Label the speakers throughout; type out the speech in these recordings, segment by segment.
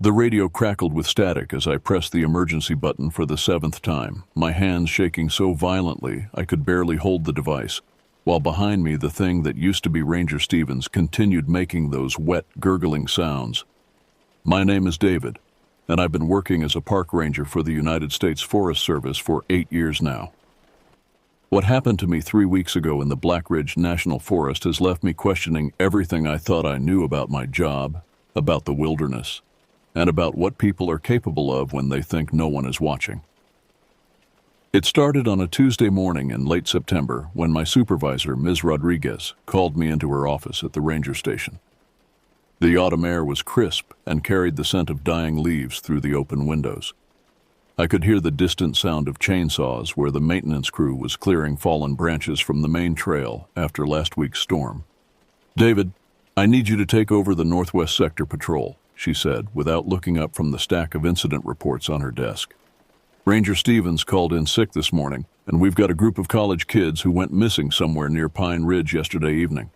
Speaker 1: The radio crackled with static as I pressed the emergency button for the 7th time, my hands shaking so violently I could barely hold the device, while behind me the thing that used to be Ranger Stevens continued making those wet, gurgling sounds. My name is David, and I've been working as a park ranger for the United States Forest Service for 8 years now. What happened to me 3 weeks ago in the Black Ridge National Forest has left me questioning everything I thought I knew about my job, about the wilderness, and about what people are capable of when they think no one is watching. It started on a Tuesday morning in late September when my supervisor, Ms. Rodriguez, called me into her office at the ranger station. The autumn air was crisp and carried the scent of dying leaves through the open windows. I could hear the distant sound of chainsaws where the maintenance crew was clearing fallen branches from the main trail after last week's storm. "David, I need you to take over the Northwest Sector Patrol," she said, without looking up from the stack of incident reports on her desk. "Ranger Stevens called in sick this morning, and we've got a group of college kids who went missing somewhere near Pine Ridge yesterday evening."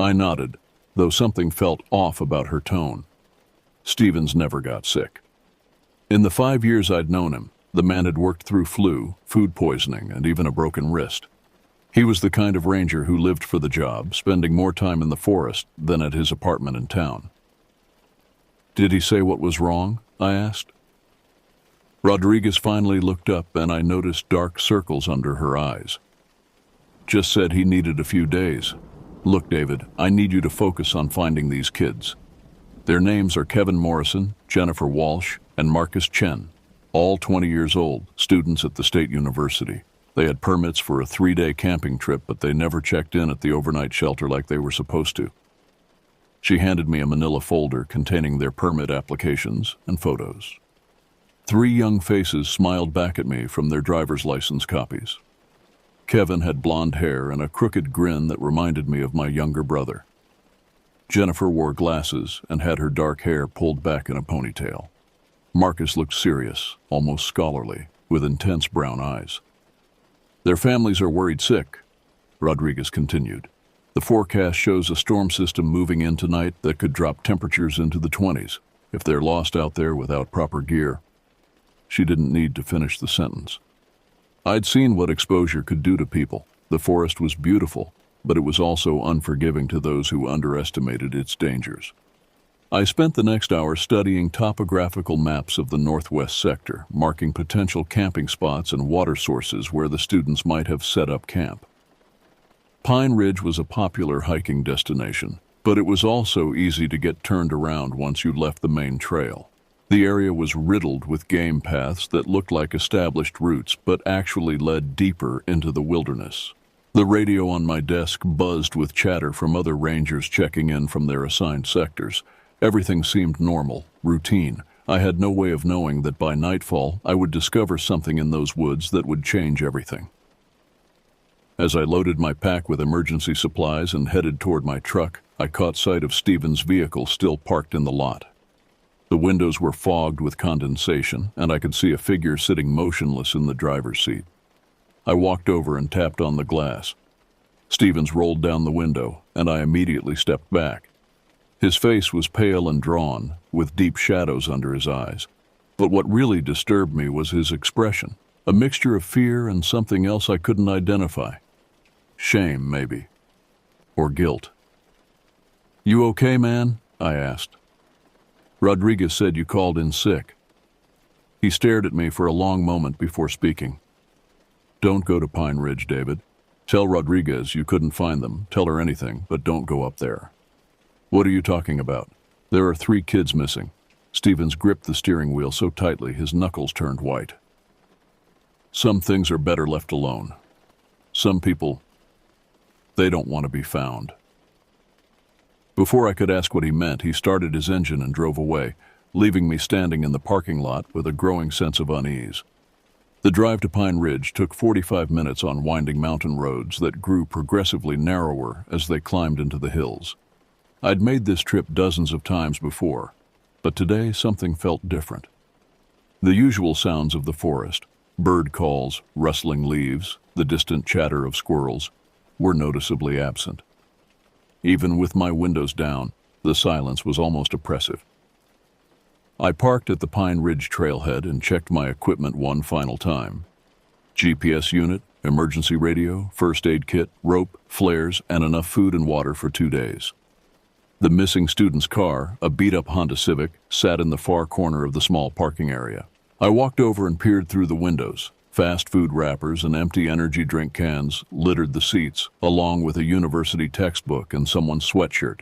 Speaker 1: I nodded, though something felt off about her tone. Stevens never got sick. In the 5 years I'd known him, the man had worked through flu, food poisoning, and even a broken wrist. He was the kind of ranger who lived for the job, spending more time in the forest than at his apartment in town. "Did he say what was wrong?" I asked. Rodriguez finally looked up, and I noticed dark circles under her eyes. "Just said he needed a few days. Look, David, I need you to focus on finding these kids. Their names are Kevin Morrison, Jennifer Walsh, and Marcus Chen, all 20 years old, students at the State University. They had permits for a 3-day camping trip, but they never checked in at the overnight shelter like they were supposed to." She handed me a manila folder containing their permit applications and photos. 3 young faces smiled back at me from their driver's license copies. Kevin had blonde hair and a crooked grin that reminded me of my younger brother. Jennifer wore glasses and had her dark hair pulled back in a ponytail. Marcus looked serious, almost scholarly, with intense brown eyes. "Their families are worried sick," Rodriguez continued. "The forecast shows a storm system moving in tonight that could drop temperatures into the 20s if they're lost out there without proper gear." She didn't need to finish the sentence. I'd seen what exposure could do to people. The forest was beautiful, but it was also unforgiving to those who underestimated its dangers. I spent the next hour studying topographical maps of the Northwest sector, marking potential camping spots and water sources where the students might have set up camp. Pine Ridge was a popular hiking destination, but it was also easy to get turned around once you left the main trail. The area was riddled with game paths that looked like established routes but actually led deeper into the wilderness. The radio on my desk buzzed with chatter from other rangers checking in from their assigned sectors. Everything seemed normal, routine. I had no way of knowing that by nightfall I would discover something in those woods that would change everything. As I loaded my pack with emergency supplies and headed toward my truck, I caught sight of Stevens' vehicle still parked in the lot. The windows were fogged with condensation, and I could see a figure sitting motionless in the driver's seat. I walked over and tapped on the glass. Stevens rolled down the window, and I immediately stepped back. His face was pale and drawn, with deep shadows under his eyes. But what really disturbed me was his expression, a mixture of fear and something else I couldn't identify. Shame, maybe. Or guilt. "You okay, man?" I asked. "Rodriguez said you called in sick." He stared at me for a long moment before speaking. "Don't go to Pine Ridge, David. Tell Rodriguez you couldn't find them. Tell her anything, but don't go up there." "What are you talking about?" "There are 3 kids missing." Stevens gripped the steering wheel so tightly his knuckles turned white. "Some things are better left alone. Some people, they don't want to be found." Before I could ask what he meant, he started his engine and drove away, leaving me standing in the parking lot with a growing sense of unease. The drive to Pine Ridge took 45 minutes on winding mountain roads that grew progressively narrower as they climbed into the hills. I'd made this trip dozens of times before, but today something felt different. The usual sounds of the forest, bird calls, rustling leaves, the distant chatter of squirrels, were noticeably absent. Even with my windows down, the silence was almost oppressive. I parked at the Pine Ridge trailhead and checked my equipment one final time. GPS unit, emergency radio, first aid kit, rope, flares, and enough food and water for 2 days. The missing student's car, a beat-up Honda Civic, sat in the far corner of the small parking area. I walked over and peered through the windows. Fast food wrappers and empty energy drink cans littered the seats, along with a university textbook and someone's sweatshirt.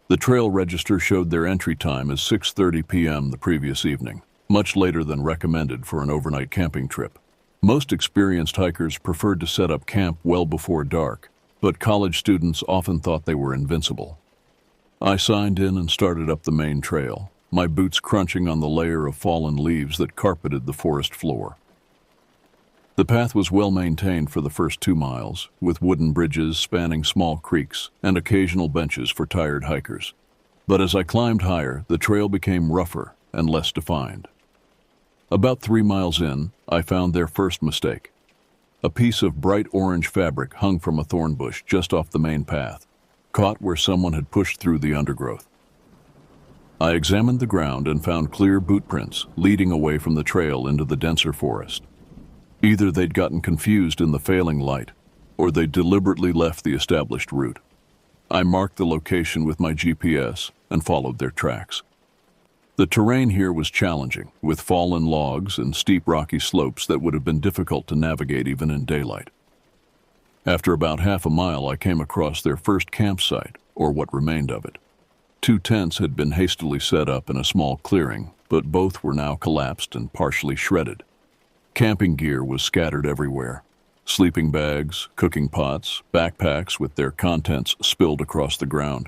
Speaker 1: The trail register showed their entry time as 6:30 p.m. the previous evening, much later than recommended for an overnight camping trip. Most experienced hikers preferred to set up camp well before dark, but college students often thought they were invincible. I signed in and started up the main trail, my boots crunching on the layer of fallen leaves that carpeted the forest floor. The path was well maintained for the first 2 miles, with wooden bridges spanning small creeks and occasional benches for tired hikers. But as I climbed higher, the trail became rougher and less defined. About 3 miles in, I found their first mistake. A piece of bright orange fabric hung from a thorn bush just off the main path, caught where someone had pushed through the undergrowth. I examined the ground and found clear boot prints leading away from the trail into the denser forest. Either they'd gotten confused in the failing light, or they deliberately left the established route. I marked the location with my GPS and followed their tracks. The terrain here was challenging, with fallen logs and steep rocky slopes that would have been difficult to navigate even in daylight. After about half a mile, I came across their first campsite, or what remained of it. 2 tents had been hastily set up in a small clearing, but both were now collapsed and partially shredded. Camping gear was scattered everywhere. Sleeping bags, cooking pots, backpacks with their contents spilled across the ground.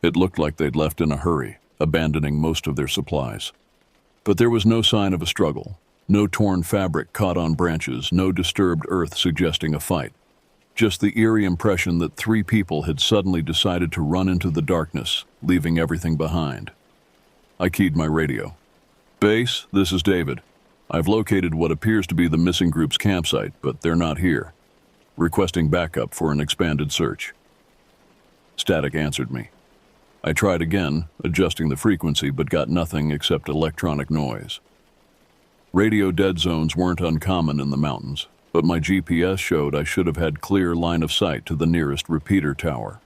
Speaker 1: It looked like they'd left in a hurry, abandoning most of their supplies. But there was no sign of a struggle, no torn fabric caught on branches, no disturbed earth suggesting a fight. Just the eerie impression that 3 people had suddenly decided to run into the darkness, leaving everything behind. I keyed my radio. "Base, this is David. I've located what appears to be the missing group's campsite, but they're not here. Requesting backup for an expanded search." Static answered me. I tried again, adjusting the frequency, but got nothing except electronic noise. Radio dead zones weren't uncommon in the mountains, but my GPS showed I should have had clear line of sight to the nearest repeater tower.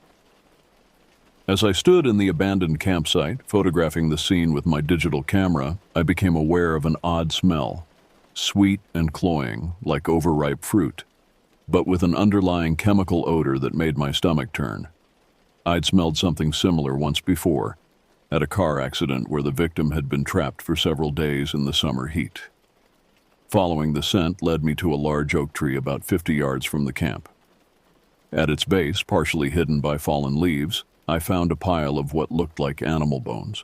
Speaker 1: As I stood in the abandoned campsite, photographing the scene with my digital camera, I became aware of an odd smell, sweet and cloying, like overripe fruit, but with an underlying chemical odor that made my stomach turn. I'd smelled something similar once before, at a car accident where the victim had been trapped for several days in the summer heat. Following the scent led me to a large oak tree about 50 yards from the camp. At its base, partially hidden by fallen leaves, I found a pile of what looked like animal bones.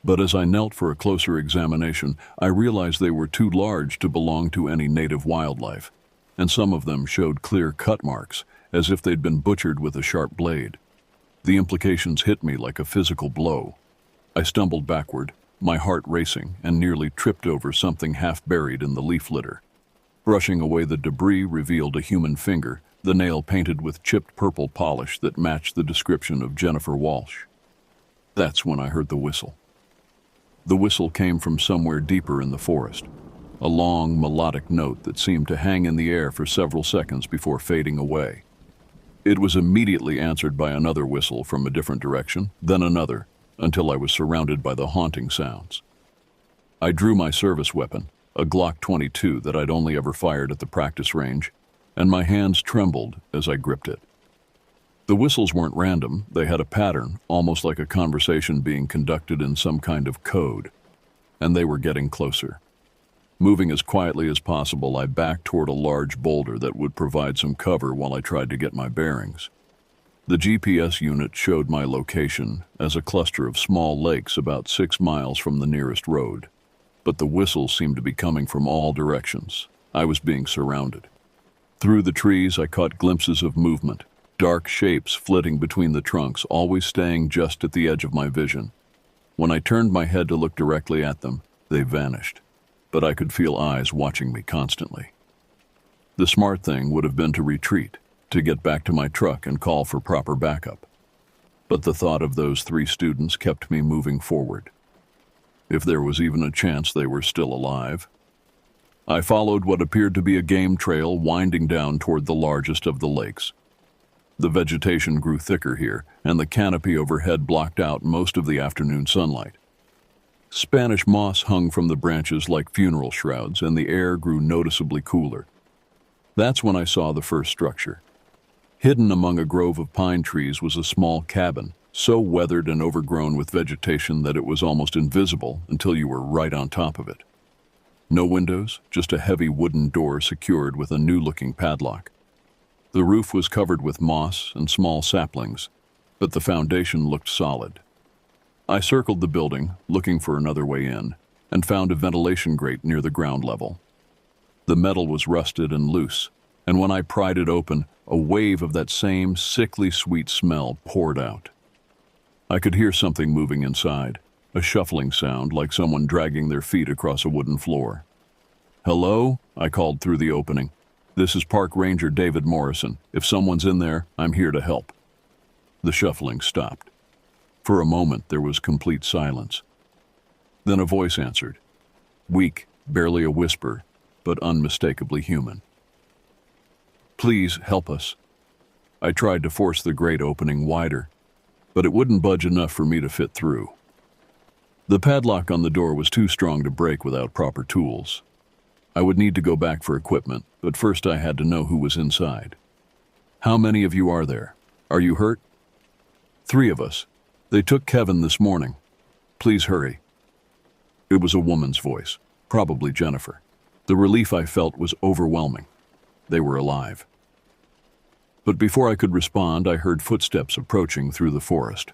Speaker 1: But as I knelt for a closer examination, I realized they were too large to belong to any native wildlife, and some of them showed clear cut marks, as if they'd been butchered with a sharp blade. The implications hit me like a physical blow. I stumbled backward, my heart racing, and nearly tripped over something half buried in the leaf litter. Brushing away the debris revealed a human finger, the nail painted with chipped purple polish that matched the description of Jennifer Walsh. That's when I heard the whistle. The whistle came from somewhere deeper in the forest, a long, melodic note that seemed to hang in the air for several seconds before fading away. It was immediately answered by another whistle from a different direction, then another, until I was surrounded by the haunting sounds. I drew my service weapon, a Glock 22 that I'd only ever fired at the practice range, and my hands trembled as I gripped it. The whistles weren't random, they had a pattern, almost like a conversation being conducted in some kind of code, and they were getting closer. Moving as quietly as possible, I backed toward a large boulder that would provide some cover while I tried to get my bearings. The GPS unit showed my location as a cluster of small lakes about 6 miles from the nearest road, but the whistles seemed to be coming from all directions. I was being surrounded. Through the trees, I caught glimpses of movement, dark shapes flitting between the trunks, always staying just at the edge of my vision. When I turned my head to look directly at them, they vanished, but I could feel eyes watching me constantly. The smart thing would have been to retreat, to get back to my truck and call for proper backup. But the thought of those 3 students kept me moving forward. if there was even a chance they were still alive. I followed what appeared to be a game trail winding down toward the largest of the lakes. The vegetation grew thicker here, and the canopy overhead blocked out most of the afternoon sunlight. Spanish moss hung from the branches like funeral shrouds, and the air grew noticeably cooler. That's when I saw the first structure. Hidden among a grove of pine trees was a small cabin, so weathered and overgrown with vegetation that it was almost invisible until you were right on top of it. No windows, just a heavy wooden door secured with a new-looking padlock. The roof was covered with moss and small saplings, but the foundation looked solid. I circled the building, looking for another way in, and found a ventilation grate near the ground level. The metal was rusted and loose, and when I pried it open, a wave of that same sickly sweet smell poured out. I could hear something moving inside, a shuffling sound like someone dragging their feet across a wooden floor. "Hello?" I called through the opening. "This is Park Ranger David Morrison. If someone's in there, I'm here to help." The shuffling stopped. For a moment, there was complete silence. Then a voice answered. Weak, barely a whisper, but unmistakably human. "Please help us." I tried to force the grate opening wider, but it wouldn't budge enough for me to fit through. The padlock on the door was too strong to break without proper tools. I would need to go back for equipment, but first I had to know who was inside. "How many of you are there? Are you hurt?" "3 of us. They took Kevin this morning. Please hurry." It was a woman's voice, probably Jennifer. The relief I felt was overwhelming. They were alive. But before I could respond, I heard footsteps approaching through the forest.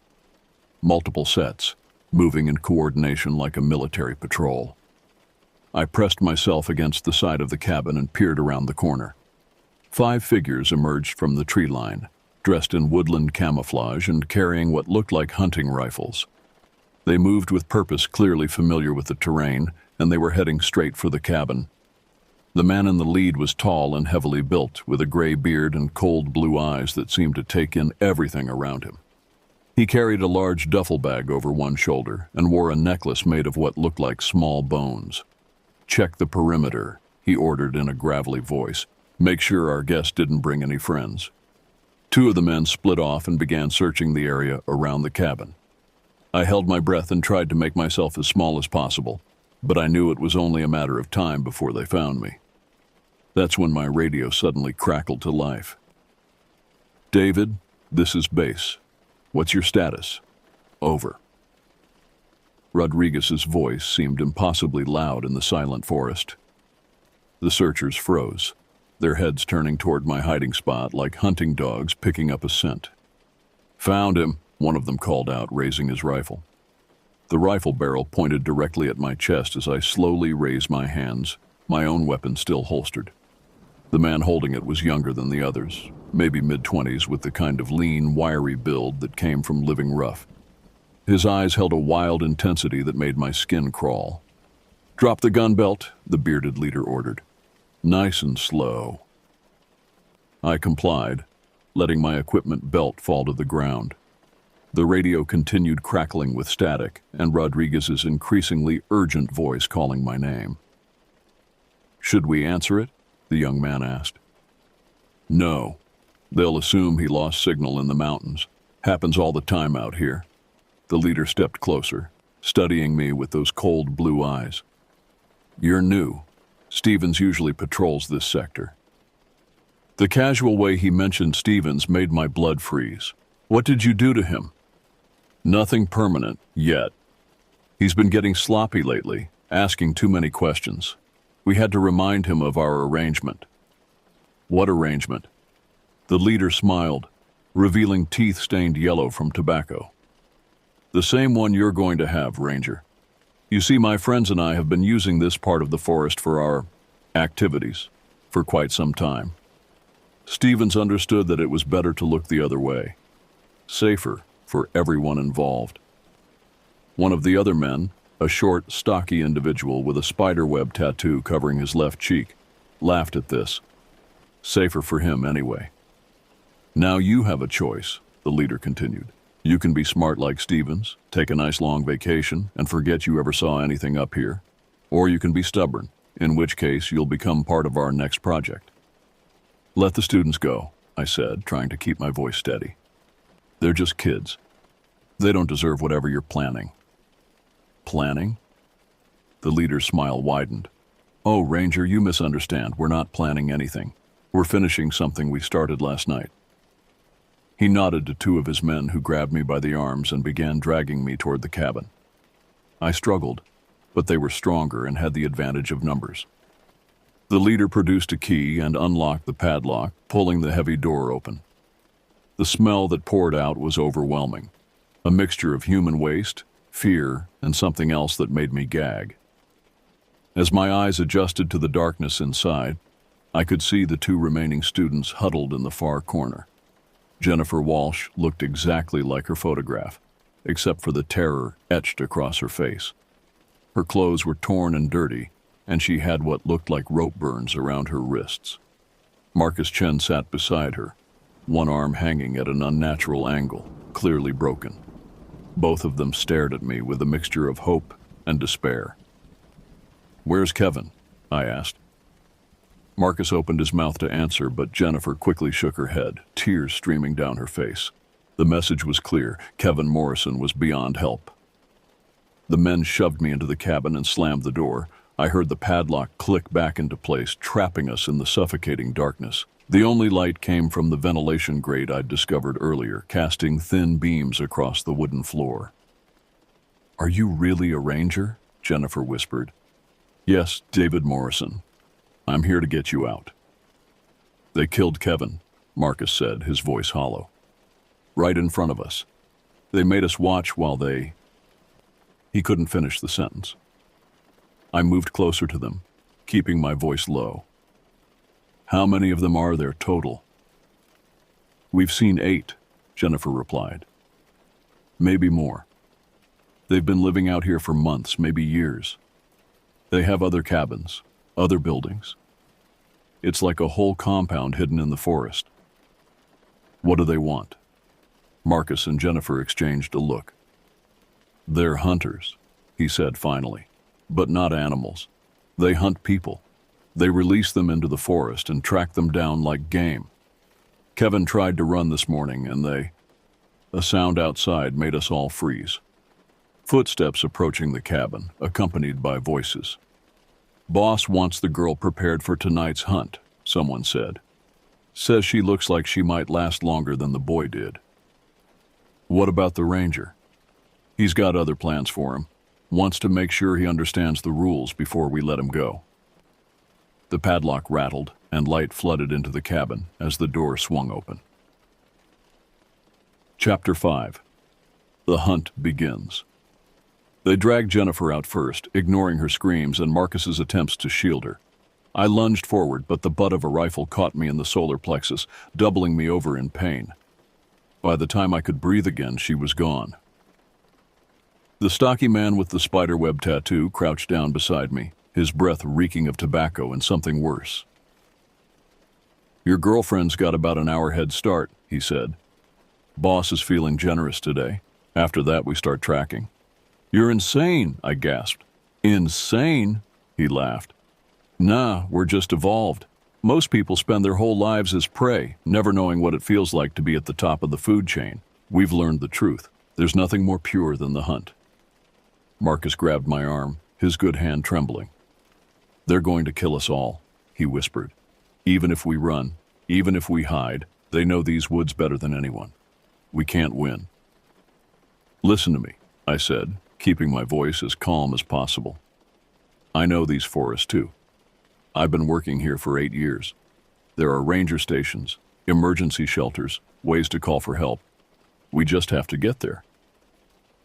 Speaker 1: Multiple sets, moving in coordination like a military patrol. I pressed myself against the side of the cabin and peered around the corner. 5 figures emerged from the tree line, dressed in woodland camouflage and carrying what looked like hunting rifles. They moved with purpose, clearly familiar with the terrain, and they were heading straight for the cabin. The man in the lead was tall and heavily built, with a gray beard and cold blue eyes that seemed to take in everything around him. He carried a large duffel bag over one shoulder and wore a necklace made of what looked like small bones. "Check the perimeter," he ordered in a gravelly voice. "Make sure our guest didn't bring any friends." 2 of the men split off and began searching the area around the cabin. I held my breath and tried to make myself as small as possible, but I knew it was only a matter of time before they found me. That's when my radio suddenly crackled to life. "David, this is base. What's your status? Over." Rodriguez's voice seemed impossibly loud in the silent forest. The searchers froze, their heads turning toward my hiding spot like hunting dogs picking up a scent. "Found him," one of them called out, raising his rifle. The rifle barrel pointed directly at my chest as I slowly raised my hands, my own weapon still holstered. The man holding it was younger than the others, maybe mid-20s, with the kind of lean, wiry build that came from living rough. His eyes held a wild intensity that made my skin crawl. "Drop the gun belt," the bearded leader ordered. "Nice and slow." I complied, letting my equipment belt fall to the ground. The radio continued crackling with static, and Rodriguez's increasingly urgent voice calling my name. "Should we answer it?" the young man asked. "No. They'll assume he lost signal in the mountains. Happens all the time out here." The leader stepped closer, studying me with those cold blue eyes. "You're new. Stevens usually patrols this sector." The casual way he mentioned Stevens made my blood freeze. "What did you do to him?" "Nothing permanent, yet. He's been getting sloppy lately, asking too many questions. We had to remind him of our arrangement." "What arrangement?" The leader smiled, revealing teeth stained yellow from tobacco. "The same one you're going to have, Ranger. You see, my friends and I have been using this part of the forest for our activities for quite some time. Stevens understood that it was better to look the other way. Safer for everyone involved." One of the other men, a short, stocky individual with a spiderweb tattoo covering his left cheek, laughed at this. "Safer for him anyway." "Now you have a choice," the leader continued. You can be smart like Stevens, take a nice long vacation, and forget you ever saw anything up here. Or you can be stubborn, in which case you'll become part of our next project. Let the students go, I said, trying to keep my voice steady. They're just kids. They don't deserve whatever you're planning. Planning? The leader's smile widened. Oh, Ranger, you misunderstand. We're not planning anything. We're finishing something we started last night. He nodded to two of his men who grabbed me by the arms and began dragging me toward the cabin. I struggled, but they were stronger and had the advantage of numbers. The leader produced a key and unlocked the padlock, pulling the heavy door open. The smell that poured out was overwhelming, a mixture of human waste, fear, and something else that made me gag. As my eyes adjusted to the darkness inside, I could see the two remaining students huddled in the far corner. Jennifer Walsh looked exactly like her photograph, except for the terror etched across her face. Her clothes were torn and dirty, and she had what looked like rope burns around her wrists. Marcus Chen sat beside her, one arm hanging at an unnatural angle, clearly broken. Both of them stared at me with a mixture of hope and despair. "Where's Kevin?" I asked. Marcus opened his mouth to answer, but Jennifer quickly shook her head, tears streaming down her face. The message was clear. Kevin Morrison was beyond help. The men shoved me into the cabin and slammed the door. I heard the padlock click back into place, trapping us in the suffocating darkness. The only light came from the ventilation grate I'd discovered earlier, casting thin beams across the wooden floor. "Are you really a ranger?" Jennifer whispered. "Yes, David Morrison. I'm here to get you out." "They killed Kevin," Marcus said, his voice hollow. "Right in front of us. They made us watch while they—" He couldn't finish the sentence. I moved closer to them, keeping my voice low. "How many of them are there total?" "We've seen 8, Jennifer replied. "Maybe more. They've been living out here for months, maybe years. They have other cabins, other buildings. It's like a whole compound hidden in the forest." "What do they want?" Marcus and Jennifer exchanged a look. "They're hunters," he said finally, "but not animals. They hunt people. They release them into the forest and track them down like game. Kevin tried to run this morning and A sound outside made us all freeze. Footsteps approaching the cabin, accompanied by voices. "Boss wants the girl prepared for tonight's hunt," someone said. "Says she looks like she might last longer than the boy did." "What about the ranger?" "He's got other plans for him. Wants to make sure he understands the rules before we let him go." The padlock rattled and light flooded into the cabin as the door swung open. Chapter 5. The hunt begins. They dragged Jennifer out first, ignoring her screams and Marcus's attempts to shield her. I lunged forward, but the butt of a rifle caught me in the solar plexus, doubling me over in pain. By the time I could breathe again, she was gone. The stocky man with the spiderweb tattoo crouched down beside me, his breath reeking of tobacco and something worse. "Your girlfriend's got about an hour head start," he said. "Boss is feeling generous today. After that, we start tracking." "You're insane," I gasped. "Insane?" he laughed. "Nah, we're just evolved. Most people spend their whole lives as prey, never knowing what it feels like to be at the top of the food chain. We've learned the truth. There's nothing more pure than the hunt." Marcus grabbed my arm, his good hand trembling. "They're going to kill us all," he whispered. "Even if we run, even if we hide, they know these woods better than anyone. We can't win." "Listen to me," I said, keeping my voice as calm as possible. "I know these forests too. I've been working here for 8 years. There are ranger stations, emergency shelters, ways to call for help. We just have to get there."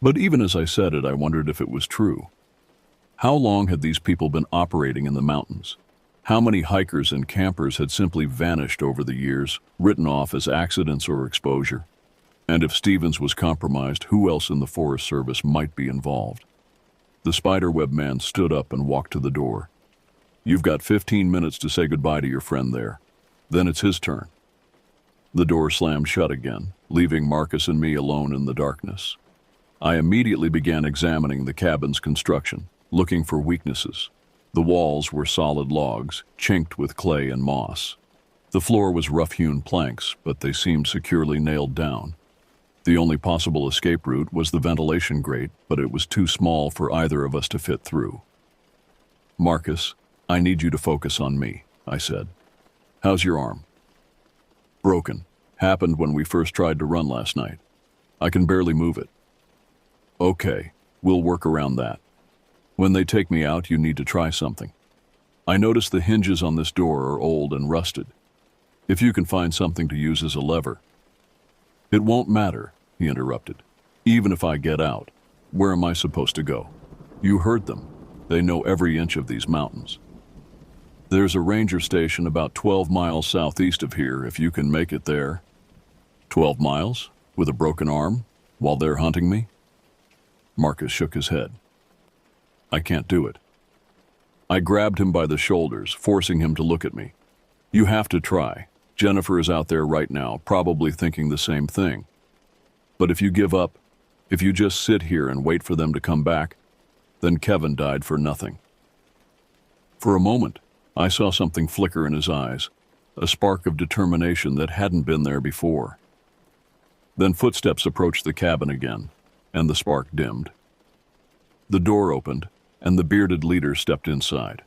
Speaker 1: But even as I said it, I wondered if it was true. How long had these people been operating in the mountains? How many hikers and campers had simply vanished over the years, written off as accidents or exposure? And if Stevens was compromised, who else in the Forest Service might be involved? The spiderweb man stood up and walked to the door. "You've got 15 minutes to say goodbye to your friend there. Then it's his turn." The door slammed shut again, leaving Marcus and me alone in the darkness. I immediately began examining the cabin's construction, looking for weaknesses. The walls were solid logs, chinked with clay and moss. The floor was rough-hewn planks, but they seemed securely nailed down. The only possible escape route was the ventilation grate, but it was too small for either of us to fit through. "Marcus, I need you to focus on me," I said. "How's your arm?" "Broken. Happened when we first tried to run last night. I can barely move it." "Okay, we'll work around that. When they take me out, you need to try something. I noticed the hinges on this door are old and rusted. If you can find something to use as a lever." "It won't matter," he interrupted. "Even if I get out, where am I supposed to go? You heard them. They know every inch of these mountains. There's a ranger station about 12 miles southeast of here if you can make it there." 12 miles? With a broken arm? While they're hunting me?" Marcus shook his head. "I can't do it." I grabbed him by the shoulders, forcing him to look at me. "You have to try. Jennifer is out there right now, probably thinking the same thing. But if you give up, if you just sit here and wait for them to come back, then Kevin died for nothing." For a moment, I saw something flicker in his eyes, a spark of determination that hadn't been there before. Then footsteps approached the cabin again, and the spark dimmed. The door opened, and the bearded leader stepped inside.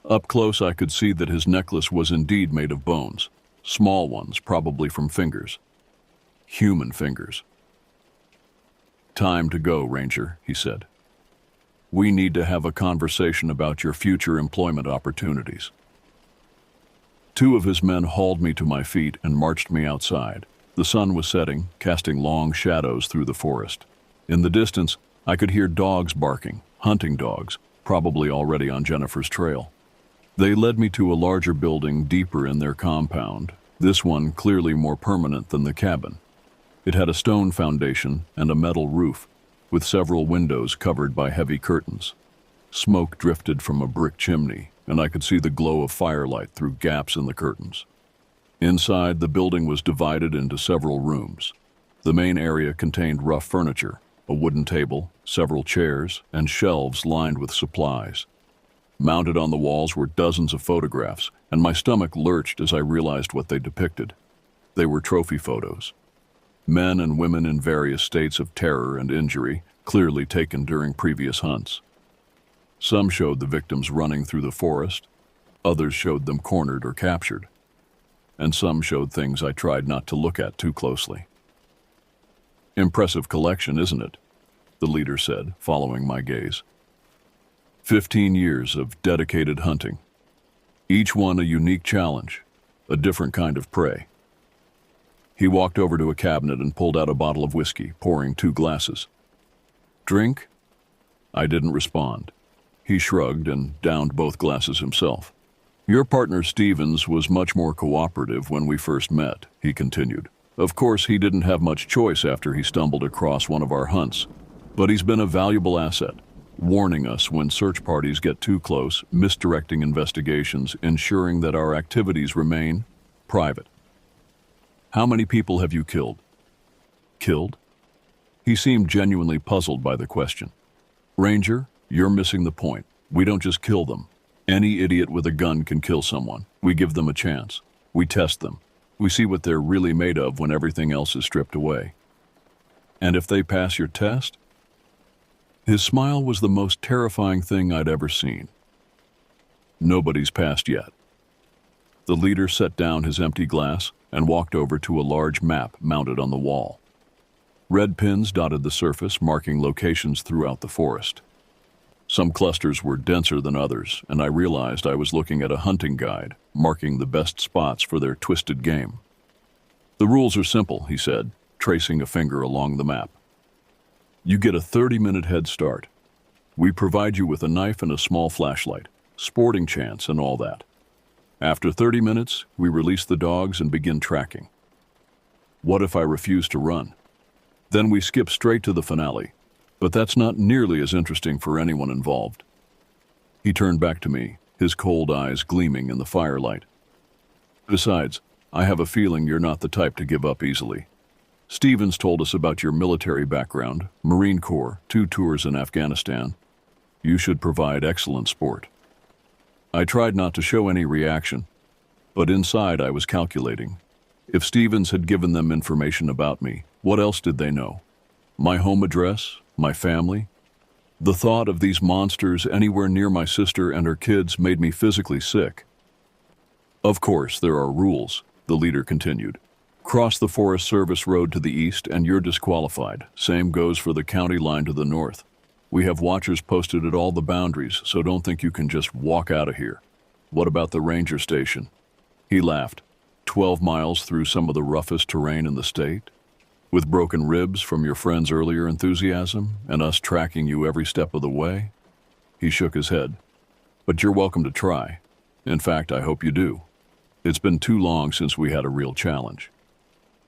Speaker 1: Up close, I could see that his necklace was indeed made of bones, small ones, probably from fingers. Human fingers. "Time to go, Ranger," he said. "We need to have a conversation about your future employment opportunities." Two of his men hauled me to my feet and marched me outside. The sun was setting, casting long shadows through the forest. In the distance, I could hear dogs barking, hunting dogs, probably already on Jennifer's trail. They led me to a larger building deeper in their compound, this one clearly more permanent than the cabin. It had a stone foundation and a metal roof, with several windows covered by heavy curtains. Smoke drifted from a brick chimney, and I could see the glow of firelight through gaps in the curtains. Inside, the building was divided into several rooms. The main area contained rough furniture, a wooden table, several chairs, and shelves lined with supplies. Mounted on the walls were dozens of photographs, and my stomach lurched as I realized what they depicted. They were trophy photos. Men and women in various states of terror and injury, clearly taken during previous hunts. Some showed the victims running through the forest, others showed them cornered or captured, and some showed things I tried not to look at too closely. "Impressive collection, isn't it?" the leader said, following my gaze. 15 years of dedicated hunting. Each one a unique challenge, a different kind of prey. He walked over to a cabinet and pulled out a bottle of whiskey, pouring 2 glasses. "Drink?" I didn't respond. He shrugged and downed both glasses himself. "Your partner Stevens was much more cooperative when we first met," he continued. "Of course, he didn't have much choice after he stumbled across one of our hunts, but he's been a valuable asset, warning us when search parties get too close, misdirecting investigations, ensuring that our activities remain private." "How many people have you killed?" "Killed?" He seemed genuinely puzzled by the question. "Ranger, you're missing the point. We don't just kill them. Any idiot with a gun can kill someone. We give them a chance. We test them. We see what they're really made of when everything else is stripped away. And if they pass your test?" His smile was the most terrifying thing I'd ever seen. "Nobody's passed yet." The leader set down his empty glass and walked over to a large map mounted on the wall. Red pins dotted the surface, marking locations throughout the forest. Some clusters were denser than others, and I realized I was looking at a hunting guide, marking the best spots for their twisted game. "The rules are simple," he said, tracing a finger along the map. "You get a 30-minute head start. We provide you with a knife and a small flashlight, sporting chance and all that. After 30 minutes, we release the dogs and begin tracking. What if I refuse to run? Then we skip straight to the finale, but that's not nearly as interesting for anyone involved." He turned back to me, his cold eyes gleaming in the firelight. "Besides, I have a feeling you're not the type to give up easily. Stevens told us about your military background, Marine Corps, 2 tours in Afghanistan. You should provide excellent sport. I tried not to show any reaction, but inside I was calculating. If Stevens had given them information about me, what else did they know? My home address? My family? The thought of these monsters anywhere near my sister and her kids made me physically sick. Of course, there are rules, the leader continued. Cross the Forest Service road to the east and you're disqualified. Same goes for the county line to the north. We have watchers posted at all the boundaries, so don't think you can just walk out of here. What about the ranger station? He laughed. 12 miles through some of the roughest terrain in the state? With broken ribs from your friend's earlier enthusiasm and us tracking you every step of the way? He shook his head. But you're welcome to try. In fact, I hope you do. It's been too long since we had a real challenge.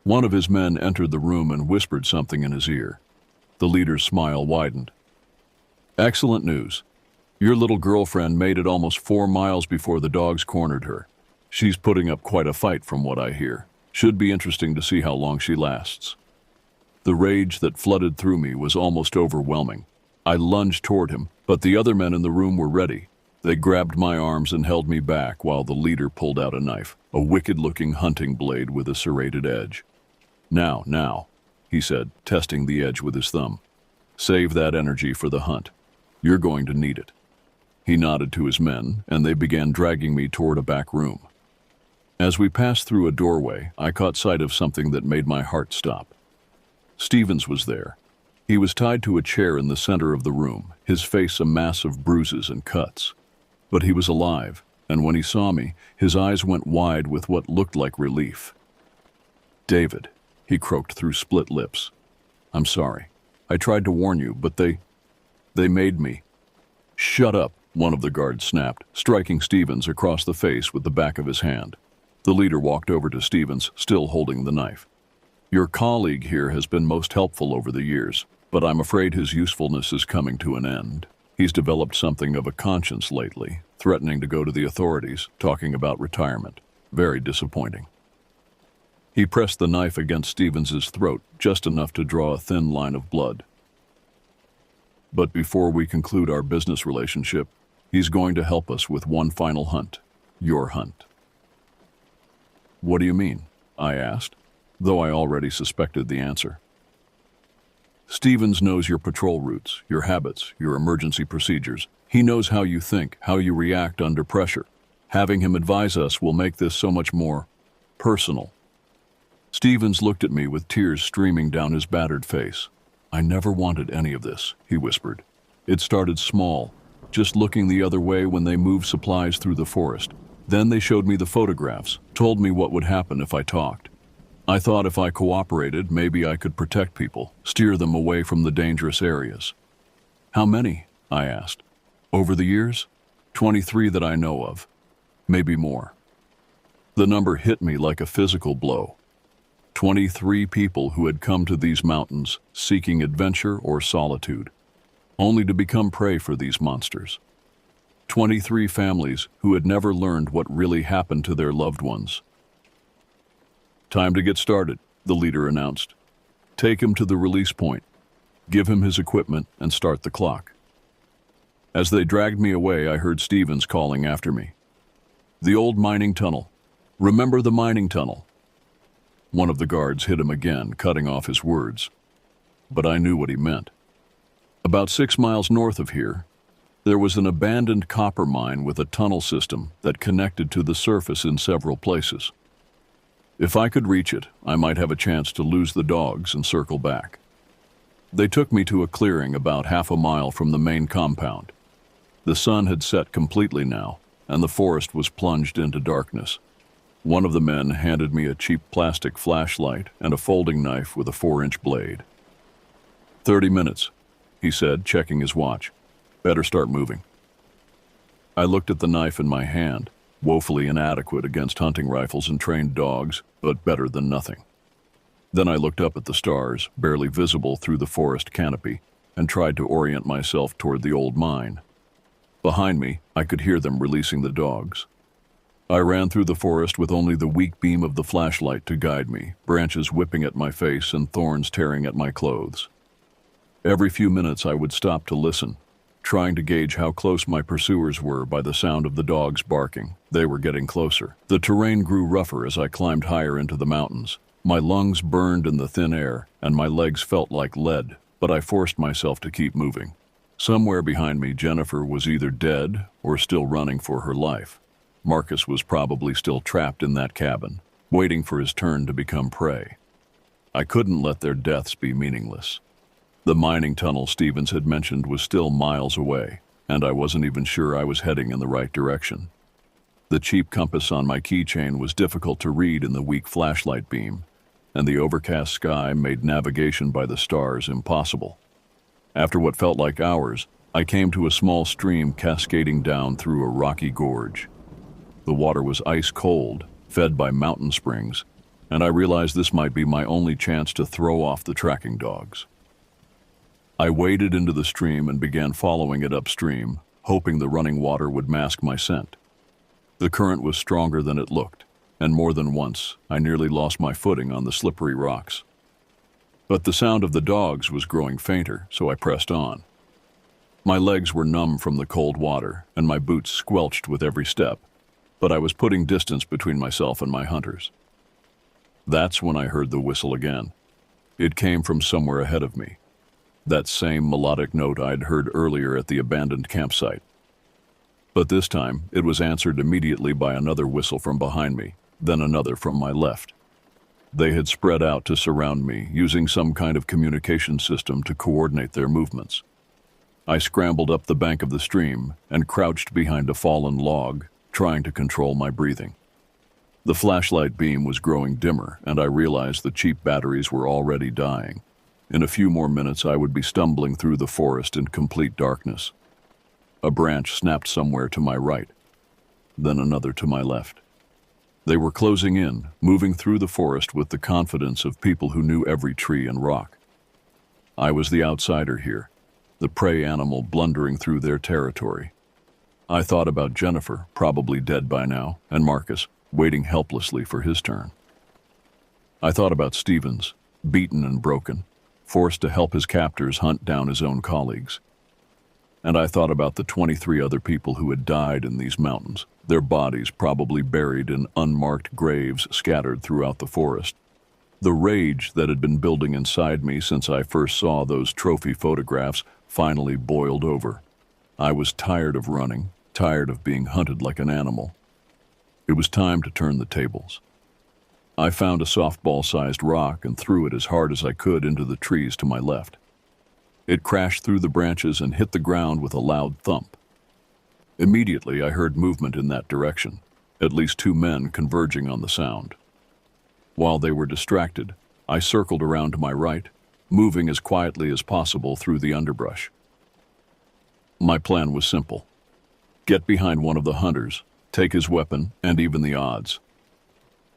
Speaker 1: One of his men entered the room and whispered something in his ear. The leader's smile widened. Excellent news. Your little girlfriend made it almost 4 miles before the dogs cornered her. She's putting up quite a fight from what I hear. Should be interesting to see how long she lasts. The rage that flooded through me was almost overwhelming. I lunged toward him, but the other men in the room were ready. They grabbed my arms and held me back while the leader pulled out a knife, a wicked-looking hunting blade with a serrated edge. Now, he said, testing the edge with his thumb. Save that energy for the hunt. You're going to need it. He nodded to his men, and they began dragging me toward a back room. As we passed through a doorway, I caught sight of something that made my heart stop. Stevens was there. He was tied to a chair in the center of the room, his face a mass of bruises and cuts. But he was alive, and when he saw me, his eyes went wide with what looked like relief. David, he croaked through split lips. I'm sorry. I tried to warn you, but they made me. Shut up, one of the guards snapped, striking Stevens across the face with the back of his hand. The leader walked over to Stevens, still holding the knife. Your colleague here has been most helpful over the years, but I'm afraid his usefulness is coming to an end. He's developed something of a conscience lately, threatening to go to the authorities, talking about retirement. Very disappointing. He pressed the knife against Stevens's throat, just enough to draw a thin line of blood. But before we conclude our business relationship, he's going to help us with one final hunt. Your hunt. What do you mean? I asked, though I already suspected the answer. Stevens knows your patrol routes, your habits, your emergency procedures. He knows how you think, how you react under pressure. Having him advise us will make this so much more personal. Stevens looked at me with tears streaming down his battered face. I never wanted any of this, he whispered. It started small, just looking the other way when they moved supplies through the forest. Then they showed me the photographs, told me what would happen if I talked. I thought if I cooperated, maybe I could protect people, steer them away from the dangerous areas. How many? I asked. Over the years? 23 that I know of. Maybe more. The number hit me like a physical blow. 23 people who had come to these mountains seeking adventure or solitude, only to become prey for these monsters. 23 families who had never learned what really happened to their loved ones. Time to get started, the leader announced. Take him to the release point, give him his equipment, and start the clock. As they dragged me away, I heard Stevens calling after me. The old mining tunnel. Remember the mining tunnel? One of the guards hit him again, cutting off his words. But I knew what he meant. About 6 miles north of here, there was an abandoned copper mine with a tunnel system that connected to the surface in several places. If I could reach it, I might have a chance to lose the dogs and circle back. They took me to a clearing about half a mile from the main compound. The sun had set completely now, and the forest was plunged into darkness. One of the men handed me a cheap plastic flashlight and a folding knife with a 4-inch blade. 30 minutes, he said, checking his watch. Better start moving. I looked at the knife in my hand, woefully inadequate against hunting rifles and trained dogs, but better than nothing. Then I looked up at the stars, barely visible through the forest canopy, and tried to orient myself toward the old mine. Behind me, I could hear them releasing the dogs. I ran through the forest with only the weak beam of the flashlight to guide me, branches whipping at my face and thorns tearing at my clothes. Every few minutes I would stop to listen, trying to gauge how close my pursuers were by the sound of the dogs barking. They were getting closer. The terrain grew rougher as I climbed higher into the mountains. My lungs burned in the thin air, and my legs felt like lead, but I forced myself to keep moving. Somewhere behind me, Jennifer was either dead or still running for her life. Marcus was probably still trapped in that cabin, waiting for his turn to become prey. I couldn't let their deaths be meaningless. The mining tunnel Stevens had mentioned was still miles away, and I wasn't even sure I was heading in the right direction. The cheap compass on my keychain was difficult to read in the weak flashlight beam, and the overcast sky made navigation by the stars impossible. After what felt like hours, I came to a small stream cascading down through a rocky gorge. The water was ice cold, fed by mountain springs, and I realized this might be my only chance to throw off the tracking dogs. I waded into the stream and began following it upstream, hoping the running water would mask my scent. The current was stronger than it looked, and more than once I nearly lost my footing on the slippery rocks. But the sound of the dogs was growing fainter, so I pressed on. My legs were numb from the cold water, and my boots squelched with every step, but I was putting distance between myself and my hunters. That's when I heard the whistle again. It came from somewhere ahead of me. That same melodic note I'd heard earlier at the abandoned campsite. But this time, it was answered immediately by another whistle from behind me, then another from my left. They had spread out to surround me, using some kind of communication system to coordinate their movements. I scrambled up the bank of the stream and crouched behind a fallen log, trying to control my breathing. The flashlight beam was growing dimmer, and I realized the cheap batteries were already dying. In a few more minutes, I would be stumbling through the forest in complete darkness. A branch snapped somewhere to my right, then another to my left. They were closing in, moving through the forest with the confidence of people who knew every tree and rock. I was the outsider here, the prey animal blundering through their territory. I thought about Jennifer, probably dead by now, and Marcus, waiting helplessly for his turn. I thought about Stevens, beaten and broken, forced to help his captors hunt down his own colleagues. And I thought about the 23 other people who had died in these mountains, their bodies probably buried in unmarked graves scattered throughout the forest. The rage that had been building inside me since I first saw those trophy photographs finally boiled over. I was tired of running, tired of being hunted like an animal. It was time to turn the tables. I found a softball-sized rock and threw it as hard as I could into the trees to my left. It crashed through the branches and hit the ground with a loud thump. Immediately, I heard movement in that direction, at least 2 men converging on the sound. While they were distracted, I circled around to my right, moving as quietly as possible through the underbrush. My plan was simple. Get behind one of the hunters, take his weapon, and even the odds.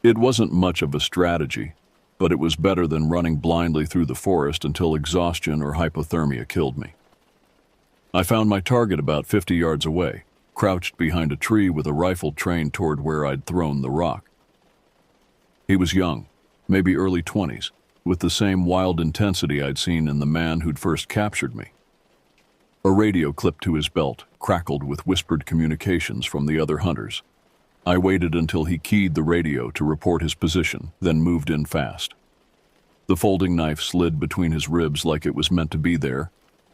Speaker 1: It wasn't much of a strategy, but it was better than running blindly through the forest until exhaustion or hypothermia killed me. I found my target about 50 yards away, crouched behind a tree with a rifle trained toward where I'd thrown the rock. He was young, maybe early 20s, with the same wild intensity I'd seen in the man who'd first captured me. A radio clipped to his belt crackled with whispered communications from the other hunters. I waited until he keyed the radio to report his position, then moved in fast. The folding knife slid between his ribs like it was meant to be there,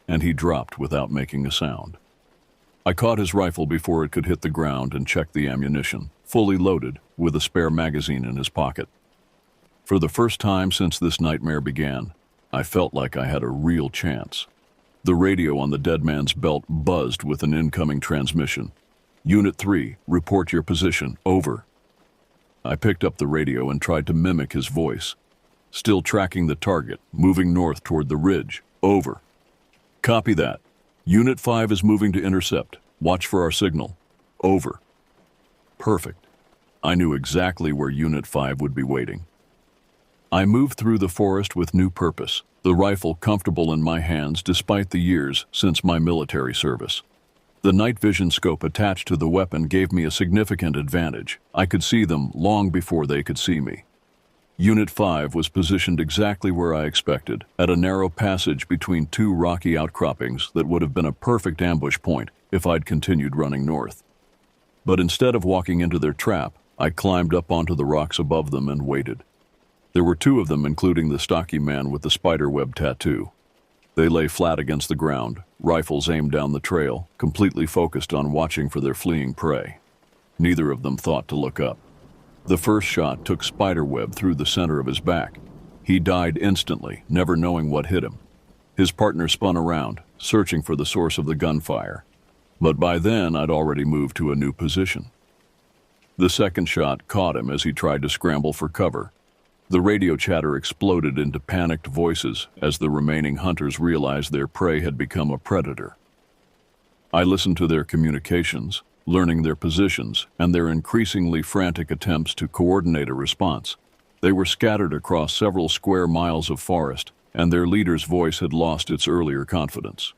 Speaker 1: and he dropped without making a sound. I caught his rifle before it could hit the ground and checked the ammunition, fully loaded, with a spare magazine in his pocket. For the first time since this nightmare began, I felt like I had a real chance. The radio on the dead man's belt buzzed with an incoming transmission. Unit 3, report your position, over. I picked up the radio and tried to mimic his voice. Still tracking the target, moving north toward the ridge, over. Copy that. Unit 5 is moving to intercept. Watch for our signal. Over. Perfect. I knew exactly where Unit 5 would be waiting. I moved through the forest with new purpose, the rifle comfortable in my hands despite the years since my military service. The night vision scope attached to the weapon gave me a significant advantage. I could see them long before they could see me. Unit 5 was positioned exactly where I expected, at a narrow passage between two rocky outcroppings that would have been a perfect ambush point if I'd continued running north. But instead of walking into their trap, I climbed up onto the rocks above them and waited. There were two of them, including the stocky man with the spiderweb tattoo. They lay flat against the ground, rifles aimed down the trail, completely focused on watching for their fleeing prey. Neither of them thought to look up. The first shot took spiderweb through the center of his back. He died instantly, never knowing what hit him. His partner spun around, searching for the source of the gunfire. But by then, I'd already moved to a new position. The second shot caught him as he tried to scramble for cover. The radio chatter exploded into panicked voices as the remaining hunters realized their prey had become a predator. I listened to their communications, learning their positions and their increasingly frantic attempts to coordinate a response. They were scattered across several square miles of forest, and their leader's voice had lost its earlier confidence.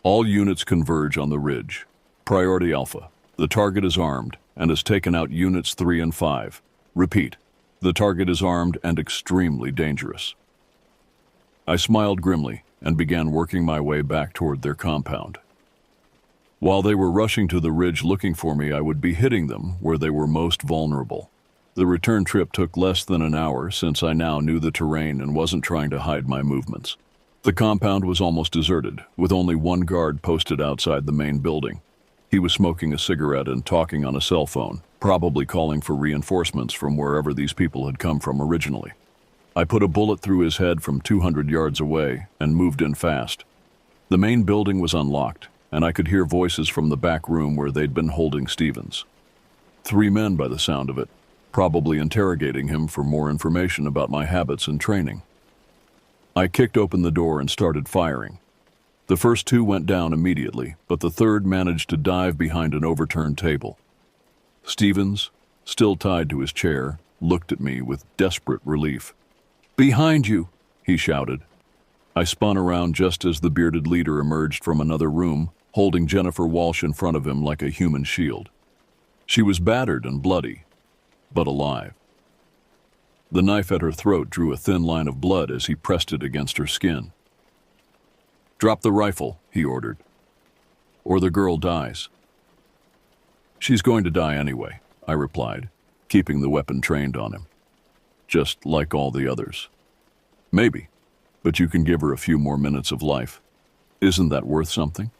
Speaker 1: All units converge on the ridge. Priority Alpha. The target is armed and has taken out Units 3 and 5. Repeat. The target is armed and extremely dangerous. I smiled grimly and began working my way back toward their compound. While they were rushing to the ridge looking for me, I would be hitting them where they were most vulnerable. The return trip took less than an hour since I now knew the terrain and wasn't trying to hide my movements. The compound was almost deserted, with only one guard posted outside the main building. He was smoking a cigarette and talking on a cell phone, probably calling for reinforcements from wherever these people had come from originally. I put a bullet through his head from 200 yards away and moved in fast. The main building was unlocked, and I could hear voices from the back room where they'd been holding Stevens. 3 men by the sound of it, probably interrogating him for more information about my habits and training. I kicked open the door and started firing. The first 2 went down immediately, but the third managed to dive behind an overturned table. Stevens, still tied to his chair, looked at me with desperate relief. "Behind you!" he shouted. I spun around just as the bearded leader emerged from another room, holding Jennifer Walsh in front of him like a human shield. She was battered and bloody, but alive. The knife at her throat drew a thin line of blood as he pressed it against her skin. "Drop the rifle," he ordered, "or the girl dies." "She's going to die anyway," I replied, keeping the weapon trained on him. "Just like all the others." "Maybe, but you can give her a few more minutes of life. Isn't that worth something?"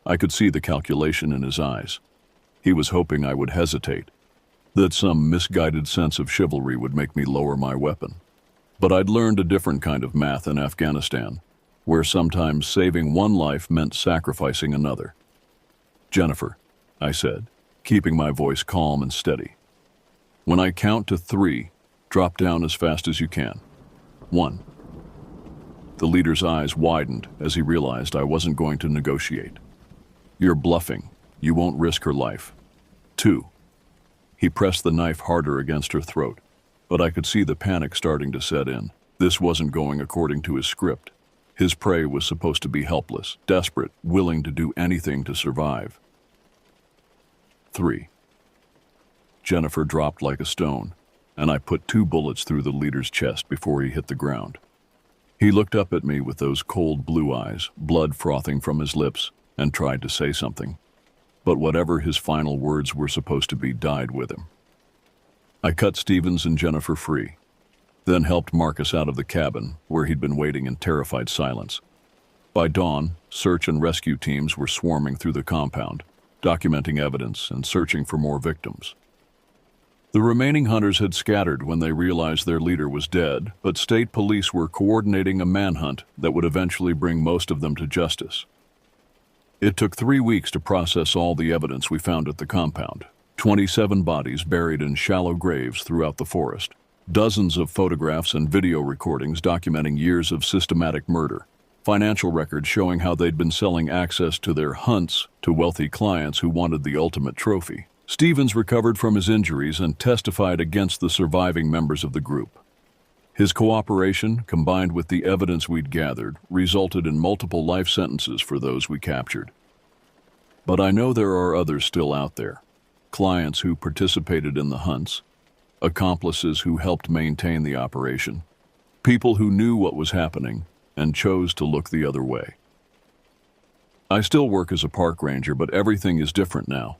Speaker 1: I could see the calculation in his eyes. He was hoping I would hesitate, that some misguided sense of chivalry would make me lower my weapon. But I'd learned a different kind of math in Afghanistan, where sometimes saving one life meant sacrificing another. "Jennifer," I said, keeping my voice calm and steady. "When I count to 3, drop down as fast as you can. 1. The leader's eyes widened as he realized I wasn't going to negotiate. "You're bluffing. You won't risk her life. 2. He pressed the knife harder against her throat, but I could see the panic starting to set in. This wasn't going according to his script. His prey was supposed to be helpless, desperate, willing to do anything to survive. 3. Jennifer dropped like a stone, and I put 2 bullets through the leader's chest before he hit the ground. He looked up at me with those cold blue eyes, blood frothing from his lips, and tried to say something. But whatever his final words were supposed to be died with him. I cut Stevens and Jennifer free, then helped Marcus out of the cabin, where he'd been waiting in terrified silence. By dawn, search and rescue teams were swarming through the compound, documenting evidence and searching for more victims. The remaining hunters had scattered when they realized their leader was dead, but state police were coordinating a manhunt that would eventually bring most of them to justice. It took 3 weeks to process all the evidence we found at the compound. 27 bodies buried in shallow graves throughout the forest. Dozens of photographs and video recordings documenting years of systematic murder. Financial records showing how they'd been selling access to their hunts to wealthy clients who wanted the ultimate trophy. Stevens recovered from his injuries and testified against the surviving members of the group. His cooperation, combined with the evidence we'd gathered, resulted in multiple life sentences for those we captured. But I know there are others still out there. Clients who participated in the hunts, accomplices who helped maintain the operation, people who knew what was happening and chose to look the other way. I still work as a park ranger, but everything is different now.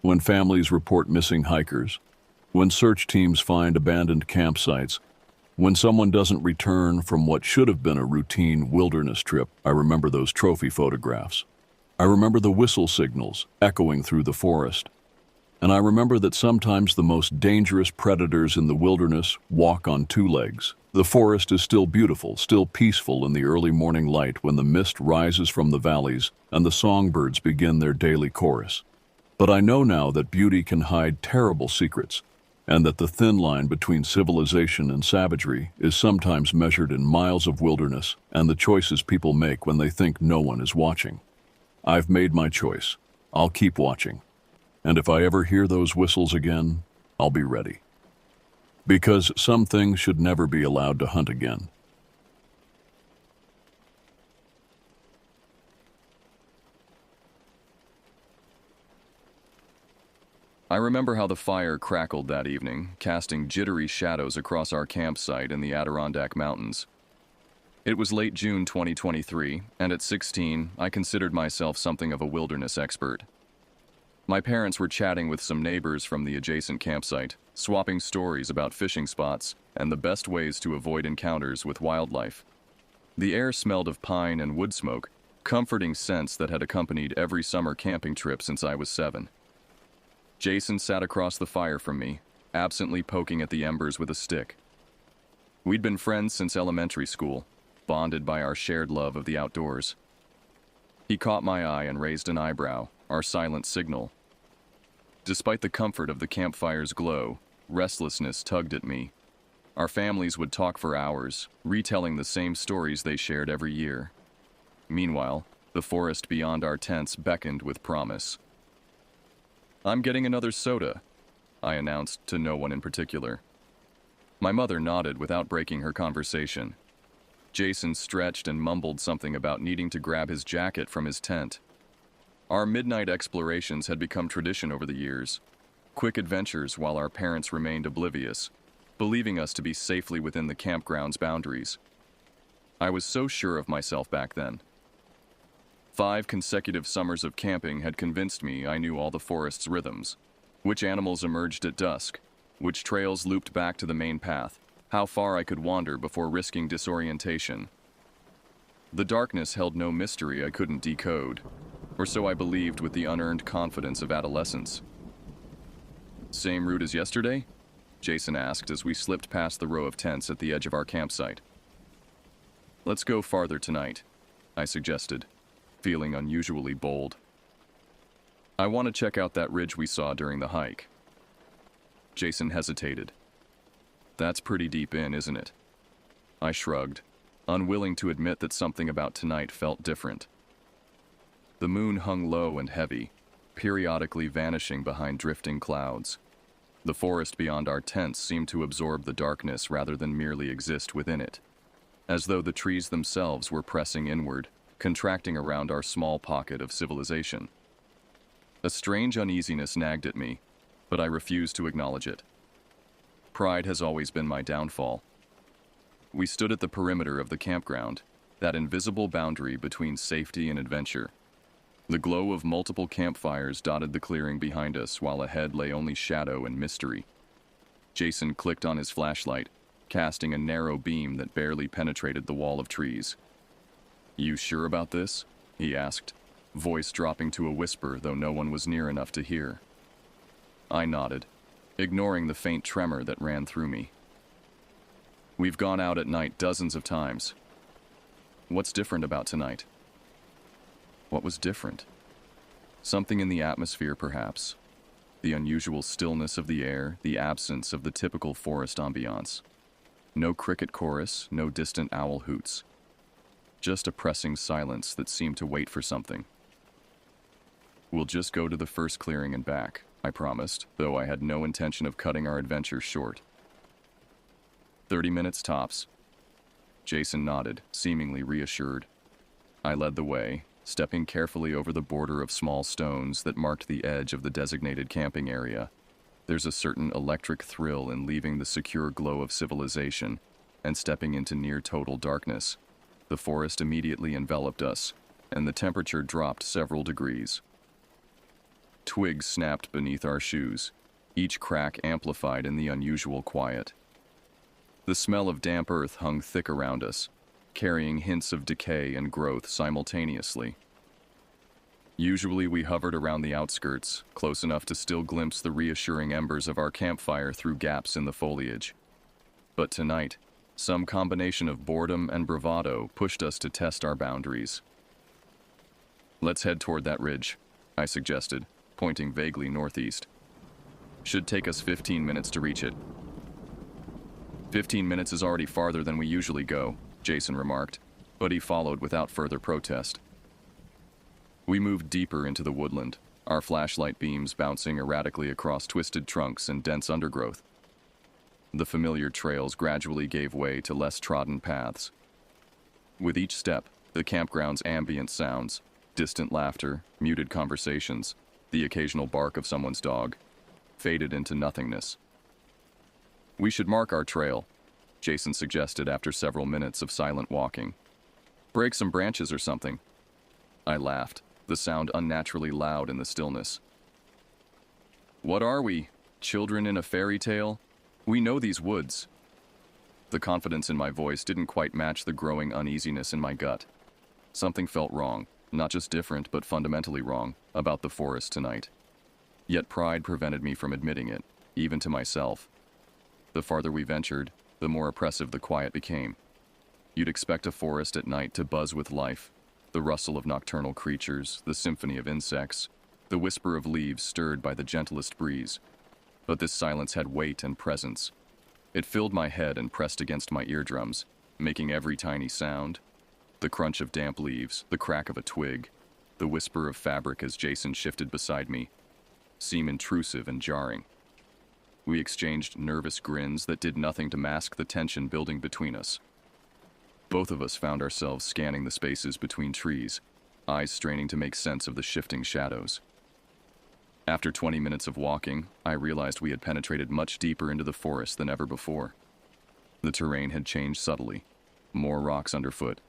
Speaker 1: When families report missing hikers, when search teams find abandoned campsites, when someone doesn't return from what should have been a routine wilderness trip, I remember those trophy photographs. I remember the whistle signals echoing through the forest. And I remember that sometimes the most dangerous predators in the wilderness walk on two legs. The forest is still beautiful, still peaceful in the early morning light when the mist rises from the valleys and the songbirds begin their daily chorus. But I know now that beauty can hide terrible secrets, and that the thin line between civilization and savagery is sometimes measured in miles of wilderness and the choices people make when they think no one is watching. I've made my choice. I'll keep watching. And if I ever hear those whistles again, I'll be ready. Because some things should never be allowed to hunt again.
Speaker 2: I remember how the fire crackled that evening, casting jittery shadows across our campsite in the Adirondack Mountains. It was late June 2023, and at 16, I considered myself something of a wilderness expert. My parents were chatting with some neighbors from the adjacent campsite, swapping stories about fishing spots and the best ways to avoid encounters with wildlife. The air smelled of pine and wood smoke, comforting scents that had accompanied every summer camping trip since I was 7. Jason sat across the fire from me, absently poking at the embers with a stick. We'd been friends since elementary school, bonded by our shared love of the outdoors. He caught my eye and raised an eyebrow, our silent signal. Despite the comfort of the campfire's glow, restlessness tugged at me. Our families would talk for hours, retelling the same stories they shared every year. Meanwhile, the forest beyond our tents beckoned with promise. "I'm getting another soda," I announced to no one in particular. My mother nodded without breaking her conversation. Jason stretched and mumbled something about needing to grab his jacket from his tent. Our midnight explorations had become tradition over the years, quick adventures while our parents remained oblivious, believing us to be safely within the campground's boundaries. I was so sure of myself back then. 5 consecutive summers of camping had convinced me I knew all the forest's rhythms, which animals emerged at dusk, which trails looped back to the main path, how far I could wander before risking disorientation. The darkness held no mystery I couldn't decode, or so I believed with the unearned confidence of adolescence. "Same route as yesterday?" Jason asked as we slipped past the row of tents at the edge of our campsite. "Let's go farther tonight," I suggested, feeling unusually bold. "I want to check out that ridge we saw during the hike." Jason hesitated. "That's pretty deep in, isn't it?" I shrugged, unwilling to admit that something about tonight felt different. The moon hung low and heavy, periodically vanishing behind drifting clouds. The forest beyond our tents seemed to absorb the darkness rather than merely exist within it, as though the trees themselves were pressing inward, contracting around our small pocket of civilization. A strange uneasiness nagged at me, but I refused to acknowledge it. Pride has always been my downfall. We stood at the perimeter of the campground, that invisible boundary between safety and adventure. The glow of multiple campfires dotted the clearing behind us, while ahead lay only shadow and mystery. Jason clicked on his flashlight, casting a narrow beam that barely penetrated the wall of trees. "You sure about this?" he asked, voice dropping to a whisper, though no one was near enough to hear. I nodded, ignoring the faint tremor that ran through me. "We've gone out at night dozens of times. What's different about tonight?" What was different? Something in the atmosphere, perhaps. The unusual stillness of the air, the absence of the typical forest ambiance. No cricket chorus, no distant owl hoots. Just a pressing silence that seemed to wait for something. "We'll just go to the first clearing and back," I promised, though I had no intention of cutting our adventure short. 30 minutes tops. Jason nodded, seemingly reassured. I led the way, stepping carefully over the border of small stones that marked the edge of the designated camping area. There's a certain electric thrill in leaving the secure glow of civilization and stepping into near-total darkness. The forest immediately enveloped us, and the temperature dropped several degrees. Twigs snapped beneath our shoes, each crack amplified in the unusual quiet. The smell of damp earth hung thick around us, carrying hints of decay and growth simultaneously. Usually we hovered around the outskirts, close enough to still glimpse the reassuring embers of our campfire through gaps in the foliage. But tonight, some combination of boredom and bravado pushed us to test our boundaries. "Let's head toward that ridge," I suggested, pointing vaguely northeast. "Should take us 15 minutes to reach it." 15 minutes is already farther than we usually go," Jason remarked, but he followed without further protest. We moved deeper into the woodland, our flashlight beams bouncing erratically across twisted trunks and dense undergrowth. The familiar trails gradually gave way to less trodden paths. With each step, the campground's ambient sounds, distant laughter, muted conversations, the occasional bark of someone's dog, faded into nothingness. "We should mark our trail," Jason suggested after several minutes of silent walking. "Break some branches or something." I laughed, the sound unnaturally loud in the stillness. "What are we? Children in a fairy tale? We know these woods." The confidence in my voice didn't quite match the growing uneasiness in my gut. Something felt wrong, not just different but fundamentally wrong, about the forest tonight. Yet pride prevented me from admitting it, even to myself. The farther we ventured, the more oppressive the quiet became. You'd expect a forest at night to buzz with life, the rustle of nocturnal creatures, the symphony of insects, the whisper of leaves stirred by the gentlest breeze. But this silence had weight and presence. It filled my head and pressed against my eardrums, making every tiny sound, the crunch of damp leaves, the crack of a twig, the whisper of fabric as Jason shifted beside me, seem intrusive and jarring. We exchanged nervous grins that did nothing to mask the tension building between us. Both of us found ourselves scanning the spaces between trees, eyes straining to make sense of the shifting shadows. After 20 minutes of walking, I realized we had penetrated much deeper into the forest than ever before. The terrain had changed subtly. More rocks underfoot,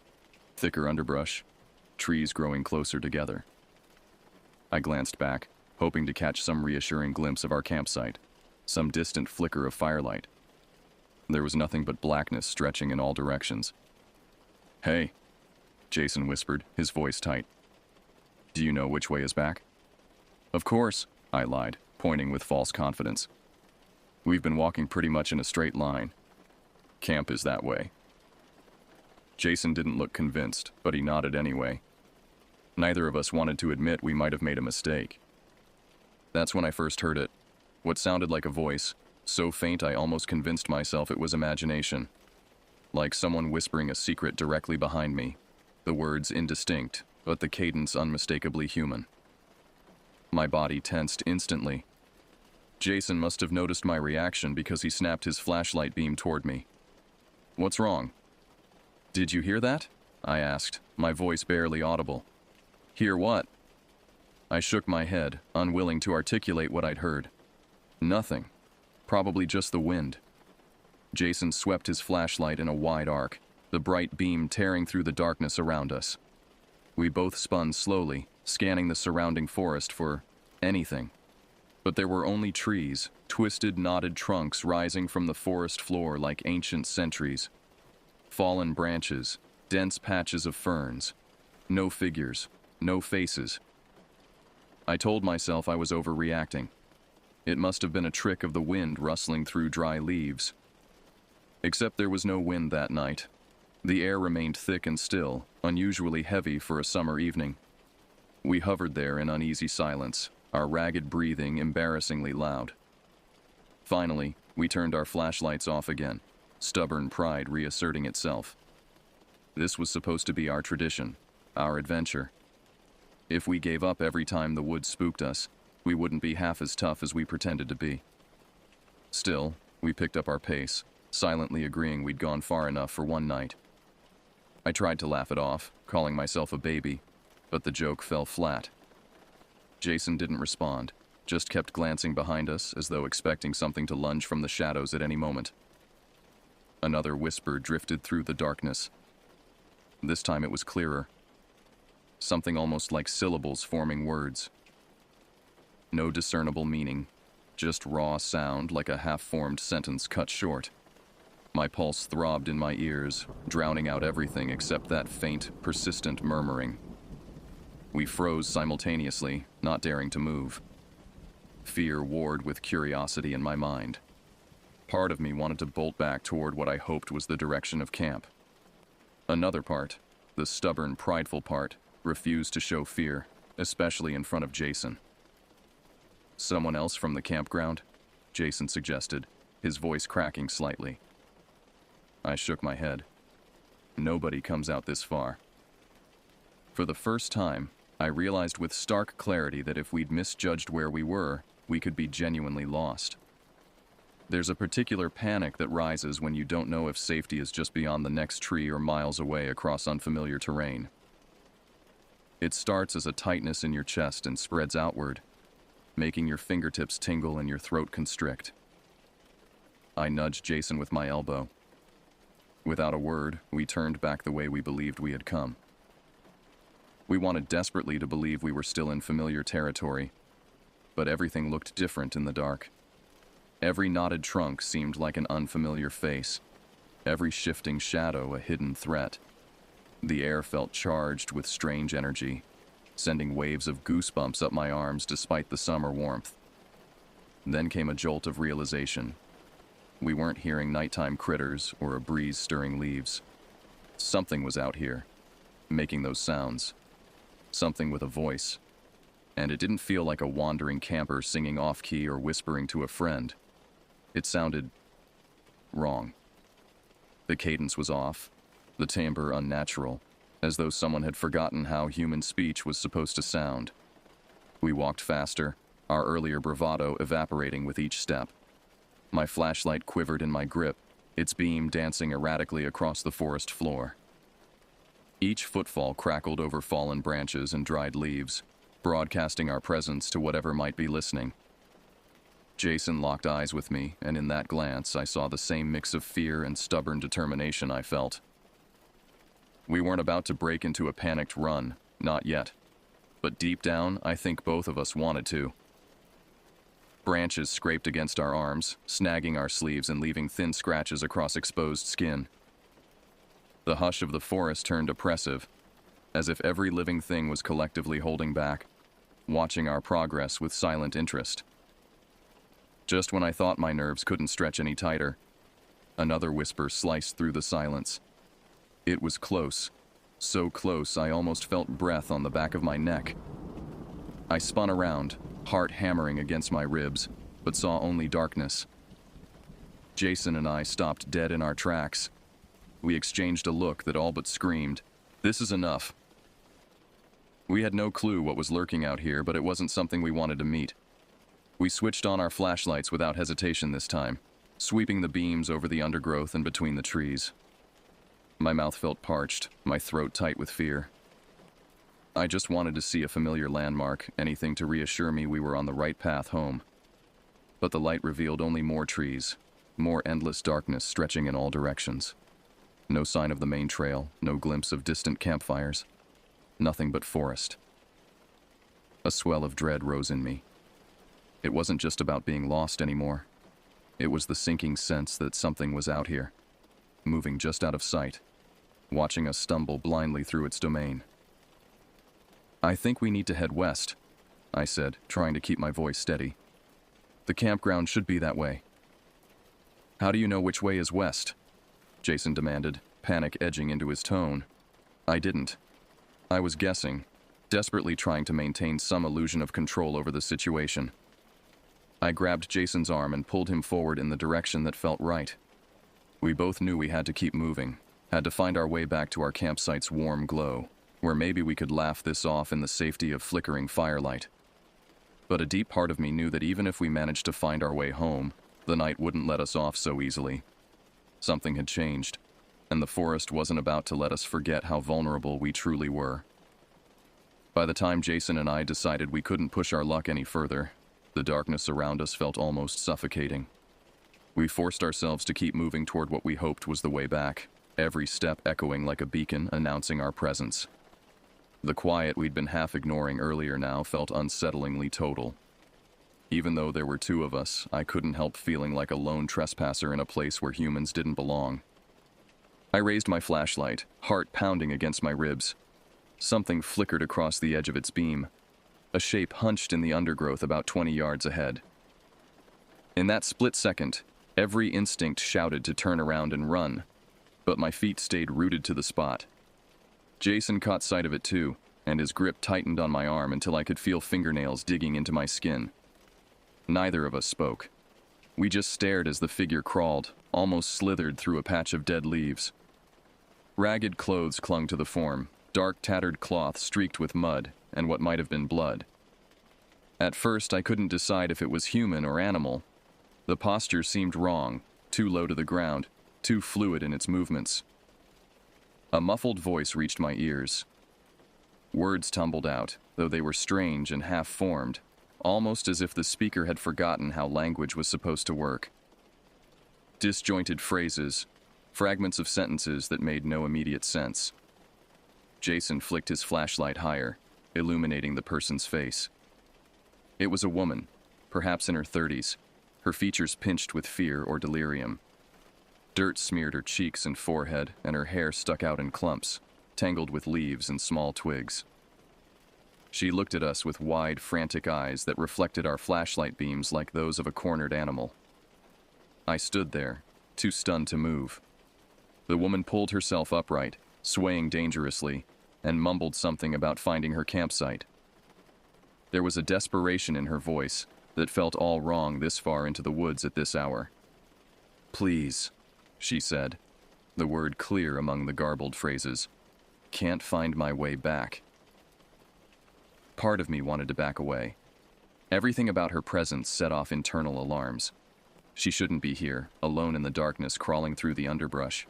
Speaker 2: thicker underbrush, trees growing closer together. I glanced back, hoping to catch some reassuring glimpse of our campsite, some distant flicker of firelight. There was nothing but blackness stretching in all directions. "Hey," Jason whispered, his voice tight. "Do you know which way is back?" "Of course," I lied, pointing with false confidence. "We've been walking pretty much in a straight line. Camp is that way." Jason didn't look convinced, but he nodded anyway. Neither of us wanted to admit we might have made a mistake. That's when I first heard it. What sounded like a voice, so faint I almost convinced myself it was imagination. Like someone whispering a secret directly behind me. The words indistinct, but the cadence unmistakably human. My body tensed instantly. Jason must have noticed my reaction because he snapped his flashlight beam toward me. "What's wrong?" "Did you hear that?" I asked, my voice barely audible. "Hear what?" I shook my head, unwilling to articulate what I'd heard. "Nothing. Probably just the wind." Jason swept his flashlight in a wide arc, the bright beam tearing through the darkness around us. We both spun slowly, scanning the surrounding forest for anything. But there were only trees, twisted, knotted trunks rising from the forest floor like ancient sentries. Fallen branches, dense patches of ferns. No figures, no faces. I told myself I was overreacting. It must have been a trick of the wind rustling through dry leaves. Except there was no wind that night. The air remained thick and still, unusually heavy for a summer evening. We hovered there in uneasy silence, our ragged breathing embarrassingly loud. Finally, we turned our flashlights off again, stubborn pride reasserting itself. This was supposed to be our tradition, our adventure. If we gave up every time the woods spooked us, we wouldn't be half as tough as we pretended to be. Still, we picked up our pace, silently agreeing we'd gone far enough for one night. I tried to laugh it off, calling myself a baby, but the joke fell flat. Jason didn't respond, just kept glancing behind us as though expecting something to lunge from the shadows at any moment. Another whisper drifted through the darkness. This time it was clearer. Something almost like syllables forming words. No discernible meaning, just raw sound like a half-formed sentence cut short. My pulse throbbed in my ears, drowning out everything except that faint, persistent murmuring. We froze simultaneously, not daring to move. Fear warred with curiosity in my mind. Part of me wanted to bolt back toward what I hoped was the direction of camp. Another part, the stubborn, prideful part, refused to show fear, especially in front of Jason. "Someone else from the campground?" Jason suggested, his voice cracking slightly. I shook my head. Nobody comes out this far. For the first time, I realized with stark clarity that if we'd misjudged where we were, we could be genuinely lost. There's a particular panic that rises when you don't know if safety is just beyond the next tree or miles away across unfamiliar terrain. It starts as a tightness in your chest and spreads outward, making your fingertips tingle and your throat constrict. I nudged Jason with my elbow. Without a word, we turned back the way we believed we had come. We wanted desperately to believe we were still in familiar territory, but everything looked different in the dark. Every knotted trunk seemed like an unfamiliar face, every shifting shadow a hidden threat. The air felt charged with strange energy, sending waves of goosebumps up my arms despite the summer warmth. Then came a jolt of realization. We weren't hearing nighttime critters or a breeze stirring leaves. Something was out here, making those sounds. Something with a voice. And it didn't feel like a wandering camper singing off-key or whispering to a friend. It sounded wrong. The cadence was off, the timbre unnatural, as though someone had forgotten how human speech was supposed to sound. We walked faster, our earlier bravado evaporating with each step. My flashlight quivered in my grip, its beam dancing erratically across the forest floor. Each footfall crackled over fallen branches and dried leaves, broadcasting our presence to whatever might be listening. Jason locked eyes with me, and in that glance I saw the same mix of fear and stubborn determination I felt. We weren't about to break into a panicked run, not yet. But deep down, I think both of us wanted to. Branches scraped against our arms, snagging our sleeves and leaving thin scratches across exposed skin. The hush of the forest turned oppressive, as if every living thing was collectively holding back, watching our progress with silent interest. Just when I thought my nerves couldn't stretch any tighter, another whisper sliced through the silence. It was close, so close I almost felt breath on the back of my neck. I spun around, heart hammering against my ribs, but saw only darkness. Jason and I stopped dead in our tracks. We exchanged a look that all but screamed, "This is enough." We had no clue what was lurking out here, but it wasn't something we wanted to meet. We switched on our flashlights without hesitation this time, sweeping the beams over the undergrowth and between the trees. My mouth felt parched, my throat tight with fear. I just wanted to see a familiar landmark, anything to reassure me we were on the right path home. But the light revealed only more trees, more endless darkness stretching in all directions. No sign of the main trail, no glimpse of distant campfires. Nothing but forest. A swell of dread rose in me. It wasn't just about being lost anymore. It was the sinking sense that something was out here, moving just out of sight, watching us stumble blindly through its domain. "I think we need to head west," I said, trying to keep my voice steady. "The campground should be that way." "How do you know which way is west?" Jason demanded, panic edging into his tone. I didn't. I was guessing, desperately trying to maintain some illusion of control over the situation. I grabbed Jason's arm and pulled him forward in the direction that felt right. We both knew we had to keep moving, had to find our way back to our campsite's warm glow, where maybe we could laugh this off in the safety of flickering firelight. But a deep part of me knew that even if we managed to find our way home, the night wouldn't let us off so easily. Something had changed, and the forest wasn't about to let us forget how vulnerable we truly were. By the time Jason and I decided we couldn't push our luck any further, the darkness around us felt almost suffocating. We forced ourselves to keep moving toward what we hoped was the way back, every step echoing like a beacon announcing our presence. The quiet we'd been half ignoring earlier now felt unsettlingly total. Even though there were two of us, I couldn't help feeling like a lone trespasser in a place where humans didn't belong. I raised my flashlight, heart pounding against my ribs. Something flickered across the edge of its beam. A shape hunched in the undergrowth about 20 yards ahead. In that split second, every instinct shouted to turn around and run, but my feet stayed rooted to the spot. Jason caught sight of it too, and his grip tightened on my arm until I could feel fingernails digging into my skin. Neither of us spoke. We just stared as the figure crawled, almost slithered through a patch of dead leaves. Ragged clothes clung to the form, dark tattered cloth streaked with mud and what might have been blood. At first, I couldn't decide if it was human or animal. The posture seemed wrong, too low to the ground, too fluid in its movements. A muffled voice reached my ears. Words tumbled out, though they were strange and half-formed, almost as if the speaker had forgotten how language was supposed to work. Disjointed phrases, fragments of sentences that made no immediate sense. Jason flicked his flashlight higher, illuminating the person's face. It was a woman, perhaps in her 30s, her features pinched with fear or delirium. Dirt smeared her cheeks and forehead, and her hair stuck out in clumps, tangled with leaves and small twigs. She looked at us with wide, frantic eyes that reflected our flashlight beams like those of a cornered animal. I stood there, too stunned to move. The woman pulled herself upright, swaying dangerously, and mumbled something about finding her campsite. There was a desperation in her voice that felt all wrong this far into the woods at this hour. "Please," she said, the word clear among the garbled phrases. "Can't find my way back." Part of me wanted to back away. Everything about her presence set off internal alarms. She shouldn't be here, alone in the darkness crawling through the underbrush.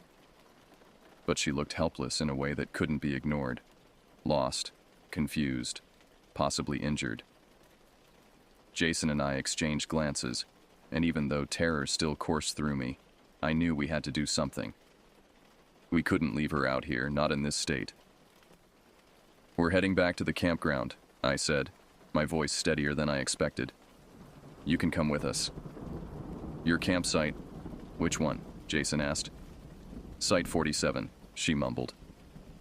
Speaker 2: But she looked helpless in a way that couldn't be ignored. Lost, confused, possibly injured. Jason and I exchanged glances, and even though terror still coursed through me, I knew we had to do something. We couldn't leave her out here, not in this state. "We're heading back to the campground," I said, my voice steadier than I expected. "You can come with us." "Your campsite?" "Which one?" Jason asked. "Site 47, she mumbled.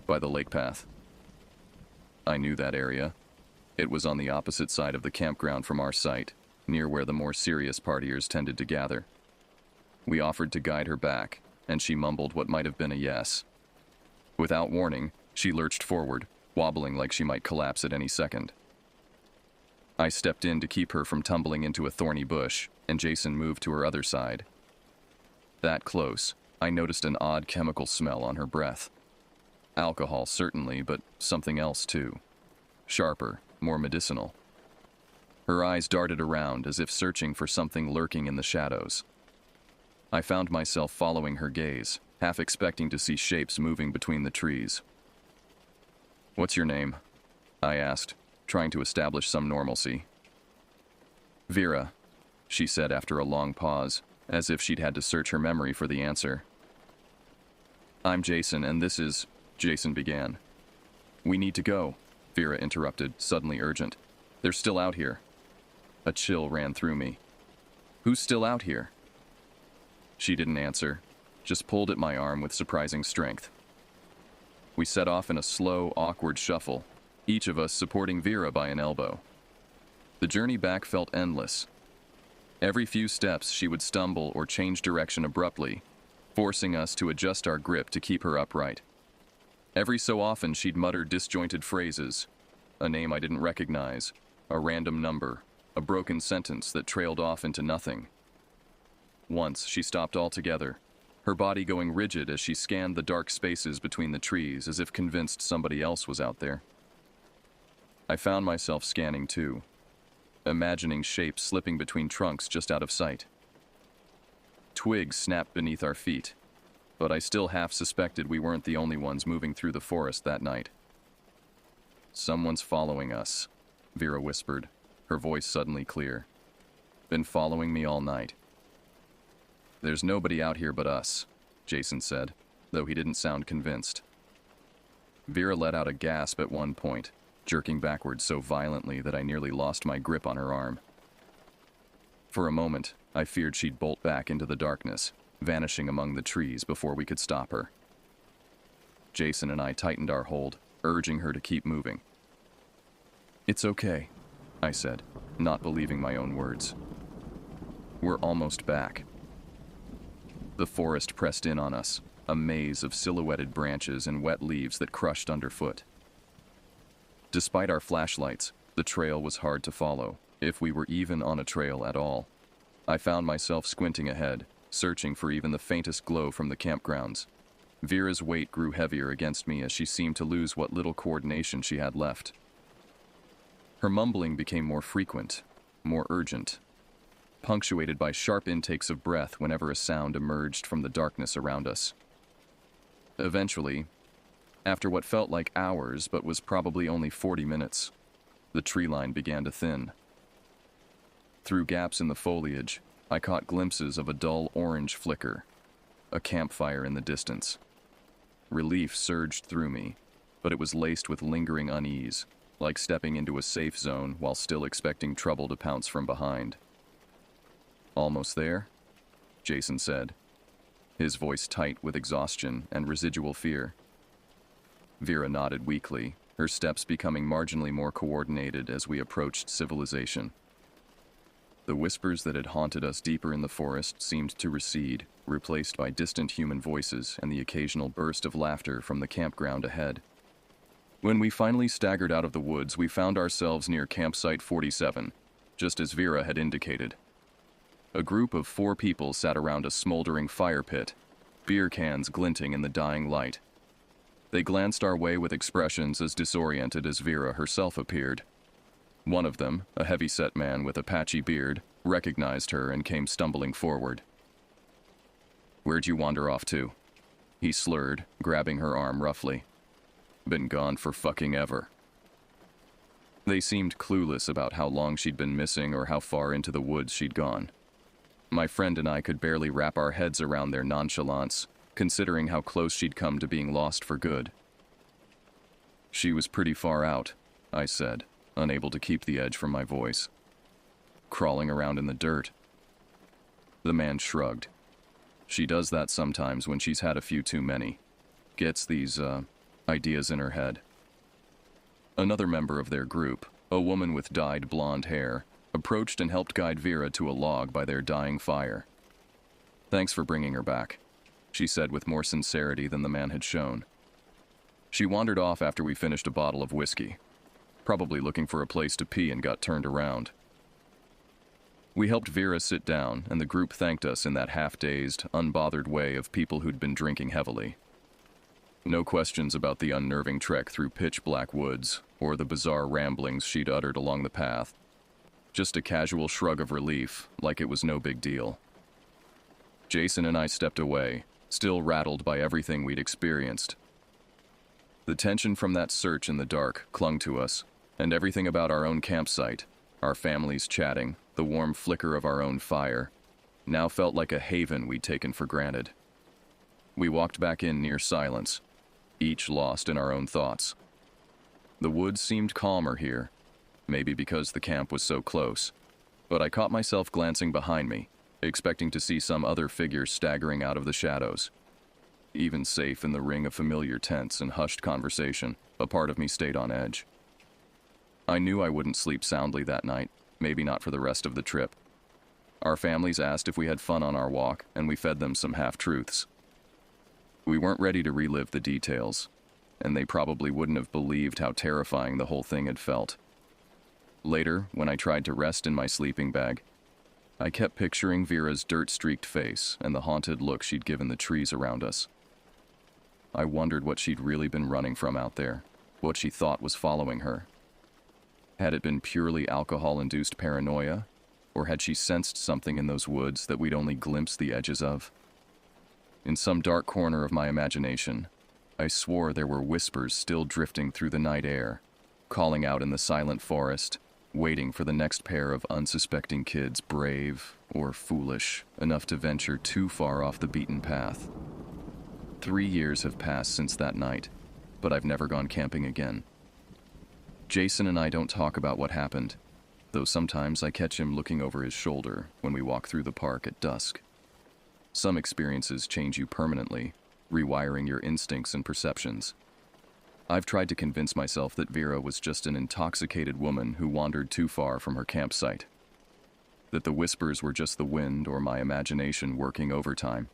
Speaker 2: "By the lake path." I knew that area. It was on the opposite side of the campground from our site, near where the more serious partiers tended to gather. We offered to guide her back, and she mumbled what might have been a yes. Without warning, she lurched forward, wobbling like she might collapse at any second. I stepped in to keep her from tumbling into a thorny bush, and Jason moved to her other side. That close, I noticed an odd chemical smell on her breath. Alcohol, certainly, but something else too. Sharper, more medicinal. Her eyes darted around as if searching for something lurking in the shadows. I found myself following her gaze, half expecting to see shapes moving between the trees. "What's your name?" I asked, trying to establish some normalcy. "Vera," she said after a long pause, as if she'd had to search her memory for the answer. "I'm Jason, and this is..." Jason began. "We need to go," Vera interrupted, suddenly urgent. "They're still out here." A chill ran through me. "Who's still out here?" She didn't answer, just pulled at my arm with surprising strength. We set off in a slow, awkward shuffle, each of us supporting Vera by an elbow. The journey back felt endless. Every few steps she would stumble or change direction abruptly, forcing us to adjust our grip to keep her upright. Every so often she'd mutter disjointed phrases, a name I didn't recognize, a random number, a broken sentence that trailed off into nothing. Once she stopped altogether, her body going rigid as she scanned the dark spaces between the trees as if convinced somebody else was out there. I found myself scanning too, imagining shapes slipping between trunks just out of sight. Twigs snapped beneath our feet, but I still half suspected we weren't the only ones moving through the forest that night. Someone's following us, Vera whispered, her voice suddenly clear. Been following me all night. There's nobody out here but us, Jason said, though he didn't sound convinced. Vera let out a gasp at one point, jerking backwards so violently that I nearly lost my grip on her arm. For a moment, I feared she'd bolt back into the darkness, vanishing among the trees before we could stop her. Jason and I tightened our hold, urging her to keep moving. It's okay, I said, not believing my own words. We're almost back. The forest pressed in on us, a maze of silhouetted branches and wet leaves that crushed underfoot. Despite our flashlights, the trail was hard to follow, if we were even on a trail at all. I found myself squinting ahead, searching for even the faintest glow from the campgrounds. Vera's weight grew heavier against me as she seemed to lose what little coordination she had left. Her mumbling became more frequent, more urgent, punctuated by sharp intakes of breath whenever a sound emerged from the darkness around us. Eventually, after what felt like hours but was probably only 40 minutes, the tree line began to thin. Through gaps in the foliage, I caught glimpses of a dull orange flicker, a campfire in the distance. Relief surged through me, but it was laced with lingering unease, like stepping into a safe zone while still expecting trouble to pounce from behind. Almost there, Jason said, his voice tight with exhaustion and residual fear. Vera nodded weakly, her steps becoming marginally more coordinated as we approached civilization. The whispers that had haunted us deeper in the forest seemed to recede, replaced by distant human voices and the occasional burst of laughter from the campground ahead. When we finally staggered out of the woods, we found ourselves near campsite 47, just as Vera had indicated. A group of 4 people sat around a smoldering fire pit, beer cans glinting in the dying light. They glanced our way with expressions as disoriented as Vera herself appeared. One of them, a heavy-set man with a patchy beard, recognized her and came stumbling forward. "Where'd you wander off to?" he slurred, grabbing her arm roughly. "Been gone for fucking ever." They seemed clueless about how long she'd been missing or how far into the woods she'd gone. My friend and I could barely wrap our heads around their nonchalance, considering how close she'd come to being lost for good. "She was pretty far out," I said, unable to keep the edge from my voice. "Crawling around in the dirt." The man shrugged. "She does that sometimes when she's had a few too many. Gets these, ideas in her head." Another member of their group, a woman with dyed blonde hair, approached and helped guide Vera to a log by their dying fire. "Thanks for bringing her back," she said with more sincerity than the man had shown. "She wandered off after we finished a bottle of whiskey, probably looking for a place to pee and got turned around." We helped Vera sit down, and the group thanked us in that half-dazed, unbothered way of people who'd been drinking heavily. No questions about the unnerving trek through pitch-black woods, or the bizarre ramblings she'd uttered along the path. Just a casual shrug of relief, like it was no big deal. Jason and I stepped away, still rattled by everything we'd experienced. The tension from that search in the dark clung to us, and everything about our own campsite, our families chatting, the warm flicker of our own fire, now felt like a haven we'd taken for granted. We walked back in near silence, each lost in our own thoughts. The woods seemed calmer here, maybe because the camp was so close, but I caught myself glancing behind me, expecting to see some other figure staggering out of the shadows. Even safe in the ring of familiar tents and hushed conversation, a part of me stayed on edge. I knew I wouldn't sleep soundly that night, maybe not for the rest of the trip. Our families asked if we had fun on our walk, and we fed them some half-truths. We weren't ready to relive the details, and they probably wouldn't have believed how terrifying the whole thing had felt. Later, when I tried to rest in my sleeping bag, I kept picturing Vera's dirt-streaked face and the haunted look she'd given the trees around us. I wondered what she'd really been running from out there, what she thought was following her. Had it been purely alcohol-induced paranoia, or had she sensed something in those woods that we'd only glimpsed the edges of? In some dark corner of my imagination, I swore there were whispers still drifting through the night air, calling out in the silent forest, waiting for the next pair of unsuspecting kids, brave or foolish enough to venture too far off the beaten path. 3 years have passed since that night, but I've never gone camping again. Jason and I don't talk about what happened, though sometimes I catch him looking over his shoulder when we walk through the park at dusk. Some experiences change you permanently, rewiring your instincts and perceptions. I've tried to convince myself that Vera was just an intoxicated woman who wandered too far from her campsite. That the whispers were just the wind or my imagination working overtime.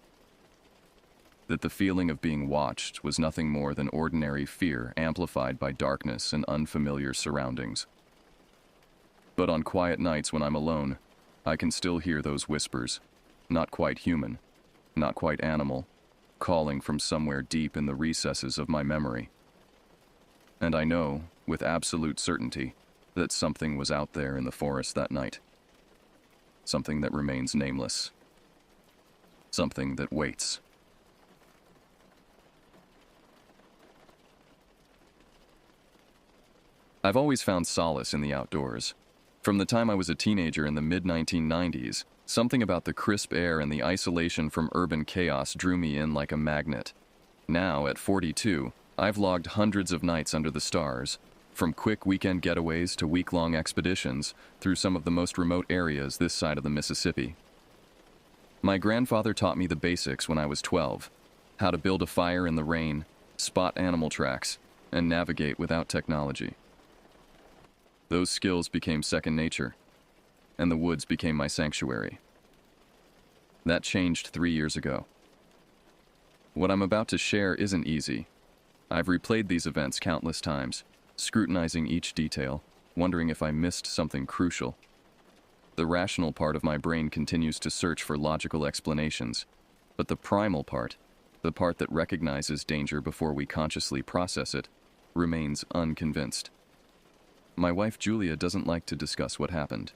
Speaker 2: That the feeling of being watched was nothing more than ordinary fear amplified by darkness and unfamiliar surroundings. But on quiet nights when I'm alone, I can still hear those whispers, not quite human, not quite animal, calling from somewhere deep in the recesses of my memory. And I know, with absolute certainty, that something was out there in the forest that night. Something that remains nameless. Something that waits. I've always found solace in the outdoors. From the time I was a teenager in the mid-1990s, something about the crisp air and the isolation from urban chaos drew me in like a magnet. Now, at 42, I've logged hundreds of nights under the stars, from quick weekend getaways to week-long expeditions through some of the most remote areas this side of the Mississippi. My grandfather taught me the basics when I was 12, how to build a fire in the rain, spot animal tracks, and navigate without technology. Those skills became second nature, and the woods became my sanctuary. That changed 3 years ago. What I'm about to share isn't easy. I've replayed these events countless times, scrutinizing each detail, wondering if I missed something crucial. The rational part of my brain continues to search for logical explanations, but the primal part, the part that recognizes danger before we consciously process it, remains unconvinced. My wife Julia doesn't like to discuss what happened.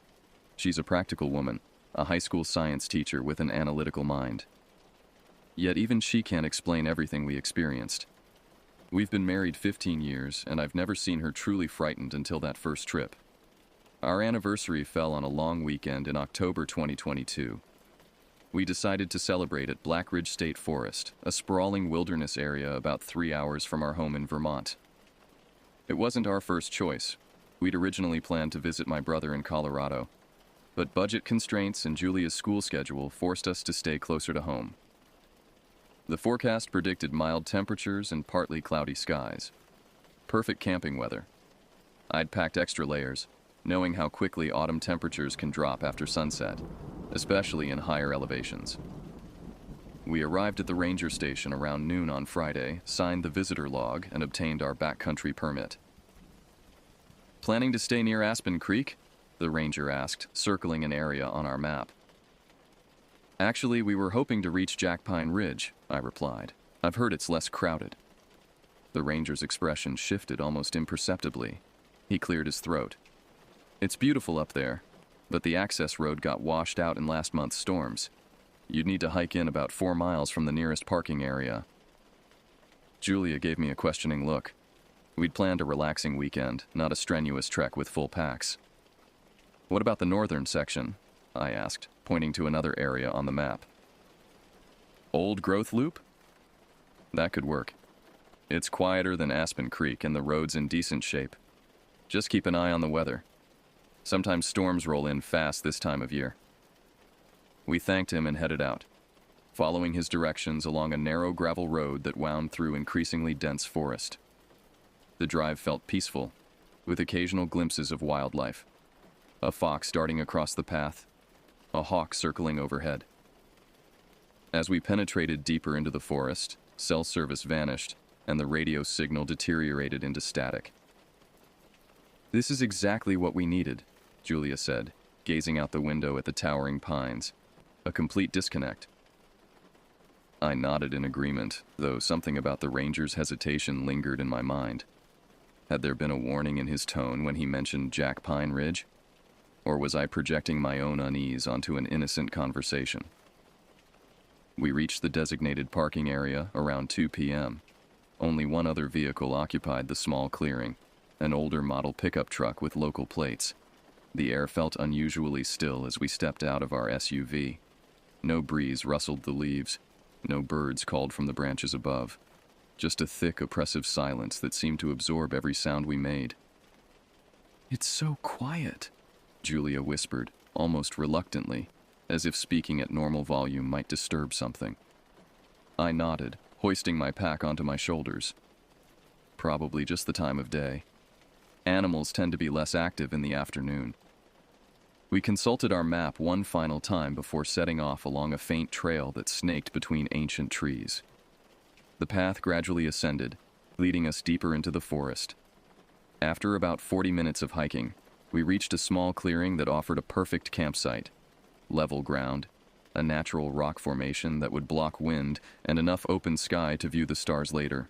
Speaker 2: She's a practical woman, a high school science teacher with an analytical mind. Yet even she can't explain everything we experienced. We've been married 15 years, and I've never seen her truly frightened until that first trip. Our anniversary fell on a long weekend in October 2022. We decided to celebrate at Black Ridge State Forest, a sprawling wilderness area about 3 hours from our home in Vermont. It wasn't our first choice. We'd originally planned to visit my brother in Colorado, but budget constraints and Julia's school schedule forced us to stay closer to home. The forecast predicted mild temperatures and partly cloudy skies. Perfect camping weather. I'd packed extra layers, knowing how quickly autumn temperatures can drop after sunset, especially in higher elevations. We arrived at the ranger station around noon on Friday, signed the visitor log, and obtained our backcountry permit. "Planning to stay near Aspen Creek?" the ranger asked, circling an area on our map. "Actually, we were hoping to reach Jack Pine Ridge," I replied. "I've heard it's less crowded." The ranger's expression shifted almost imperceptibly. He cleared his throat. "It's beautiful up there, but the access road got washed out in last month's storms. You'd need to hike in about 4 miles from the nearest parking area." Julia gave me a questioning look. We'd planned a relaxing weekend, not a strenuous trek with full packs. "What about the northern section?" I asked, pointing to another area on the map. "Old Growth Loop?" "That could work. It's quieter than Aspen Creek and the road's in decent shape. Just keep an eye on the weather. Sometimes storms roll in fast this time of year." We thanked him and headed out, following his directions along a narrow gravel road that wound through increasingly dense forest. The drive felt peaceful, with occasional glimpses of wildlife. A fox darting across the path, a hawk circling overhead. As we penetrated deeper into the forest, cell service vanished, and the radio signal deteriorated into static. "This is exactly what we needed," Julia said, gazing out the window at the towering pines. "A complete disconnect." I nodded in agreement, though something about the ranger's hesitation lingered in my mind. Had there been a warning in his tone when he mentioned Jack Pine Ridge? Or was I projecting my own unease onto an innocent conversation? We reached the designated parking area around 2 p.m. Only one other vehicle occupied the small clearing, an older model pickup truck with local plates. The air felt unusually still as we stepped out of our SUV. No breeze rustled the leaves, no birds called from the branches above. Just a thick, oppressive silence that seemed to absorb every sound we made. "It's so quiet," Julia whispered, almost reluctantly, as if speaking at normal volume might disturb something. I nodded, hoisting my pack onto my shoulders. Probably just the time of day. Animals tend to be less active in the afternoon. We consulted our map one final time before setting off along a faint trail that snaked between ancient trees. The path gradually ascended, leading us deeper into the forest. After about 40 minutes of hiking, we reached a small clearing that offered a perfect campsite. Level ground, a natural rock formation that would block wind, and enough open sky to view the stars later.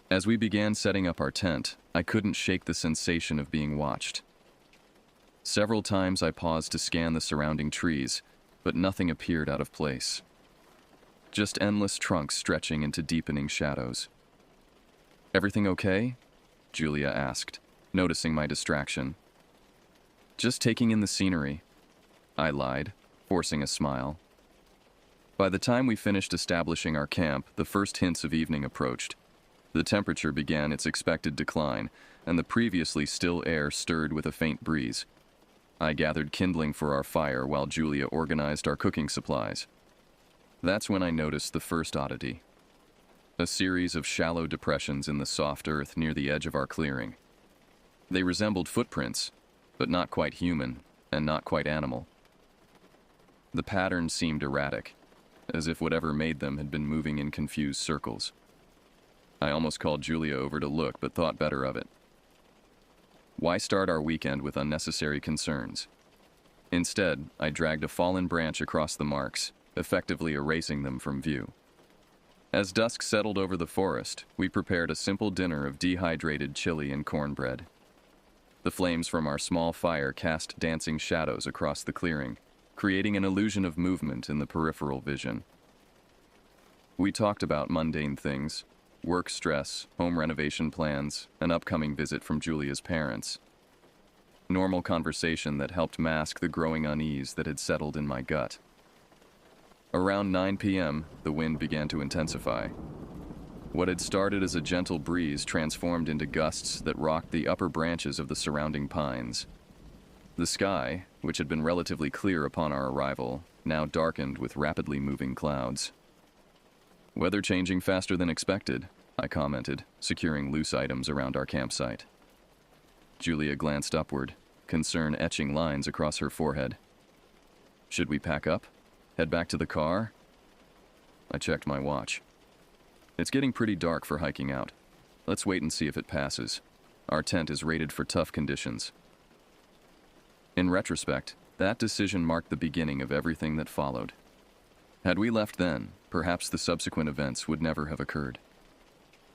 Speaker 2: As we began setting up our tent, I couldn't shake the sensation of being watched. Several times I paused to scan the surrounding trees, but nothing appeared out of place. Just endless trunks stretching into deepening shadows. "Everything okay?" Julia asked, noticing my distraction. "Just taking in the scenery," I lied, forcing a smile. By the time we finished establishing our camp, the first hints of evening approached. The temperature began its expected decline, and the previously still air stirred with a faint breeze. I gathered kindling for our fire while Julia organized our cooking supplies. That's when I noticed the first oddity. A series of shallow depressions in the soft earth near the edge of our clearing. They resembled footprints, but not quite human and not quite animal. The pattern seemed erratic, as if whatever made them had been moving in confused circles. I almost called Julia over to look, but thought better of it. Why start our weekend with unnecessary concerns? Instead, I dragged a fallen branch across the marks, effectively erasing them from view. As dusk settled over the forest, we prepared a simple dinner of dehydrated chili and cornbread. The flames from our small fire cast dancing shadows across the clearing, creating an illusion of movement in the peripheral vision. We talked about mundane things, work stress, home renovation plans, an upcoming visit from Julia's parents. Normal conversation that helped mask the growing unease that had settled in my gut. Around 9 p.m., the wind began to intensify. What had started as a gentle breeze transformed into gusts that rocked the upper branches of the surrounding pines. The sky, which had been relatively clear upon our arrival, now darkened with rapidly moving clouds. "Weather changing faster than expected," I commented, securing loose items around our campsite. Julia glanced upward, concern etching lines across her forehead. "Should we pack up? Head back to the car?" I checked my watch. "It's getting pretty dark for hiking out. Let's wait and see if it passes. Our tent is rated for tough conditions." In retrospect, that decision marked the beginning of everything that followed. Had we left then, perhaps the subsequent events would never have occurred.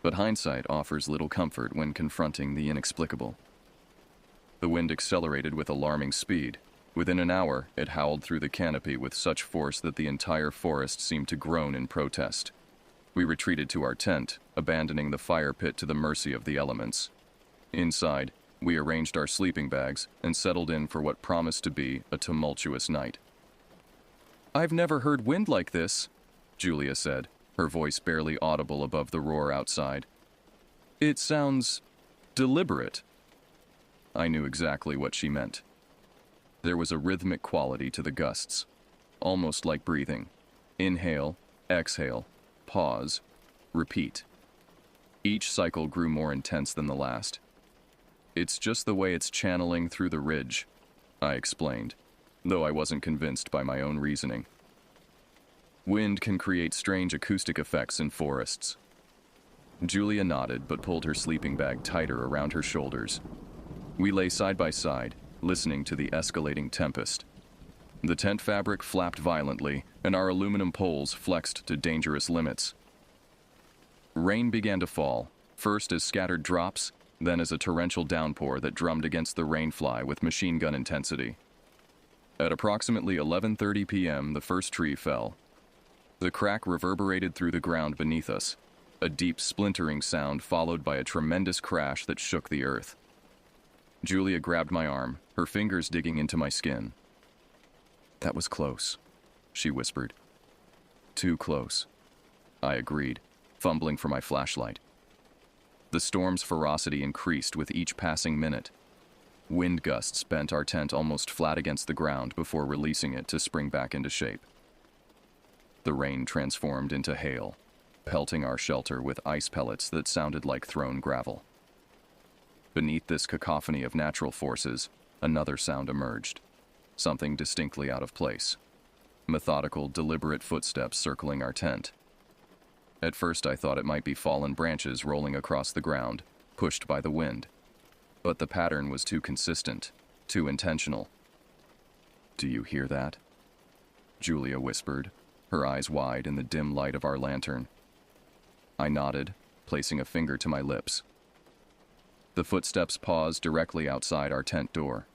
Speaker 2: But hindsight offers little comfort when confronting the inexplicable. The wind accelerated with alarming speed. Within an hour, it howled through the canopy with such force that the entire forest seemed to groan in protest. We retreated to our tent, abandoning the fire pit to the mercy of the elements. Inside, we arranged our sleeping bags and settled in for what promised to be a tumultuous night. "I've never heard wind like this," Julia said, her voice barely audible above the roar outside. "It sounds deliberate." I knew exactly what she meant. There was a rhythmic quality to the gusts, almost like breathing. Inhale, exhale, pause, repeat. Each cycle grew more intense than the last. "It's just the way it's channeling through the ridge," I explained, though I wasn't convinced by my own reasoning. Wind can create strange acoustic effects in forests. Julia nodded but pulled her sleeping bag tighter around her shoulders. We lay side by side, listening to the escalating tempest. The tent fabric flapped violently, and our aluminum poles flexed to dangerous limits. Rain began to fall, first as scattered drops, then as a torrential downpour that drummed against the rainfly with machine gun intensity. At approximately 11:30 p.m., the first tree fell. The crack reverberated through the ground beneath us, a deep splintering sound followed by a tremendous crash that shook the earth. Julia grabbed my arm, her fingers digging into my skin. "That was close," she whispered. "Too close," I agreed, fumbling for my flashlight. The storm's ferocity increased with each passing minute. Wind gusts bent our tent almost flat against the ground before releasing it to spring back into shape. The rain transformed into hail, pelting our shelter with ice pellets that sounded like thrown gravel. Beneath this cacophony of natural forces, another sound emerged, something distinctly out of place. Methodical, deliberate footsteps circling our tent. At first I thought it might be fallen branches rolling across the ground, pushed by the wind. But the pattern was too consistent, too intentional. "Do you hear that?" Julia whispered, her eyes wide in the dim light of our lantern. I nodded, placing a finger to my lips. The footsteps paused directly outside our tent door.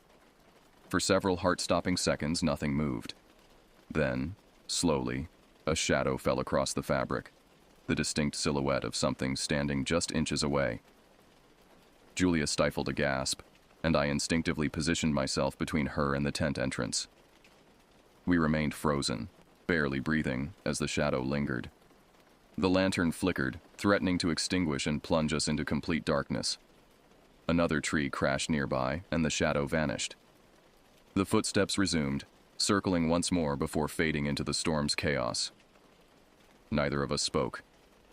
Speaker 2: For several heart-stopping seconds, nothing moved. Then, slowly, a shadow fell across the fabric, the distinct silhouette of something standing just inches away. Julia stifled a gasp, and I instinctively positioned myself between her and the tent entrance. We remained frozen, barely breathing, as the shadow lingered. The lantern flickered, threatening to extinguish and plunge us into complete darkness. Another tree crashed nearby, and the shadow vanished. The footsteps resumed, circling once more before fading into the storm's chaos. Neither of us spoke.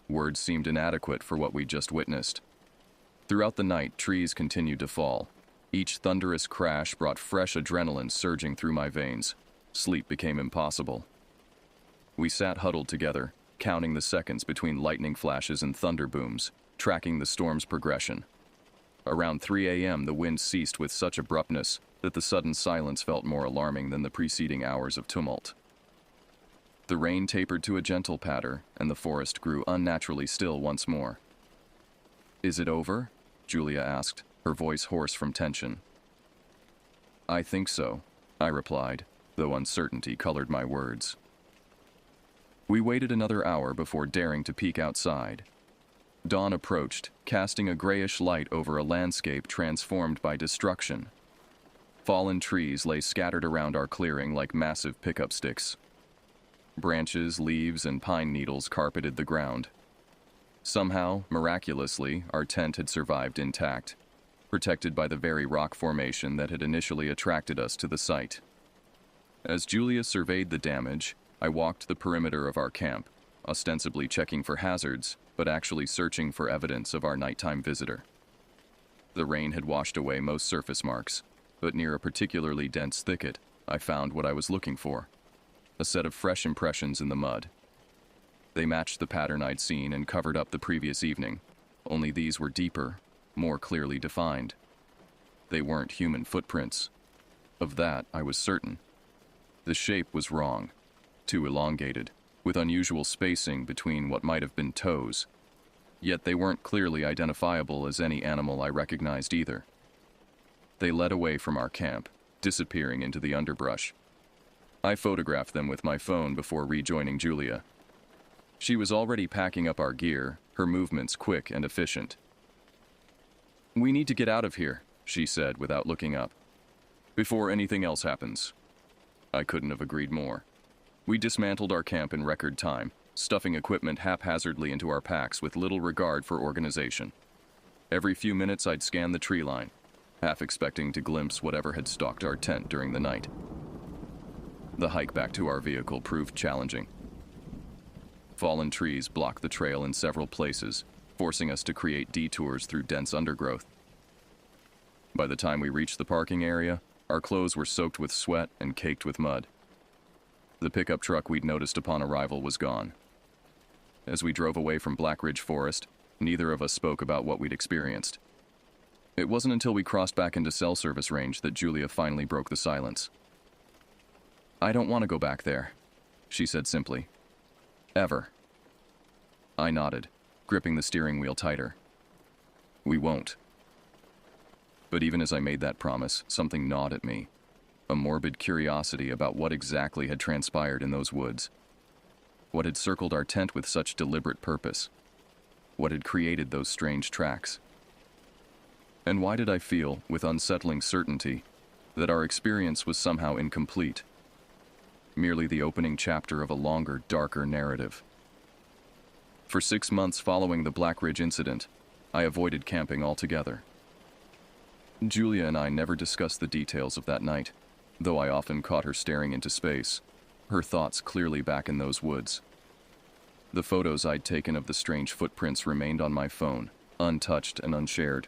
Speaker 2: Words seemed inadequate for what we'd just witnessed. Throughout the night, trees continued to fall. Each thunderous crash brought fresh adrenaline surging through my veins. Sleep became impossible. We sat huddled together, counting the seconds between lightning flashes and thunder booms, tracking the storm's progression. Around 3 a.m., the wind ceased with such abruptness that the sudden silence felt more alarming than the preceding hours of tumult. The rain tapered to a gentle patter, and the forest grew unnaturally still once more. "Is it over?" Julia asked, her voice hoarse from tension. "I think so," I replied, though uncertainty colored my words. We waited another hour before daring to peek outside. Dawn approached, casting a grayish light over a landscape transformed by destruction. Fallen trees lay scattered around our clearing like massive pickup sticks. Branches, leaves, and pine needles carpeted the ground. Somehow, miraculously, our tent had survived intact, protected by the very rock formation that had initially attracted us to the site. As Julia surveyed the damage, I walked the perimeter of our camp, ostensibly checking for hazards, but actually searching for evidence of our nighttime visitor. The rain had washed away most surface marks, but near a particularly dense thicket, I found what I was looking for: a set of fresh impressions in the mud. They matched the pattern I'd seen and covered up the previous evening, only these were deeper, more clearly defined. They weren't human footprints. Of that, I was certain. The shape was wrong, too elongated, with unusual spacing between what might have been toes. Yet they weren't clearly identifiable as any animal I recognized either. They led away from our camp, disappearing into the underbrush. I photographed them with my phone before rejoining Julia. She was already packing up our gear, her movements quick and efficient. "We need to get out of here," she said without looking up. "Before anything else happens." I couldn't have agreed more. We dismantled our camp in record time, stuffing equipment haphazardly into our packs with little regard for organization. Every few minutes I'd scan the tree line, half expecting to glimpse whatever had stalked our tent during the night. The hike back to our vehicle proved challenging. Fallen trees blocked the trail in several places, forcing us to create detours through dense undergrowth. By the time we reached the parking area, our clothes were soaked with sweat and caked with mud. The pickup truck we'd noticed upon arrival was gone. As we drove away from Black Ridge Forest, neither of us spoke about what we'd experienced. It wasn't until we crossed back into cell service range that Julia finally broke the silence. "I don't want to go back there," she said simply. "Ever." I nodded, gripping the steering wheel tighter. "We won't." But even as I made that promise, something gnawed at me. A morbid curiosity about what exactly had transpired in those woods. What had circled our tent with such deliberate purpose. what had created those strange tracks. And why did I feel, with unsettling certainty, that our experience was somehow incomplete? Merely the opening chapter of a longer, darker narrative. For 6 months following the Black Ridge incident, I avoided camping altogether. Julia and I never discussed the details of that night, though I often caught her staring into space, her thoughts clearly back in those woods. The photos I'd taken of the strange footprints remained on my phone, untouched and unshared.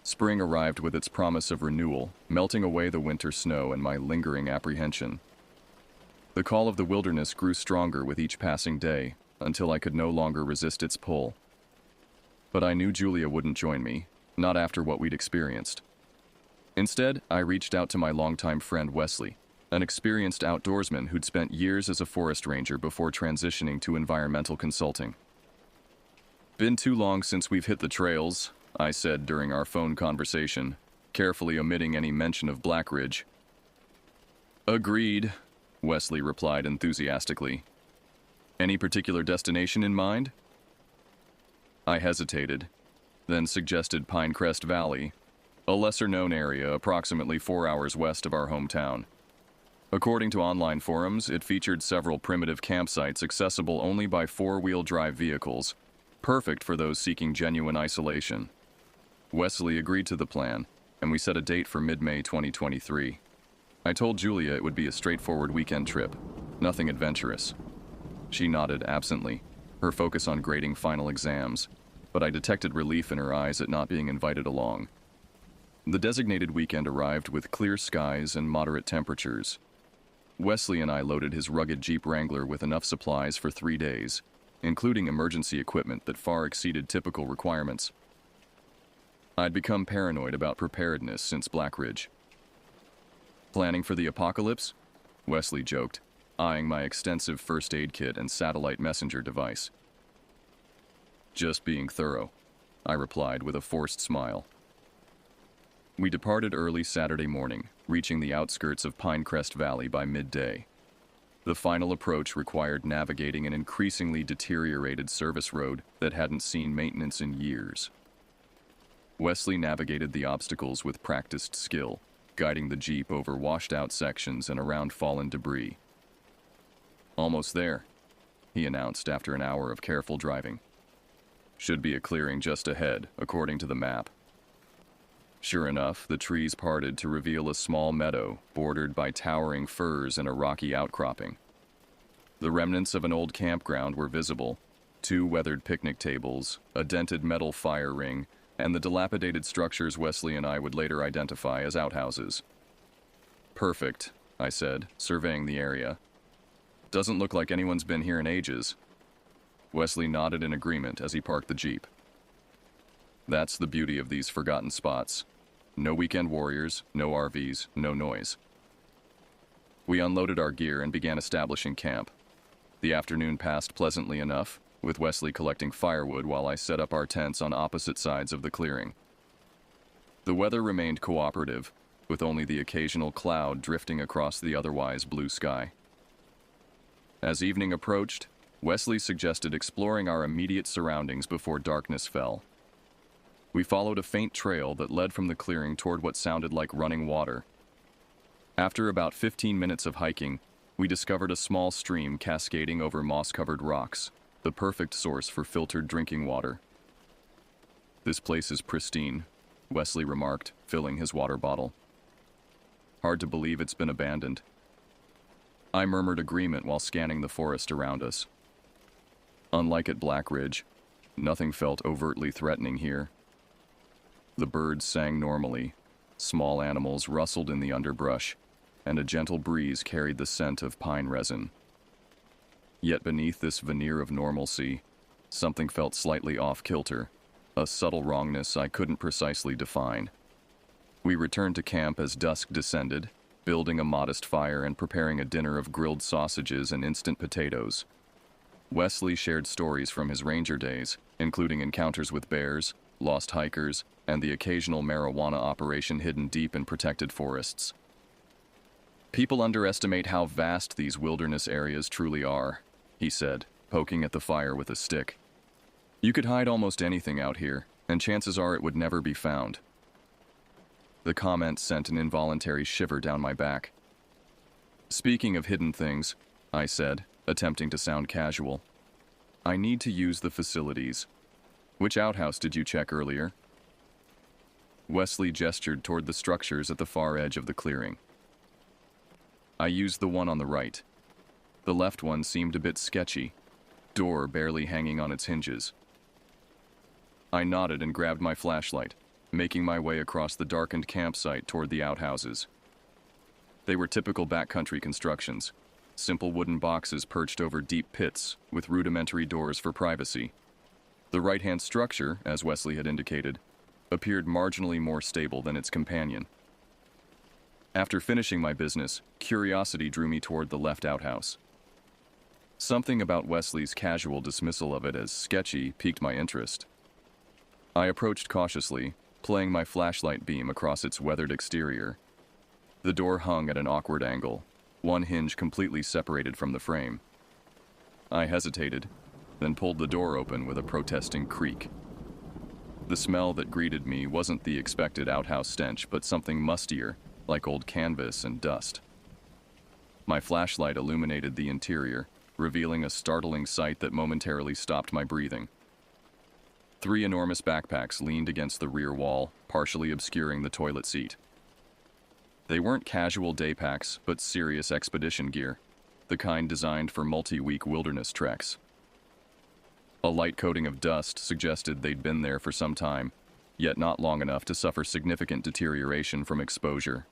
Speaker 2: Spring arrived with its promise of renewal, melting away the winter snow and my lingering apprehension. The call of the wilderness grew stronger with each passing day, until I could no longer resist its pull. But I knew Julia wouldn't join me, not after what we'd experienced. Instead, I reached out to my longtime friend Wesley, an experienced outdoorsman who'd spent years as a forest ranger before transitioning to environmental consulting. "Been too long since we've hit the trails," I said during our phone conversation, carefully omitting any mention of Black Ridge. "Agreed," Wesley replied enthusiastically. "Any particular destination in mind?" I hesitated, then suggested Pinecrest Valley, a lesser-known area approximately 4 hours west of our hometown. According to online forums, it featured several primitive campsites accessible only by four-wheel drive vehicles, perfect for those seeking genuine isolation. Wesley agreed to the plan, and we set a date for mid-May 2023. I told Julia it would be a straightforward weekend trip, nothing adventurous. She nodded absently, her focus on grading final exams, but I detected relief in her eyes at not being invited along. The designated weekend arrived with clear skies and moderate temperatures. Wesley and I loaded his rugged Jeep Wrangler with enough supplies for 3 days, including emergency equipment that far exceeded typical requirements. I'd become paranoid about preparedness since Black Ridge. "Planning for the apocalypse?" Wesley joked, eyeing my extensive first aid kit and satellite messenger device. "Just being thorough," I replied with a forced smile. We departed early Saturday morning, reaching the outskirts of Pinecrest Valley by midday. The final approach required navigating an increasingly deteriorated service road that hadn't seen maintenance in years. Wesley navigated the obstacles with practiced skill, guiding the Jeep over washed-out sections and around fallen debris. "Almost there," he announced after an hour of careful driving. "Should be a clearing just ahead, according to the map." Sure enough, the trees parted to reveal a small meadow bordered by towering firs and a rocky outcropping. The remnants of an old campground were visible: 2 weathered picnic tables, a dented metal fire ring, and the dilapidated structures Wesley and I would later identify as outhouses. "Perfect," I said, surveying the area. "Doesn't look like anyone's been here in ages." Wesley nodded in agreement as he parked the Jeep. That's the beauty of these forgotten spots. No weekend warriors, no RVs, no noise. We unloaded our gear and began establishing camp. The afternoon passed pleasantly enough, with Wesley collecting firewood while I set up our tents on opposite sides of the clearing. The weather remained cooperative, with only the occasional cloud drifting across the otherwise blue sky. As evening approached, Wesley suggested exploring our immediate surroundings before darkness fell. We followed a faint trail that led from the clearing toward what sounded like running water. After about 15 minutes of hiking, we discovered a small stream cascading over moss-covered rocks, the perfect source for filtered drinking water. "This place is pristine," Wesley remarked, filling his water bottle. "Hard to believe it's been abandoned." I murmured agreement while scanning the forest around us. Unlike at Black Ridge, nothing felt overtly threatening here. The birds sang normally, small animals rustled in the underbrush, and a gentle breeze carried the scent of pine resin. Yet beneath this veneer of normalcy, something felt slightly off-kilter, a subtle wrongness I couldn't precisely define. We returned to camp as dusk descended, building a modest fire and preparing a dinner of grilled sausages and instant potatoes. Wesley shared stories from his ranger days, including encounters with bears, lost hikers, and the occasional marijuana operation hidden deep in protected forests. "People underestimate how vast these wilderness areas truly are," he said, poking at the fire with a stick. You could hide almost anything out here, and chances are it would never be found. The comment sent an involuntary shiver down my back. Speaking of hidden things, I said, attempting to sound casual, I need to use the facilities. Which outhouse did you check earlier? Wesley gestured toward the structures at the far edge of the clearing. I used the one on the right. The left one seemed a bit sketchy, door barely hanging on its hinges. I nodded and grabbed my flashlight, making my way across the darkened campsite toward the outhouses. They were typical backcountry constructions, simple wooden boxes perched over deep pits with rudimentary doors for privacy. The right-hand structure, as Wesley had indicated, appeared marginally more stable than its companion. After finishing my business, curiosity drew me toward the left outhouse. Something about Wesley's casual dismissal of it as sketchy piqued my interest. I approached cautiously, playing my flashlight beam across its weathered exterior. The door hung at an awkward angle, one hinge completely separated from the frame. I hesitated, then pulled the door open with a protesting creak. The smell that greeted me wasn't the expected outhouse stench, but something mustier, like old canvas and dust. My flashlight illuminated the interior, revealing a startling sight that momentarily stopped my breathing. 3 enormous backpacks leaned against the rear wall, partially obscuring the toilet seat. They weren't casual day packs, but serious expedition gear, the kind designed for multi-week wilderness treks. A light coating of dust suggested they'd been there for some time, yet not long enough to suffer significant deterioration from exposure.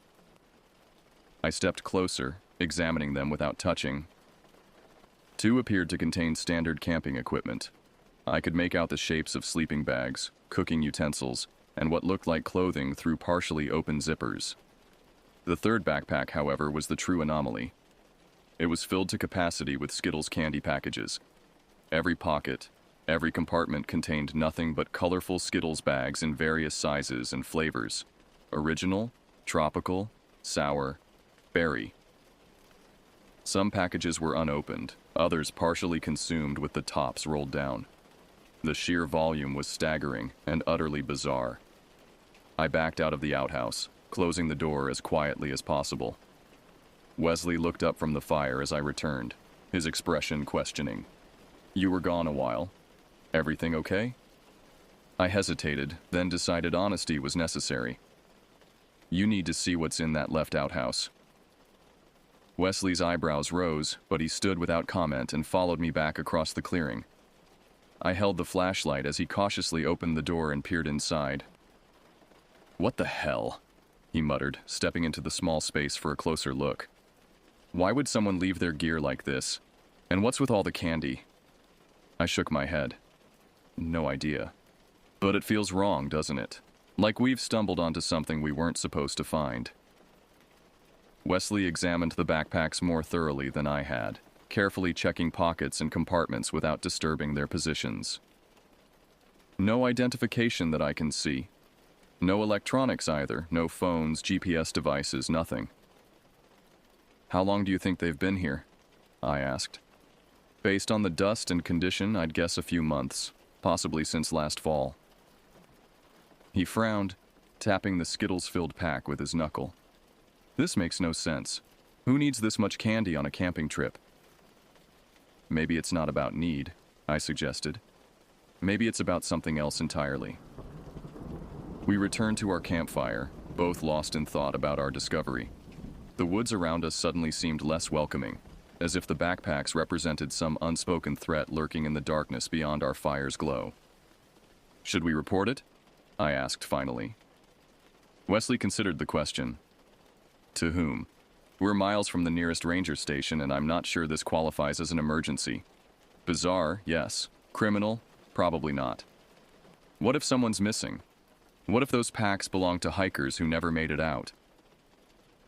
Speaker 2: I stepped closer, examining them without touching. 2 appeared to contain standard camping equipment. I could make out the shapes of sleeping bags, cooking utensils, and what looked like clothing through partially open zippers. The 3rd backpack, however, was the true anomaly. It was filled to capacity with Skittles candy packages. Every pocket, every compartment contained nothing but colorful Skittles bags in various sizes and flavors: original, tropical, sour, berry. Some packages were unopened, others partially consumed with the tops rolled down. The sheer volume was staggering and utterly bizarre. I backed out of the outhouse, closing the door as quietly as possible. Wesley looked up from the fire as I returned, his expression questioning. You were gone a while. Everything okay? I hesitated, then decided honesty was necessary. You need to see what's in that left outhouse. Wesley's eyebrows rose, but he stood without comment and followed me back across the clearing. I held the flashlight as he cautiously opened the door and peered inside. What the hell? He muttered, stepping into the small space for a closer look. Why would someone leave their gear like this? And what's with all the candy? I shook my head. No idea. But it feels wrong, doesn't it? Like we've stumbled onto something we weren't supposed to find. Wesley examined the backpacks more thoroughly than I had, carefully checking pockets and compartments without disturbing their positions. No identification that I can see. No electronics either, no phones, GPS devices, nothing. How long do you think they've been here? I asked. Based on the dust and condition, I'd guess a few months, possibly since last fall. He frowned, tapping the Skittles-filled pack with his knuckle. This makes no sense. Who needs this much candy on a camping trip? Maybe it's not about need, I suggested. Maybe it's about something else entirely. We returned to our campfire, both lost in thought about our discovery. The woods around us suddenly seemed less welcoming, as if the backpacks represented some unspoken threat lurking in the darkness beyond our fire's glow. Should we report it? I asked finally. Wesley considered the question. To whom? We're miles from the nearest ranger station, and I'm not sure this qualifies as an emergency. Bizarre, yes. Criminal, probably not. What if someone's missing? What if those packs belong to hikers who never made it out?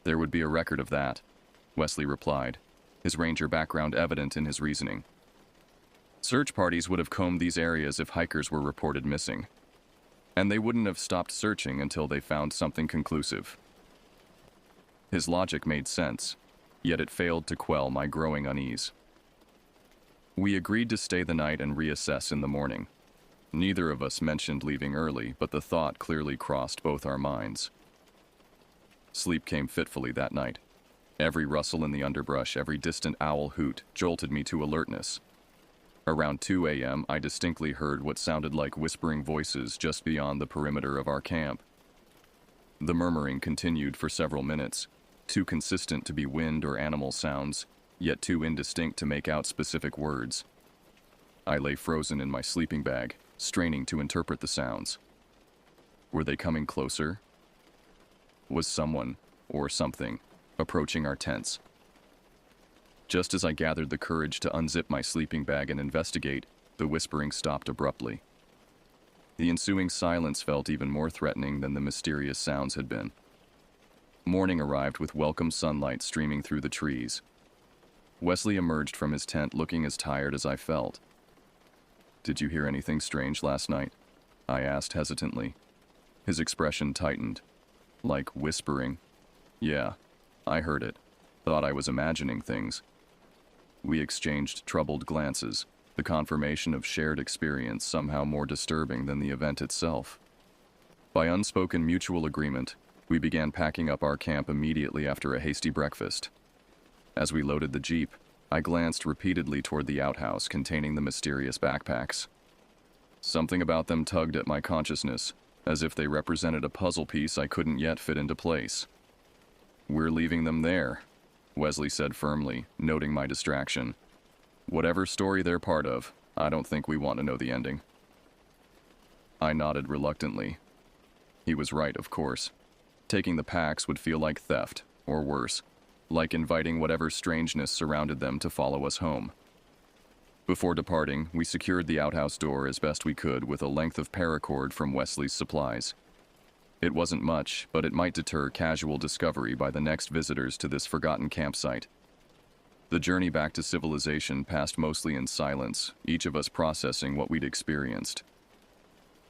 Speaker 2: There would be a record of that, Wesley replied, his ranger background evident in his reasoning. Search parties would have combed these areas if hikers were reported missing, and they wouldn't have stopped searching until they found something conclusive. His logic made sense, yet it failed to quell my growing unease. We agreed to stay the night and reassess in the morning. Neither of us mentioned leaving early, but the thought clearly crossed both our minds. Sleep came fitfully that night. Every rustle in the underbrush, every distant owl hoot jolted me to alertness. Around 2 a.m., I distinctly heard what sounded like whispering voices just beyond the perimeter of our camp. The murmuring continued for several minutes, too consistent to be wind or animal sounds, yet too indistinct to make out specific words. I lay frozen in my sleeping bag, straining to interpret the sounds. Were they coming closer? Was someone, or something, approaching our tents? Just as I gathered the courage to unzip my sleeping bag and investigate, the whispering stopped abruptly. The ensuing silence felt even more threatening than the mysterious sounds had been. Morning arrived with welcome sunlight streaming through the trees. Wesley emerged from his tent looking as tired as I felt. "Did you hear anything strange last night?" I asked hesitantly. His expression tightened. Like whispering. "Yeah, I heard it. Thought I was imagining things." We exchanged troubled glances, the confirmation of shared experience somehow more disturbing than the event itself. By unspoken mutual agreement, we began packing up our camp immediately after a hasty breakfast. As we loaded the Jeep, I glanced repeatedly toward the outhouse containing the mysterious backpacks. Something about them tugged at my consciousness, as if they represented a puzzle piece I couldn't yet fit into place. "We're leaving them there," Wesley said firmly, noting my distraction. "Whatever story they're part of, I don't think we want to know the ending." I nodded reluctantly. He was right, of course. Taking the packs would feel like theft, or worse, like inviting whatever strangeness surrounded them to follow us home. Before departing, we secured the outhouse door as best we could with a length of paracord from Wesley's supplies. It wasn't much, but it might deter casual discovery by the next visitors to this forgotten campsite. The journey back to civilization passed mostly in silence, each of us processing what we'd experienced.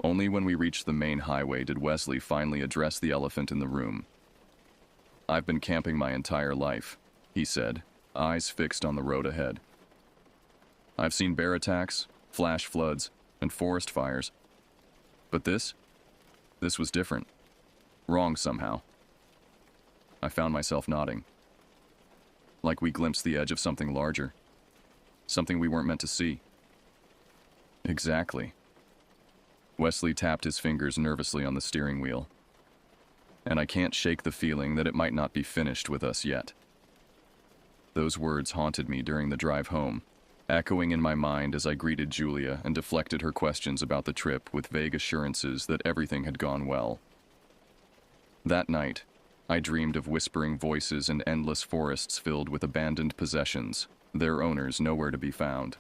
Speaker 2: Only when we reached the main highway did Wesley finally address the elephant in the room. "I've been camping my entire life," he said, eyes fixed on the road ahead. "I've seen bear attacks, flash floods, and forest fires. But this was different. Wrong somehow." I found myself nodding. Like we glimpsed the edge of something larger. Something we weren't meant to see. Exactly. Wesley tapped his fingers nervously on the steering wheel. "And I can't shake the feeling that it might not be finished with us yet." Those words haunted me during the drive home, echoing in my mind as I greeted Julia and deflected her questions about the trip with vague assurances that everything had gone well. That night, I dreamed of whispering voices and endless forests filled with abandoned possessions, their owners nowhere to be found.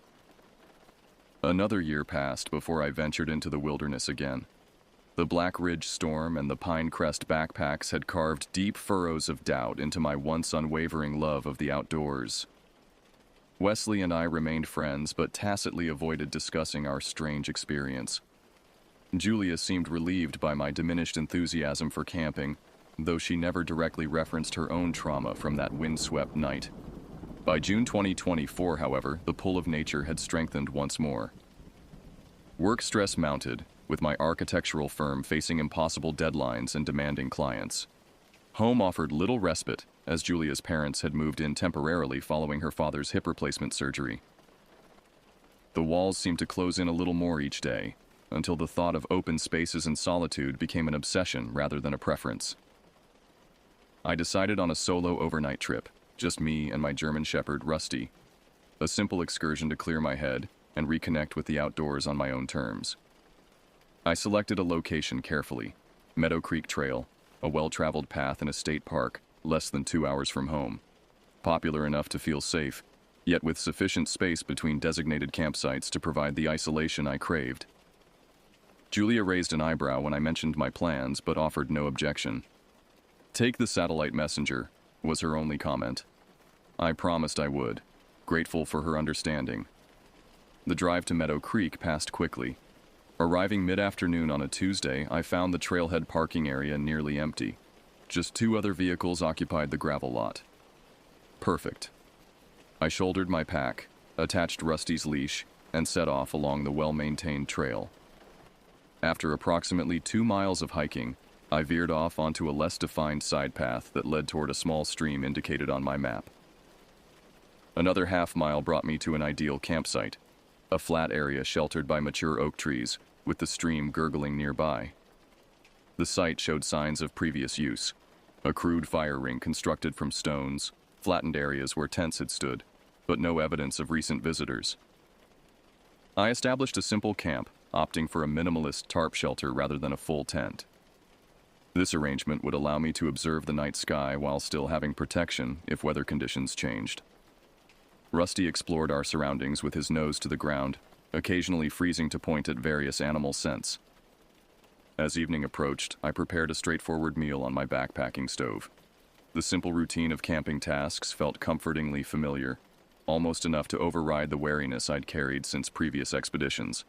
Speaker 2: Another year passed before I ventured into the wilderness again. The Black Ridge storm and the Pine Crest backpacks had carved deep furrows of doubt into my once unwavering love of the outdoors. Wesley and I remained friends, but tacitly avoided discussing our strange experience. Julia seemed relieved by my diminished enthusiasm for camping, though she never directly referenced her own trauma from that windswept night. By June 2024, however, the pull of nature had strengthened once more. Work stress mounted, with my architectural firm facing impossible deadlines and demanding clients. Home offered little respite, as Julia's parents had moved in temporarily following her father's hip replacement surgery. The walls seemed to close in a little more each day, until the thought of open spaces and solitude became an obsession rather than a preference. I decided on a solo overnight trip, just me and my German Shepherd, Rusty. A simple excursion to clear my head and reconnect with the outdoors on my own terms. I selected a location carefully, Meadow Creek Trail, a well-traveled path in a state park, less than 2 hours from home. Popular enough to feel safe, yet with sufficient space between designated campsites to provide the isolation I craved. Julia raised an eyebrow when I mentioned my plans, but offered no objection. "Take the satellite messenger," was her only comment. I promised I would, grateful for her understanding. The drive to Meadow Creek passed quickly. Arriving mid-afternoon on a Tuesday, I found the trailhead parking area nearly empty. Just 2 other vehicles occupied the gravel lot. Perfect. I shouldered my pack, attached Rusty's leash, and set off along the well-maintained trail. After approximately 2 miles of hiking, I veered off onto a less defined side path that led toward a small stream indicated on my map. Another half-mile brought me to an ideal campsite, a flat area sheltered by mature oak trees, with the stream gurgling nearby. The site showed signs of previous use: a crude fire ring constructed from stones, flattened areas where tents had stood, but no evidence of recent visitors. I established a simple camp, opting for a minimalist tarp shelter rather than a full tent. This arrangement would allow me to observe the night sky while still having protection if weather conditions changed. Rusty explored our surroundings with his nose to the ground, occasionally freezing to point at various animal scents. As evening approached, I prepared a straightforward meal on my backpacking stove. The simple routine of camping tasks felt comfortingly familiar, almost enough to override the wariness I'd carried since previous expeditions.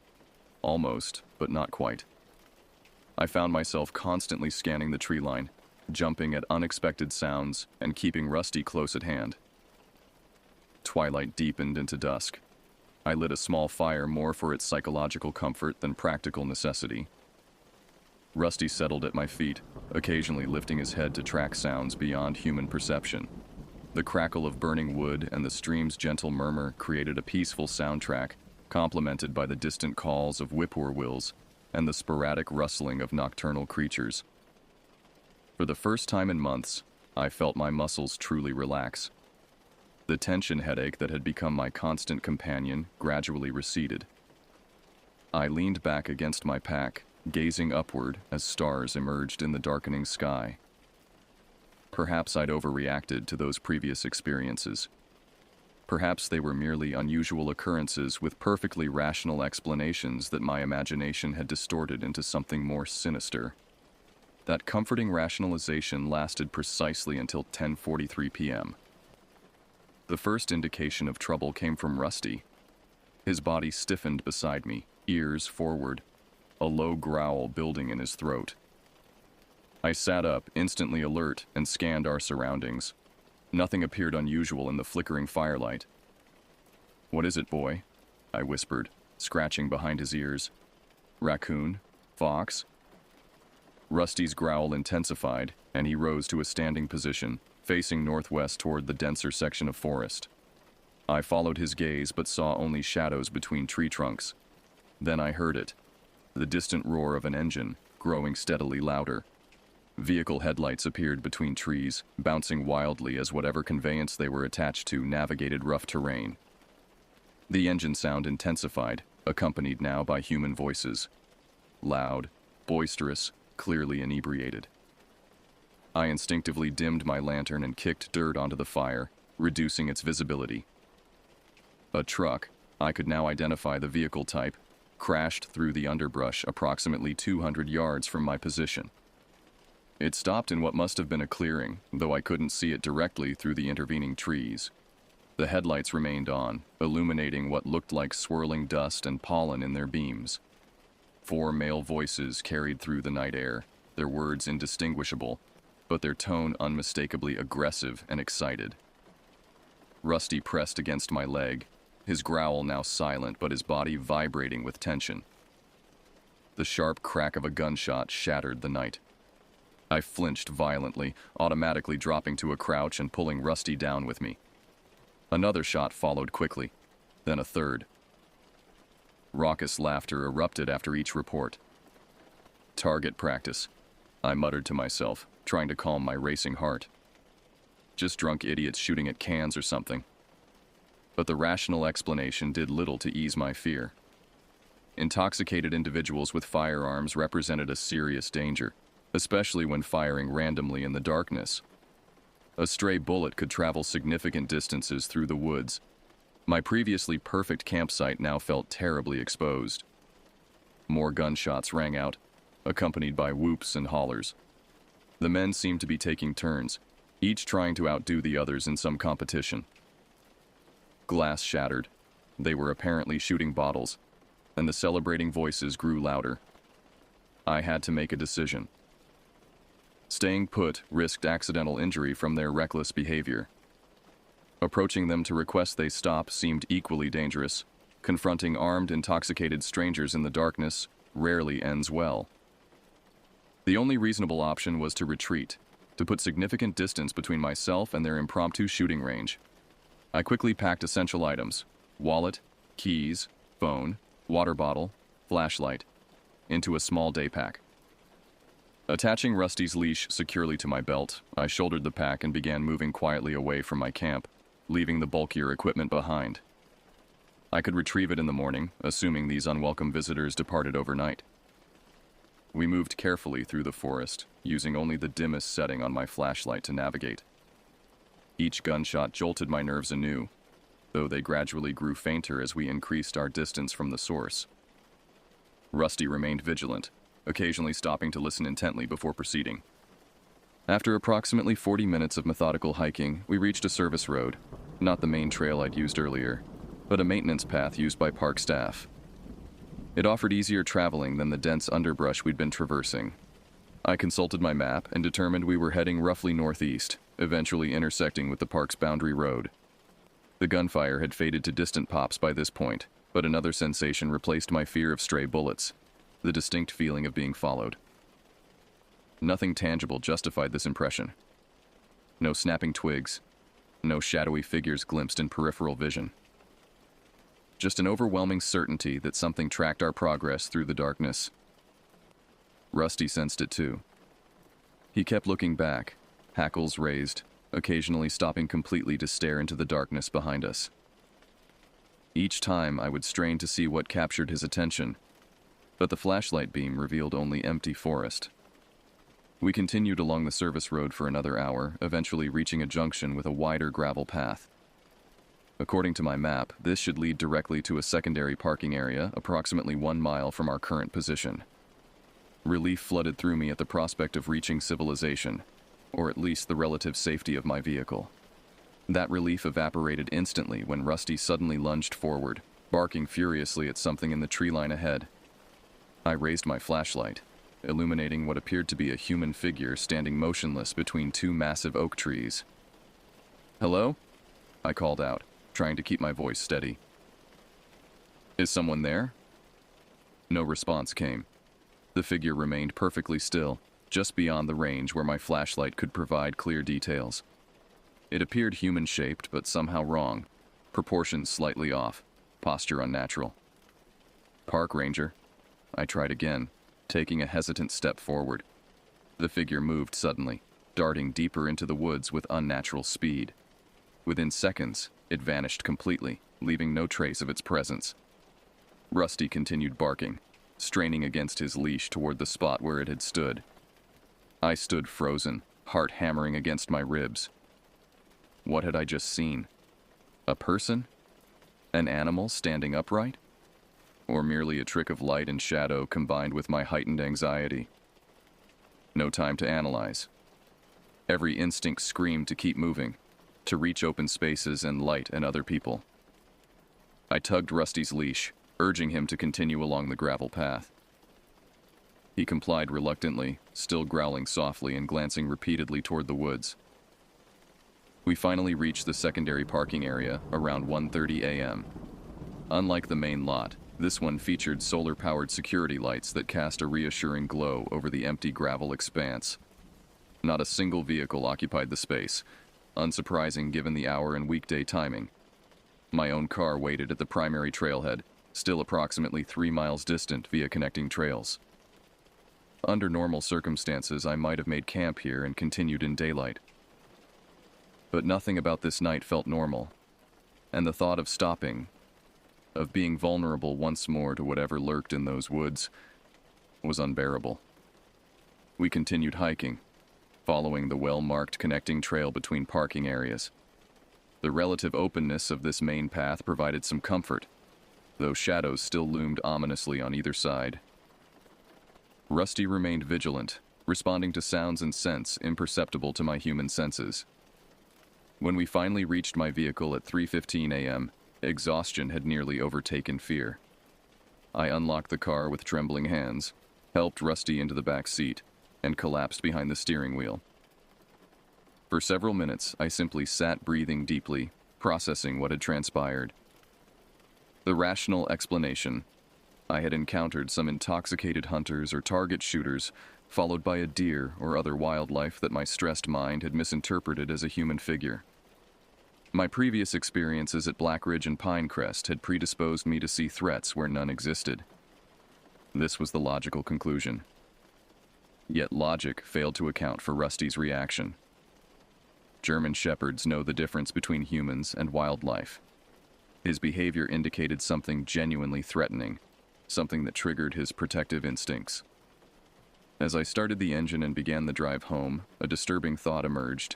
Speaker 2: Almost, but not quite. I found myself constantly scanning the tree line, jumping at unexpected sounds, and keeping Rusty close at hand. Twilight deepened into dusk. I lit a small fire more for its psychological comfort than practical necessity. Rusty settled at my feet, occasionally lifting his head to track sounds beyond human perception. The crackle of burning wood and the stream's gentle murmur created a peaceful soundtrack, complemented by the distant calls of whippoorwills and the sporadic rustling of nocturnal creatures. For the first time in months, I felt my muscles truly relax. The tension headache that had become my constant companion gradually receded. I leaned back against my pack, gazing upward as stars emerged in the darkening sky. Perhaps I'd overreacted to those previous experiences. Perhaps they were merely unusual occurrences with perfectly rational explanations that my imagination had distorted into something more sinister. That comforting rationalization lasted precisely until 10:43 p.m. The first indication of trouble came from Rusty. His body stiffened beside me, ears forward, a low growl building in his throat. I sat up, instantly alert, and scanned our surroundings. Nothing appeared unusual in the flickering firelight. "What is it, boy?" I whispered, scratching behind his ears. "Raccoon? Fox?" Rusty's growl intensified, and he rose to a standing position, facing northwest toward the denser section of forest. I followed his gaze but saw only shadows between tree trunks. Then I heard it, the distant roar of an engine, growing steadily louder. Vehicle headlights appeared between trees, bouncing wildly as whatever conveyance they were attached to navigated rough terrain. The engine sound intensified, accompanied now by human voices. Loud, boisterous, clearly inebriated. I instinctively dimmed my lantern and kicked dirt onto the fire, reducing its visibility. A truck, I could now identify the vehicle type, crashed through the underbrush approximately 200 yards from my position. It stopped in what must have been a clearing, though I couldn't see it directly through the intervening trees. The headlights remained on, illuminating what looked like swirling dust and pollen in their beams. 4 male voices carried through the night air, their words indistinguishable, but their tone unmistakably aggressive and excited. Rusty pressed against my leg, his growl now silent but his body vibrating with tension. The sharp crack of a gunshot shattered the night. I flinched violently, automatically dropping to a crouch and pulling Rusty down with me. Another shot followed quickly, then a third. Raucous laughter erupted after each report. "Target practice," I muttered to myself, trying to calm my racing heart. Just drunk idiots shooting at cans or something. But the rational explanation did little to ease my fear. Intoxicated individuals with firearms represented a serious danger, especially when firing randomly in the darkness. A stray bullet could travel significant distances through the woods. My previously perfect campsite now felt terribly exposed. More gunshots rang out, accompanied by whoops and hollers. The men seemed to be taking turns, each trying to outdo the others in some competition. Glass shattered. They were apparently shooting bottles, and the celebrating voices grew louder. I had to make a decision. Staying put risked accidental injury from their reckless behavior. Approaching them to request they stop seemed equally dangerous. Confronting armed, intoxicated strangers in the darkness rarely ends well. The only reasonable option was to retreat, to put significant distance between myself and their impromptu shooting range. I quickly packed essential items: wallet, keys, phone, water bottle, flashlight, into a small day pack. Attaching Rusty's leash securely to my belt, I shouldered the pack and began moving quietly away from my camp, leaving the bulkier equipment behind. I could retrieve it in the morning, assuming these unwelcome visitors departed overnight. We moved carefully through the forest, using only the dimmest setting on my flashlight to navigate. Each gunshot jolted my nerves anew, though they gradually grew fainter as we increased our distance from the source. Rusty remained vigilant, occasionally stopping to listen intently before proceeding. After approximately 40 minutes of methodical hiking, we reached a service road, not the main trail I'd used earlier, but a maintenance path used by park staff. It offered easier traveling than the dense underbrush we'd been traversing. I consulted my map and determined we were heading roughly northeast, eventually intersecting with the park's boundary road. The gunfire had faded to distant pops by this point, but another sensation replaced my fear of stray bullets, the distinct feeling of being followed. Nothing tangible justified this impression. No snapping twigs, no shadowy figures glimpsed in peripheral vision. Just an overwhelming certainty that something tracked our progress through the darkness. Rusty sensed it too. He kept looking back, hackles raised, occasionally stopping completely to stare into the darkness behind us. Each time I would strain to see what captured his attention, but the flashlight beam revealed only empty forest. We continued along the service road for another hour, eventually reaching a junction with a wider gravel path. According to my map, this should lead directly to a secondary parking area approximately 1 mile from our current position. Relief flooded through me at the prospect of reaching civilization, or at least the relative safety of my vehicle. That relief evaporated instantly when Rusty suddenly lunged forward, barking furiously at something in the tree line ahead. I raised my flashlight, illuminating what appeared to be a human figure standing motionless between 2 massive oak trees. "Hello?" I called out, trying to keep my voice steady. "Is someone there?" No response came. The figure remained perfectly still, just beyond the range where my flashlight could provide clear details. It appeared human-shaped, but somehow wrong, proportions slightly off, posture unnatural. "Park ranger," I tried again, taking a hesitant step forward. The figure moved suddenly, darting deeper into the woods with unnatural speed. Within seconds, it vanished completely, leaving no trace of its presence. Rusty continued barking, straining against his leash toward the spot where it had stood. I stood frozen, heart hammering against my ribs. What had I just seen? A person? An animal standing upright? Or merely a trick of light and shadow combined with my heightened anxiety? No time to analyze. Every instinct screamed to keep moving, to reach open spaces and light and other people. I tugged Rusty's leash, urging him to continue along the gravel path. He complied reluctantly, still growling softly and glancing repeatedly toward the woods. We finally reached the secondary parking area around 1:30 a.m. Unlike the main lot, this one featured solar-powered security lights that cast a reassuring glow over the empty gravel expanse. Not a single vehicle occupied the space, unsurprising given the hour and weekday timing. My own car waited at the primary trailhead, still approximately 3 miles distant via connecting trails. Under normal circumstances, I might have made camp here and continued in daylight. But nothing about this night felt normal, and the thought of stopping, of being vulnerable once more to whatever lurked in those woods, was unbearable. We continued hiking, following the well-marked connecting trail between parking areas. The relative openness of this main path provided some comfort, though shadows still loomed ominously on either side. Rusty remained vigilant, responding to sounds and scents imperceptible to my human senses. When we finally reached my vehicle at 3:15 a.m., exhaustion had nearly overtaken fear. I unlocked the car with trembling hands, helped Rusty into the back seat, and collapsed behind the steering wheel. For several minutes, I simply sat breathing deeply, processing what had transpired. The rational explanation, I had encountered some intoxicated hunters or target shooters, followed by a deer or other wildlife that my stressed mind had misinterpreted as a human figure. My previous experiences at Black Ridge and Pinecrest had predisposed me to see threats where none existed. This was the logical conclusion. Yet logic failed to account for Rusty's reaction. German shepherds know the difference between humans and wildlife. His behavior indicated something genuinely threatening, something that triggered his protective instincts. As I started the engine and began the drive home, a disturbing thought emerged.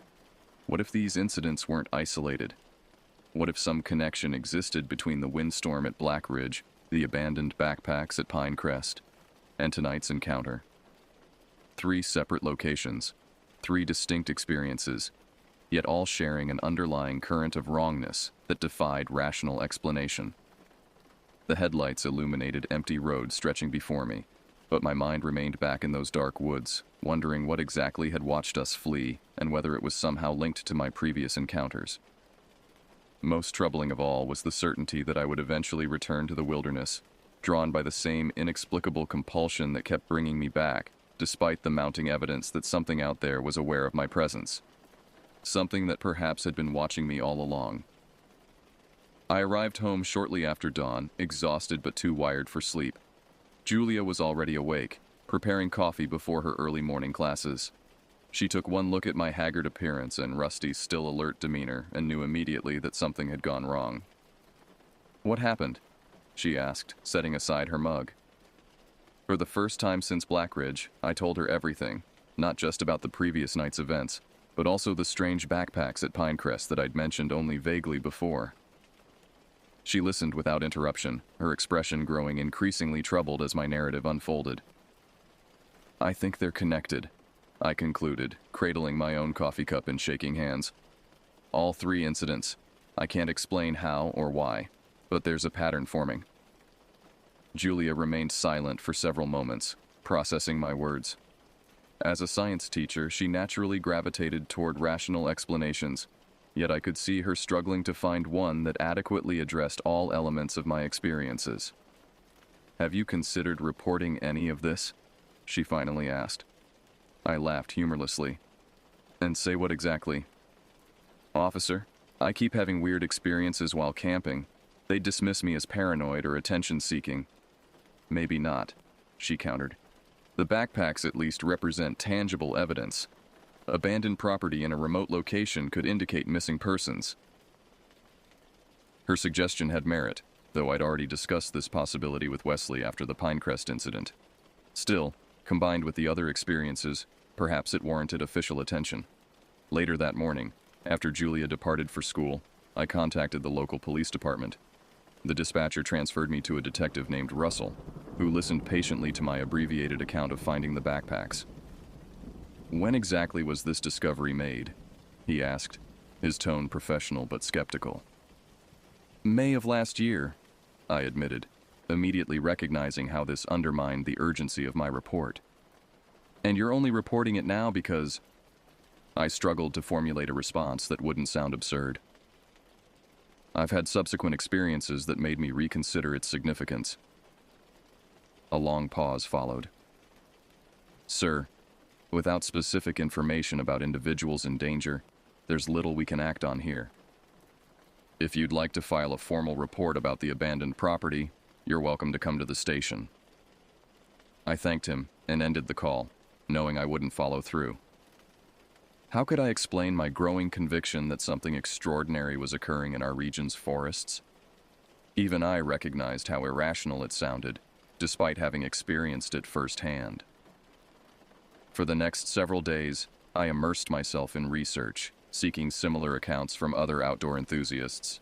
Speaker 2: What if these incidents weren't isolated? What if some connection existed between the windstorm at Black Ridge, the abandoned backpacks at Pinecrest, and tonight's encounter? 3 separate locations, 3 distinct experiences, yet all sharing an underlying current of wrongness that defied rational explanation. The headlights illuminated empty roads stretching before me, but my mind remained back in those dark woods, wondering what exactly had watched us flee and whether it was somehow linked to my previous encounters. Most troubling of all was the certainty that I would eventually return to the wilderness, drawn by the same inexplicable compulsion that kept bringing me back, despite the mounting evidence that something out there was aware of my presence. Something that perhaps had been watching me all along. I arrived home shortly after dawn, exhausted but too wired for sleep. Julia was already awake, preparing coffee before her early morning classes. She took one look at my haggard appearance and Rusty's still alert demeanor and knew immediately that something had gone wrong. "What happened?" she asked, setting aside her mug. For the first time since Black Ridge, I told her everything, not just about the previous night's events, but also the strange backpacks at Pinecrest that I'd mentioned only vaguely before. She listened without interruption, her expression growing increasingly troubled as my narrative unfolded. "I think they're connected," I concluded, cradling my own coffee cup and shaking hands. "All 3 incidents. I can't explain how or why, but there's a pattern forming." Julia remained silent for several moments, processing my words. As a science teacher, she naturally gravitated toward rational explanations, yet I could see her struggling to find one that adequately addressed all elements of my experiences. "Have you considered reporting any of this?" she finally asked. I laughed humorlessly. "And say what exactly?" "Officer, I keep having weird experiences while camping. They dismiss me as paranoid or attention-seeking." "Maybe not," she countered. "The backpacks at least represent tangible evidence. Abandoned property in a remote location could indicate missing persons." Her suggestion had merit, though I'd already discussed this possibility with Wesley after the Pinecrest incident. Still, combined with the other experiences, perhaps it warranted official attention. Later that morning, after Julia departed for school, I contacted the local police department. The dispatcher transferred me to a detective named Russell, who listened patiently to my abbreviated account of finding the backpacks. "When exactly was this discovery made?" he asked, his tone professional but skeptical. "May of last year," I admitted, immediately recognizing how this undermined the urgency of my report. "And you're only reporting it now because—" I struggled to formulate a response that wouldn't sound absurd. "I've had subsequent experiences that made me reconsider its significance." A long pause followed. "Sir, without specific information about individuals in danger, there's little we can act on here. If you'd like to file a formal report about the abandoned property, you're welcome to come to the station." I thanked him and ended the call, knowing I wouldn't follow through. How could I explain my growing conviction that something extraordinary was occurring in our region's forests? Even I recognized how irrational it sounded, despite having experienced it firsthand. For the next several days, I immersed myself in research, seeking similar accounts from other outdoor enthusiasts.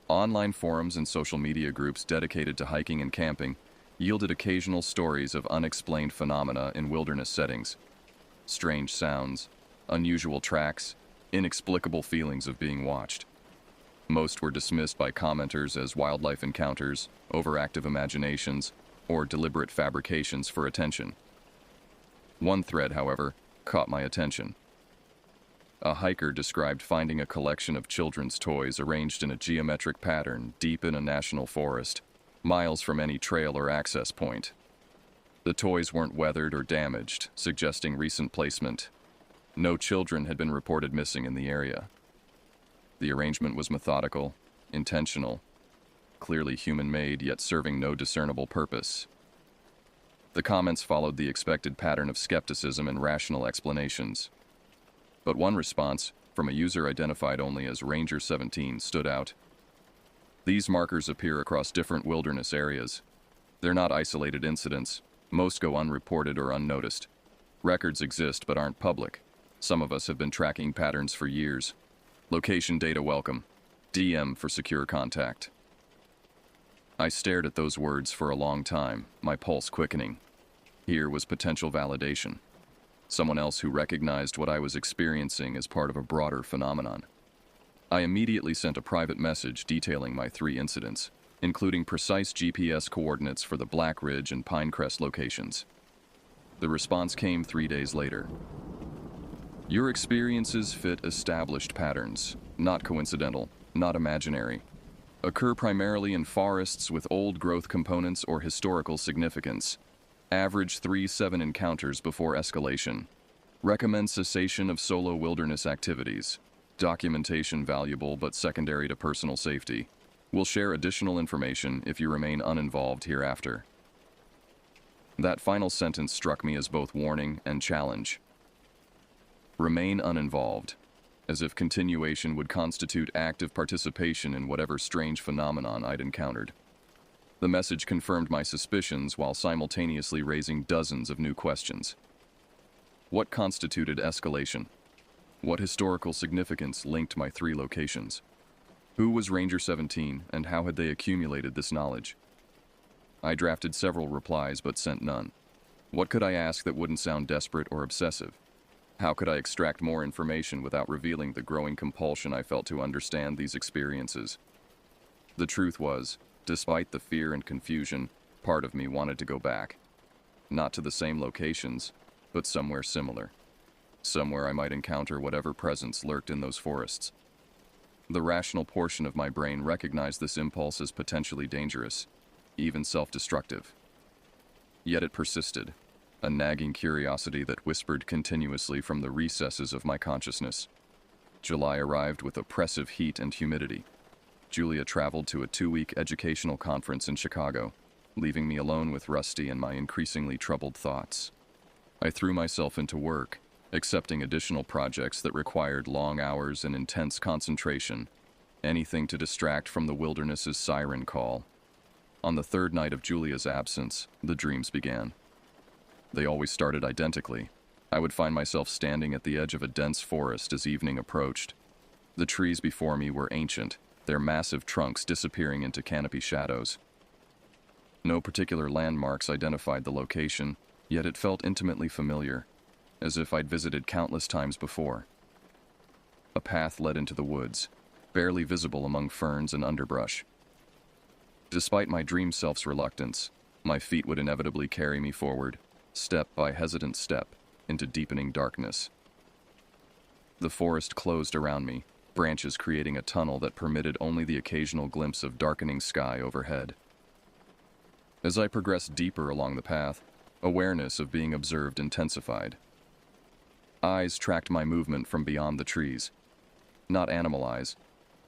Speaker 2: Online forums and social media groups dedicated to hiking and camping yielded occasional stories of unexplained phenomena in wilderness settings. Strange sounds, unusual tracks, inexplicable feelings of being watched. Most were dismissed by commenters as wildlife encounters, overactive imaginations, or deliberate fabrications for attention. One thread, however, caught my attention. A hiker described finding a collection of children's toys arranged in a geometric pattern deep in a national forest, miles from any trail or access point. The toys weren't weathered or damaged, suggesting recent placement. No children had been reported missing in the area. The arrangement was methodical, intentional, clearly human-made, yet serving no discernible purpose. The comments followed the expected pattern of skepticism and rational explanations. But one response, from a user identified only as Ranger 17, stood out. These markers appear across different wilderness areas. They're not isolated incidents. Most go unreported or unnoticed. Records exist but aren't public. Some of us have been tracking patterns for years. Location data welcome. DM for secure contact. I stared at those words for a long time, my pulse quickening. Here was potential validation. Someone else who recognized what I was experiencing as part of a broader phenomenon. I immediately sent a private message detailing my 3 incidents, including precise GPS coordinates for the Black Ridge and Pinecrest locations. The response came 3 days later. Your experiences fit established patterns, not coincidental, not imaginary. Occur primarily in forests with old growth components or historical significance. Average 3-7 encounters before escalation. Recommend cessation of solo wilderness activities. Documentation valuable but secondary to personal safety. Will share additional information if you remain uninvolved hereafter. That final sentence struck me as both warning and challenge. Remain uninvolved, as if continuation would constitute active participation in whatever strange phenomenon I'd encountered. The message confirmed my suspicions while simultaneously raising dozens of new questions. What constituted escalation? What historical significance linked my 3 locations? Who was Ranger 17, and how had they accumulated this knowledge? I drafted several replies but sent none. What could I ask that wouldn't sound desperate or obsessive? How could I extract more information without revealing the growing compulsion I felt to understand these experiences? The truth was, despite the fear and confusion, part of me wanted to go back. Not to the same locations, but somewhere similar. Somewhere I might encounter whatever presence lurked in those forests. The rational portion of my brain recognized this impulse as potentially dangerous, even self-destructive. Yet it persisted, a nagging curiosity that whispered continuously from the recesses of my consciousness. July arrived with oppressive heat and humidity. Julia traveled to a 2-week educational conference in Chicago, leaving me alone with Rusty and my increasingly troubled thoughts. I threw myself into work, accepting additional projects that required long hours and intense concentration, anything to distract from the wilderness's siren call. On the 3rd night of Julia's absence, the dreams began. They always started identically. I would find myself standing at the edge of a dense forest as evening approached. The trees before me were ancient, their massive trunks disappearing into canopy shadows. No particular landmarks identified the location, yet it felt intimately familiar, as if I'd visited countless times before. A path led into the woods, barely visible among ferns and underbrush. Despite my dream self's reluctance, my feet would inevitably carry me forward, step by hesitant step, into deepening darkness. The forest closed around me, branches creating a tunnel that permitted only the occasional glimpse of darkening sky overhead. As I progressed deeper along the path, awareness of being observed intensified. Eyes tracked my movement from beyond the trees. Not animal eyes,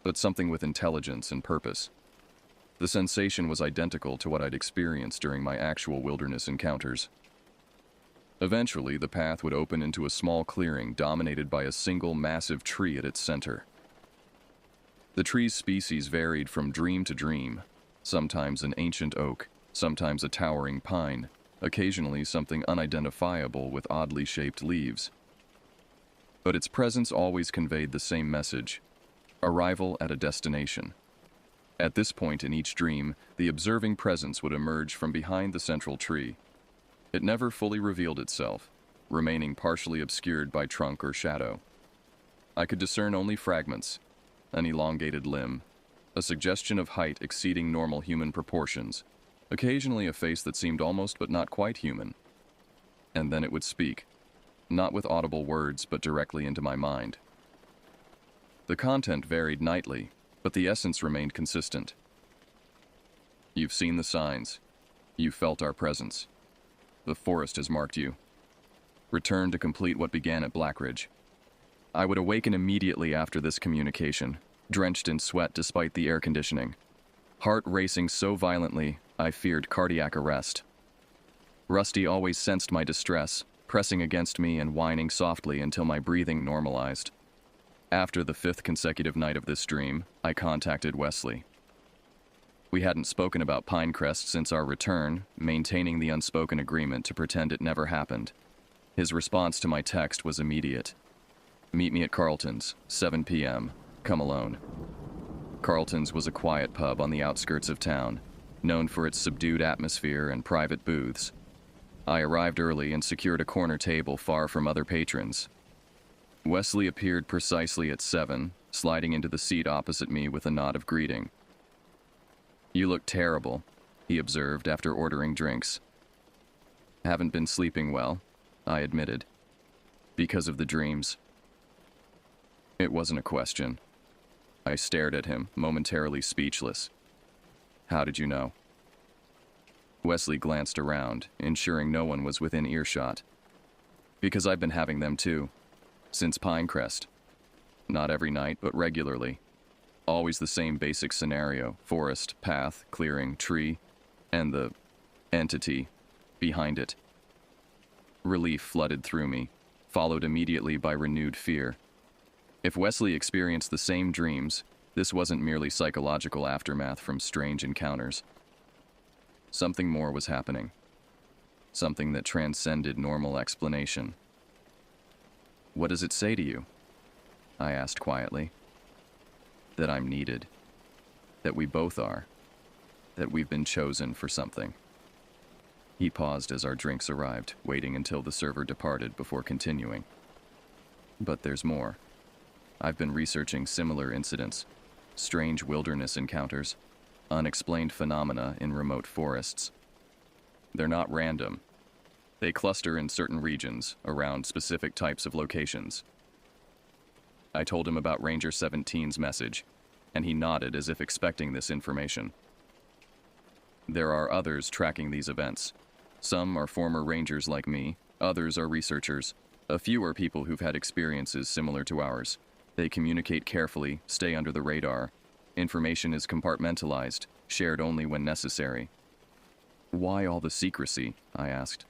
Speaker 2: but something with intelligence and purpose. The sensation was identical to what I'd experienced during my actual wilderness encounters. Eventually, the path would open into a small clearing dominated by a single massive tree at its center. The tree's species varied from dream to dream, sometimes an ancient oak, sometimes a towering pine, occasionally something unidentifiable with oddly shaped leaves. But its presence always conveyed the same message: arrival at a destination. At this point in each dream, the observing presence would emerge from behind the central tree. It never fully revealed itself, remaining partially obscured by trunk or shadow. I could discern only fragments: an elongated limb, a suggestion of height exceeding normal human proportions, occasionally a face that seemed almost but not quite human. And then it would speak, not with audible words but directly into my mind. The content varied nightly, but the essence remained consistent. You've seen the signs. You've felt our presence. The forest has marked you. Return to complete what began at Blackridge. I would awaken immediately after this communication, drenched in sweat despite the air conditioning. Heart racing so violently, I feared cardiac arrest. Rusty always sensed my distress, pressing against me and whining softly until my breathing normalized. After the 5th consecutive night of this dream, I contacted Wesley. We hadn't spoken about Pinecrest since our return, maintaining the unspoken agreement to pretend it never happened. His response to my text was immediate. Meet me at Carlton's, 7 p.m. Come alone. Carlton's was a quiet pub on the outskirts of town, known for its subdued atmosphere and private booths. I arrived early and secured a corner table far from other patrons. Wesley appeared precisely at 7, sliding into the seat opposite me with a nod of greeting. You look terrible, he observed after ordering drinks. Haven't been sleeping well, I admitted. Because of the dreams. It wasn't a question. I stared at him, momentarily speechless. How did you know? Wesley glanced around, ensuring no one was within earshot. Because I've been having them too, since Pinecrest. Not every night, but regularly. Always the same basic scenario: forest, path, clearing, tree, and the entity behind it. Relief flooded through me, followed immediately by renewed fear. If Wesley experienced the same dreams, this wasn't merely psychological aftermath from strange encounters. Something more was happening. Something that transcended normal explanation. What does it say to you? I asked quietly. That I'm needed. That we both are. That we've been chosen for something. He paused as our drinks arrived, waiting until the server departed before continuing. But there's more. I've been researching similar incidents, strange wilderness encounters, unexplained phenomena in remote forests. They're not random. They cluster in certain regions, around specific types of locations. I told him about Ranger 17's message, and he nodded as if expecting this information. There are others tracking these events. Some are former Rangers like me, others are researchers. A few are people who've had experiences similar to ours. They communicate carefully, stay under the radar. Information is compartmentalized, shared only when necessary. Why all the secrecy? I asked.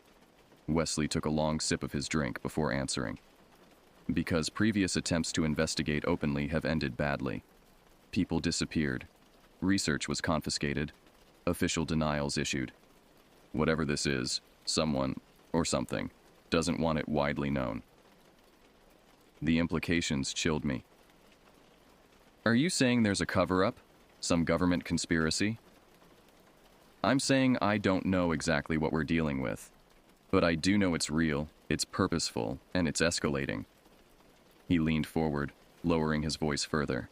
Speaker 2: Wesley took a long sip of his drink before answering. Because previous attempts to investigate openly have ended badly. People disappeared. Research was confiscated. Official denials issued. Whatever this is, someone, or something, doesn't want it widely known. The implications chilled me. Are you saying there's a cover-up? Some government conspiracy? I'm saying I don't know exactly what we're dealing with. But I do know it's real, it's purposeful, and it's escalating. He leaned forward, lowering his voice further.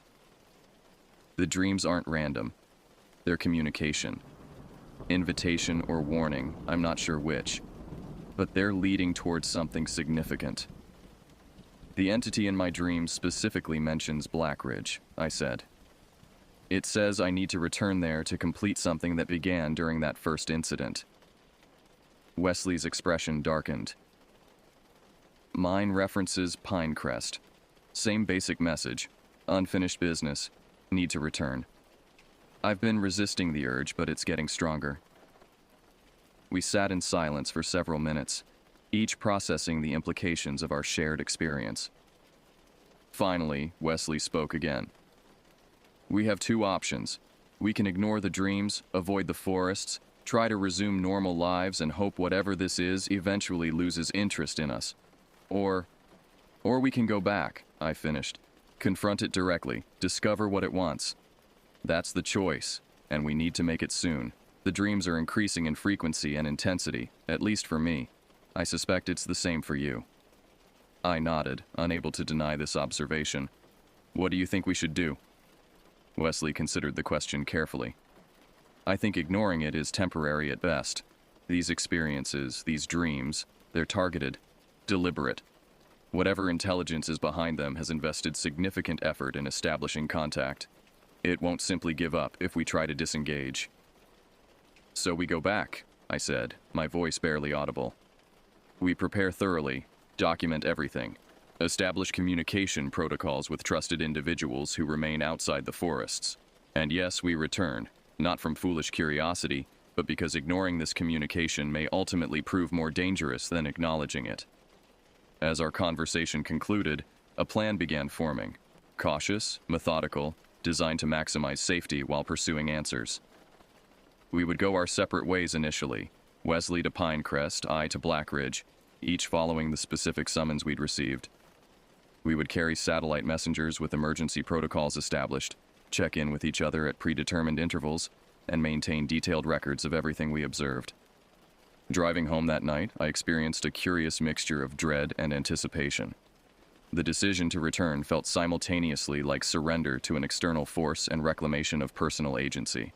Speaker 2: The dreams aren't random. They're communication. Invitation or warning, I'm not sure which. But they're leading towards something significant. The entity in my dreams specifically mentions Blackridge, I said. It says I need to return there to complete something that began during that first incident. Wesley's expression darkened. Mine references Pinecrest. Same basic message. Unfinished business. Need to return. I've been resisting the urge, but it's getting stronger. We sat in silence for several minutes, each processing the implications of our shared experience. Finally, Wesley spoke again. We have two options. We can ignore the dreams, avoid the forests, try to resume normal lives and hope whatever this is eventually loses interest in us. Or we can go back, I finished. Confront it directly, discover what it wants. That's the choice, and we need to make it soon. The dreams are increasing in frequency and intensity, at least for me. I suspect it's the same for you. I nodded, unable to deny this observation. What do you think we should do? Wesley considered the question carefully. I think ignoring it is temporary at best. These experiences, these dreams, they're targeted, deliberate. Whatever intelligence is behind them has invested significant effort in establishing contact. It won't simply give up if we try to disengage. So we go back, I said, my voice barely audible. We prepare thoroughly, document everything, establish communication protocols with trusted individuals who remain outside the forests. And yes, we return, not from foolish curiosity, but because ignoring this communication may ultimately prove more dangerous than acknowledging it. As our conversation concluded, a plan began forming, cautious, methodical, designed to maximize safety while pursuing answers. We would go our separate ways initially, Wesley to Pinecrest, I to Blackridge, each following the specific summons we'd received. We would carry satellite messengers with emergency protocols established, check in with each other at predetermined intervals, and maintain detailed records of everything we observed. Driving home that night, I experienced a curious mixture of dread and anticipation. The decision to return felt simultaneously like surrender to an external force and reclamation of personal agency.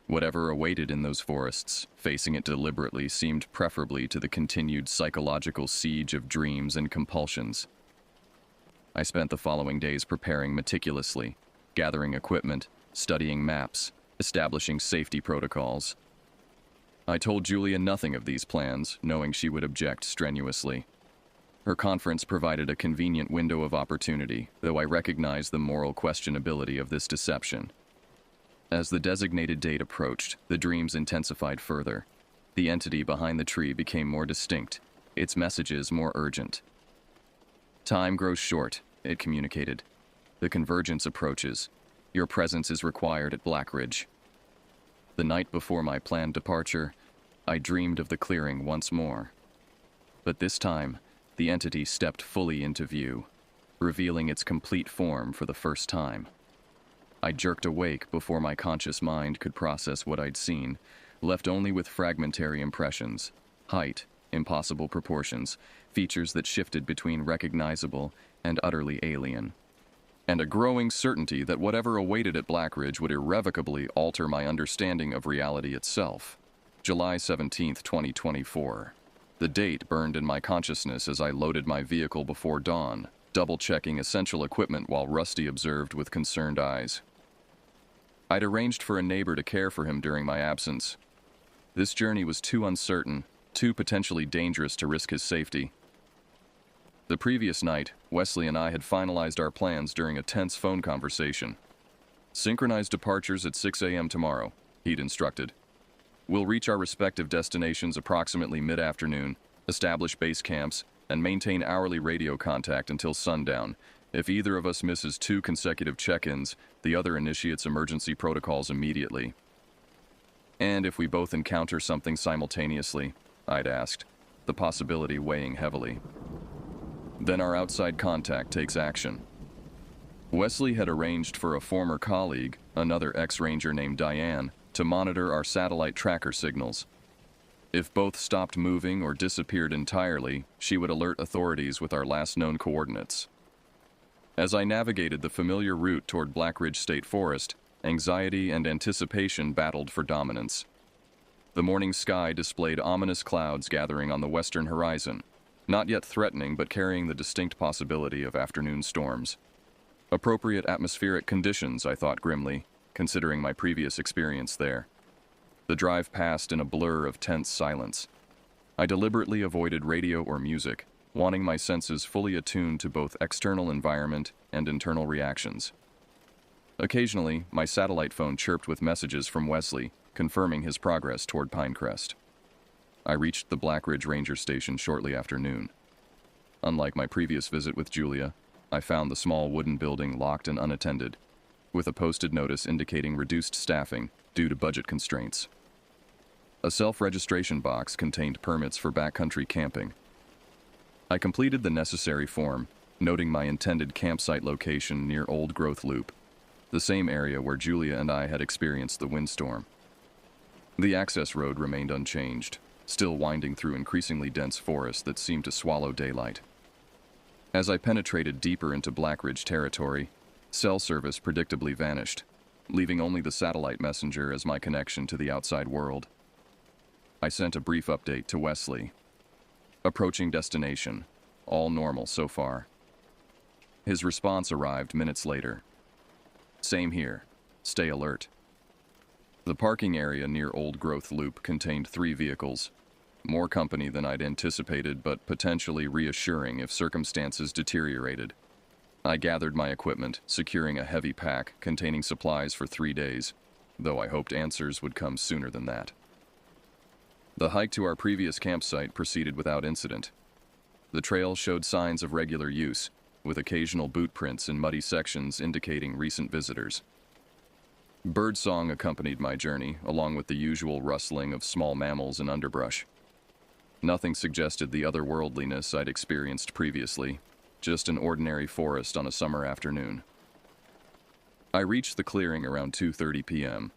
Speaker 2: Whatever awaited in those forests, facing it deliberately seemed preferably to the continued psychological siege of dreams and compulsions. I spent the following days preparing meticulously, gathering equipment, studying maps, establishing safety protocols. I told Julia nothing of these plans, knowing she would object strenuously. Her conference provided a convenient window of opportunity, though I recognized the moral questionability of this deception. As the designated date approached, the dreams intensified further. The entity behind the tree became more distinct, its messages more urgent. Time grows short, it communicated. The convergence approaches. Your presence is required at Blackridge. The night before my planned departure, I dreamed of the clearing once more. But this time, the entity stepped fully into view, revealing its complete form for the first time. I jerked awake before my conscious mind could process what I'd seen, left only with fragmentary impressions, height, impossible proportions, features that shifted between recognizable and utterly alien, and a growing certainty that whatever awaited at Blackridge would irrevocably alter my understanding of reality itself. July 17, 2024. The date burned in my consciousness as I loaded my vehicle before dawn, double-checking essential equipment while Rusty observed with concerned eyes. I'd arranged for a neighbor to care for him during my absence. This journey was too uncertain, too potentially dangerous to risk his safety. The previous night, Wesley and I had finalized our plans during a tense phone conversation. Synchronized departures at 6 a.m. tomorrow, he'd instructed. We'll reach our respective destinations approximately mid-afternoon, establish base camps, and maintain hourly radio contact until sundown. If either of us misses 2 consecutive check-ins, the other initiates emergency protocols immediately. And if we both encounter something simultaneously, I'd asked, the possibility weighing heavily. Then our outside contact takes action. Wesley had arranged for a former colleague, another ex-ranger named Diane, to monitor our satellite tracker signals. If both stopped moving or disappeared entirely, she would alert authorities with our last known coordinates. As I navigated the familiar route toward Blackridge State Forest, anxiety and anticipation battled for dominance. The morning sky displayed ominous clouds gathering on the western horizon, not yet threatening but carrying the distinct possibility of afternoon storms. Appropriate atmospheric conditions, I thought grimly, considering my previous experience there. The drive passed in a blur of tense silence. I deliberately avoided radio or music, wanting my senses fully attuned to both external environment and internal reactions. Occasionally, my satellite phone chirped with messages from Wesley, confirming his progress toward Pinecrest. I reached the Blackridge Ranger Station shortly after noon. Unlike my previous visit with Julia, I found the small wooden building locked and unattended, with a posted notice indicating reduced staffing due to budget constraints. A self-registration box contained permits for backcountry camping. I completed the necessary form, noting my intended campsite location near Old Growth Loop, the same area where Julia and I had experienced the windstorm. The access road remained unchanged, still winding through increasingly dense forest that seemed to swallow daylight. As I penetrated deeper into Blackridge territory, cell service predictably vanished, leaving only the satellite messenger as my connection to the outside world. I sent a brief update to Wesley. Approaching destination. All normal so far. His response arrived minutes later. Same here. Stay alert. The parking area near Old Growth Loop contained 3 vehicles. More company than I'd anticipated, but potentially reassuring if circumstances deteriorated. I gathered my equipment, securing a heavy pack containing supplies for 3 days, though I hoped answers would come sooner than that. The hike to our previous campsite proceeded without incident. The trail showed signs of regular use, with occasional boot prints in muddy sections indicating recent visitors. Birdsong accompanied my journey, along with the usual rustling of small mammals and underbrush. Nothing suggested the otherworldliness I'd experienced previously, just an ordinary forest on a summer afternoon. I reached the clearing around 2:30 p.m.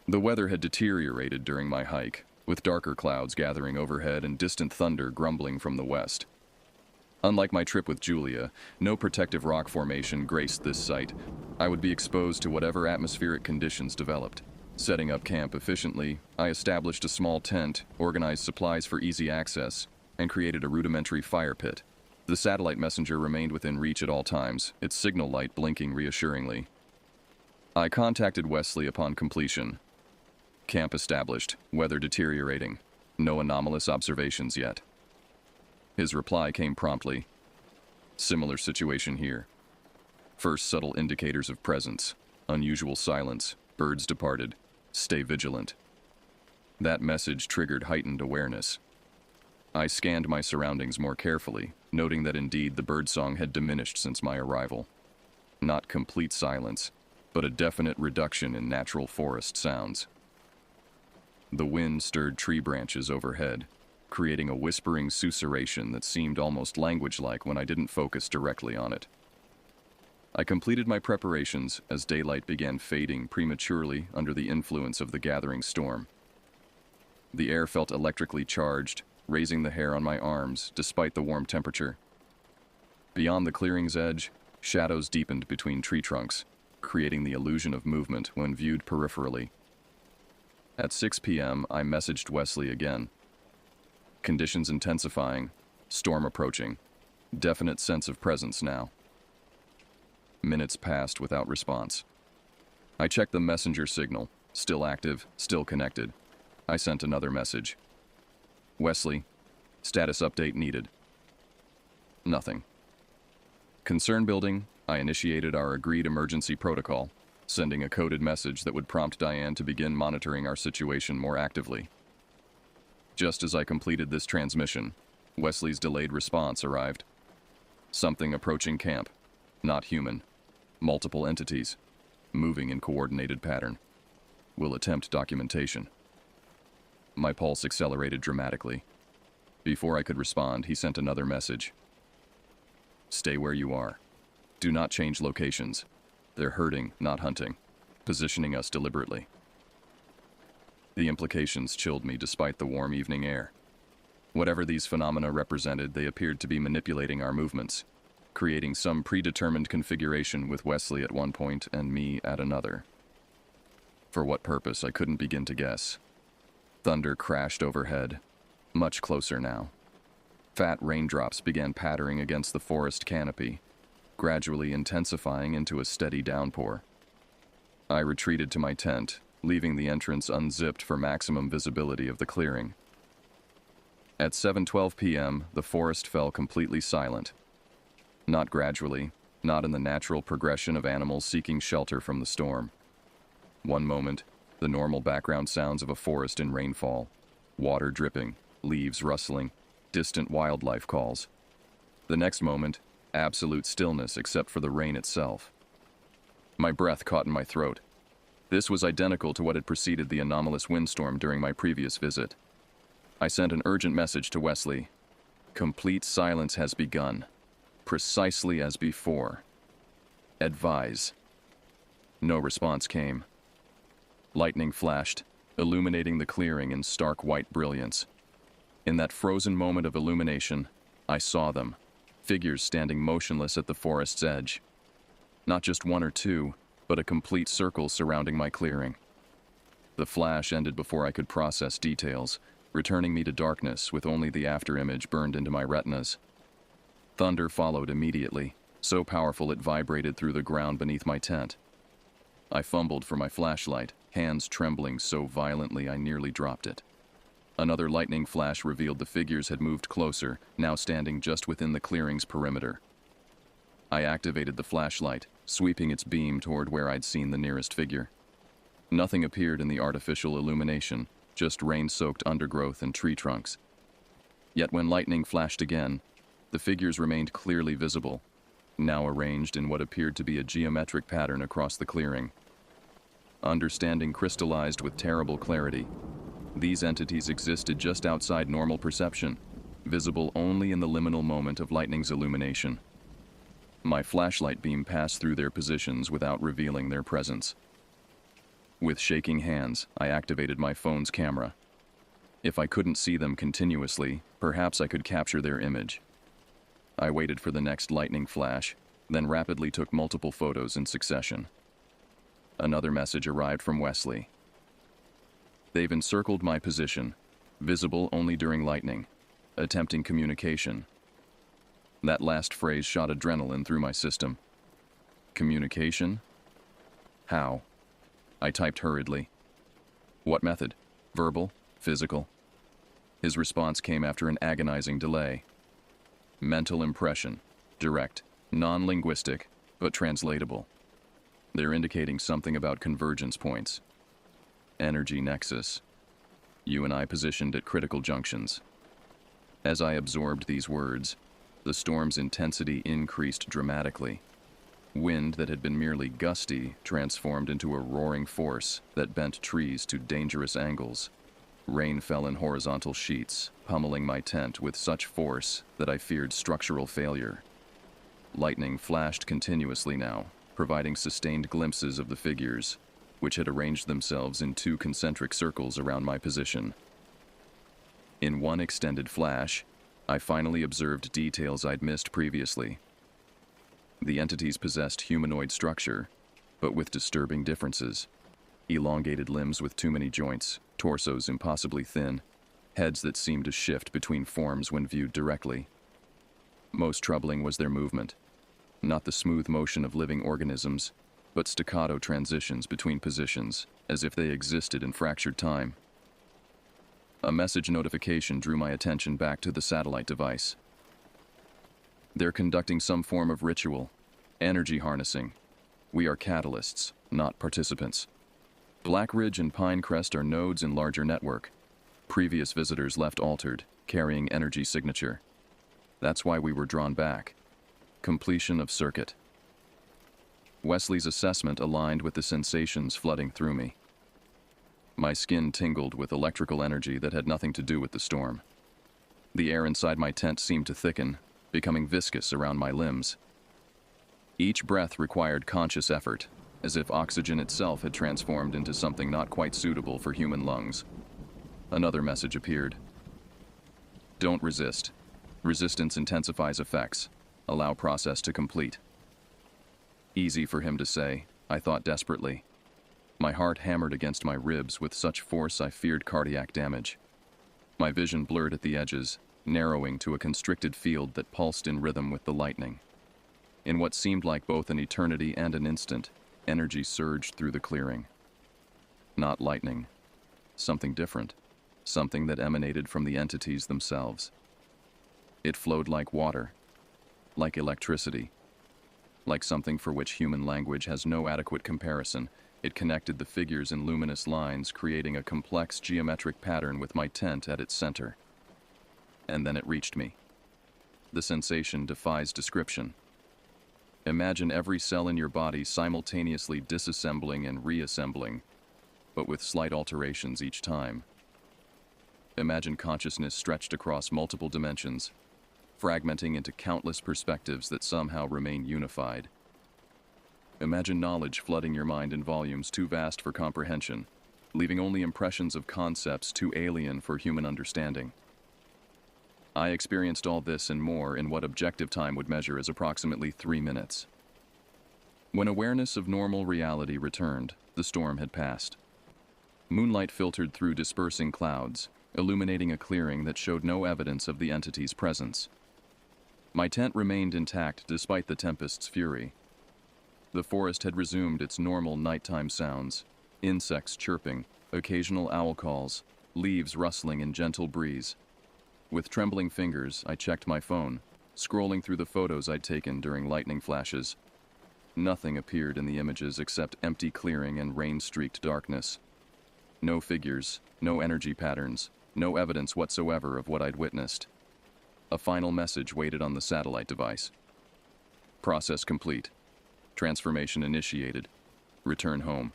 Speaker 2: The weather had deteriorated during my hike, with darker clouds gathering overhead and distant thunder grumbling from the west. Unlike my trip with Julia, no protective rock formation graced this site. I would be exposed to whatever atmospheric conditions developed. Setting up camp efficiently, I established a small tent, organized supplies for easy access, and created a rudimentary fire pit. The satellite messenger remained within reach at all times, its signal light blinking reassuringly. I contacted Wesley upon completion. Camp established, weather deteriorating, no anomalous observations yet. His reply came promptly. Similar situation here. First subtle indicators of presence, unusual silence, birds departed, stay vigilant. That message triggered heightened awareness. I scanned my surroundings more carefully, noting that indeed the birdsong had diminished since my arrival. Not complete silence, but a definite reduction in natural forest sounds. The wind stirred tree branches overhead, creating a whispering susurration that seemed almost language-like when I didn't focus directly on it. I completed my preparations as daylight began fading prematurely under the influence of the gathering storm. The air felt electrically charged, raising the hair on my arms despite the warm temperature. Beyond the clearing's edge, shadows deepened between tree trunks, creating the illusion of movement when viewed peripherally. At 6 p.m., I messaged Wesley again. Conditions intensifying, storm approaching, definite sense of presence now. Minutes passed without response. I checked the messenger signal, still active, still connected. I sent another message. Wesley, status update needed. Nothing. Concern building, I initiated our agreed emergency protocol, sending a coded message that would prompt Diane to begin monitoring our situation more actively. Just as I completed this transmission, Wesley's delayed response arrived. Something approaching camp, not human. Multiple entities, moving in coordinated pattern. Will attempt documentation. My pulse accelerated dramatically. Before I could respond, he sent another message. Stay where you are. Do not change locations. They're herding, not hunting, positioning us deliberately. The implications chilled me despite the warm evening air. Whatever these phenomena represented, they appeared to be manipulating our movements, creating some predetermined configuration with Wesley at one point and me at another. For what purpose, I couldn't begin to guess. Thunder crashed overhead, much closer now. Fat raindrops began pattering against the forest canopy, gradually intensifying into a steady downpour. I retreated to my tent, leaving the entrance unzipped for maximum visibility of the clearing. At 7:12 p.m., the forest fell completely silent. Not gradually, not in the natural progression of animals seeking shelter from the storm. One moment, the normal background sounds of a forest in rainfall, water dripping, leaves rustling, distant wildlife calls. The next moment, absolute stillness except for the rain itself. My breath caught in my throat. This was identical to what had preceded the anomalous windstorm during my previous visit. I sent an urgent message to Wesley. Complete silence has begun, precisely as before. Advise. No response came. Lightning flashed, illuminating the clearing in stark white brilliance. In that frozen moment of illumination, I saw them, figures standing motionless at the forest's edge. Not just one or two, but a complete circle surrounding my clearing. The flash ended before I could process details, returning me to darkness with only the afterimage burned into my retinas. Thunder followed immediately, so powerful it vibrated through the ground beneath my tent. I fumbled for my flashlight, hands trembling so violently I nearly dropped it. Another lightning flash revealed the figures had moved closer, now standing just within the clearing's perimeter. I activated the flashlight, sweeping its beam toward where I'd seen the nearest figure. Nothing appeared in the artificial illumination, just rain-soaked undergrowth and tree trunks. Yet when lightning flashed again, the figures remained clearly visible, now arranged in what appeared to be a geometric pattern across the clearing. Understanding crystallized with terrible clarity. These entities existed just outside normal perception, visible only in the liminal moment of lightning's illumination. My flashlight beam passed through their positions without revealing their presence. With shaking hands, I activated my phone's camera. If I couldn't see them continuously, perhaps I could capture their image. I waited for the next lightning flash, then rapidly took multiple photos in succession. Another message arrived from Wesley. They've encircled my position, visible only during lightning, attempting communication. That last phrase shot adrenaline through my system. Communication? How? I typed hurriedly. What method? Verbal? Physical? His response came after an agonizing delay. Mental impression. Direct, non-linguistic, but translatable. They're indicating something about convergence points. Energy nexus. You and I positioned at critical junctions. As I absorbed these words, the storm's intensity increased dramatically. Wind that had been merely gusty transformed into a roaring force that bent trees to dangerous angles. Rain fell in horizontal sheets, pummeling my tent with such force that I feared structural failure. Lightning flashed continuously now, providing sustained glimpses of the figures, which had arranged themselves in 2 concentric circles around my position. In one extended flash, I finally observed details I'd missed previously. The entities possessed humanoid structure, but with disturbing differences. Elongated limbs with too many joints, torsos impossibly thin, heads that seemed to shift between forms when viewed directly. Most troubling was their movement. Not the smooth motion of living organisms, but staccato transitions between positions, as if they existed in fractured time. A message notification drew my attention back to the satellite device. They're conducting some form of ritual, energy harnessing. We are catalysts, not participants. Black Ridge and Pinecrest are nodes in larger network. Previous visitors left altered, carrying energy signature. That's why we were drawn back. Completion of circuit. Wesley's assessment aligned with the sensations flooding through me. My skin tingled with electrical energy that had nothing to do with the storm. The air inside my tent seemed to thicken, becoming viscous around my limbs. Each breath required conscious effort, as if oxygen itself had transformed into something not quite suitable for human lungs. Another message appeared. Don't resist. Resistance intensifies effects. Allow process to complete. Easy for him to say, I thought desperately. My heart hammered against my ribs with such force I feared cardiac damage. My vision blurred at the edges, narrowing to a constricted field that pulsed in rhythm with the lightning. In what seemed like both an eternity and an instant, energy surged through the clearing. Not lightning. Something different. Something that emanated from the entities themselves. It flowed like water, like electricity, like something for which human language has no adequate comparison. It connected the figures in luminous lines, creating a complex geometric pattern with my tent at its center. And then it reached me. The sensation defies description. Imagine every cell in your body simultaneously disassembling and reassembling, but with slight alterations each time. Imagine consciousness stretched across multiple dimensions, fragmenting into countless perspectives that somehow remain unified. Imagine knowledge flooding your mind in volumes too vast for comprehension, leaving only impressions of concepts too alien for human understanding. I experienced all this and more in what objective time would measure as approximately 3 minutes. When awareness of normal reality returned, the storm had passed. Moonlight filtered through dispersing clouds, illuminating a clearing that showed no evidence of the entity's presence. My tent remained intact despite the tempest's fury. The forest had resumed its normal nighttime sounds, Insects chirping, occasional owl calls, leaves rustling in gentle breeze. With trembling fingers, I checked my phone, scrolling through the photos I'd taken during lightning flashes. Nothing appeared in the images except empty clearing and rain-streaked darkness. No figures, no energy patterns, no evidence whatsoever of what I'd witnessed. A final message waited on the satellite device. Process complete. Transformation initiated. Return home.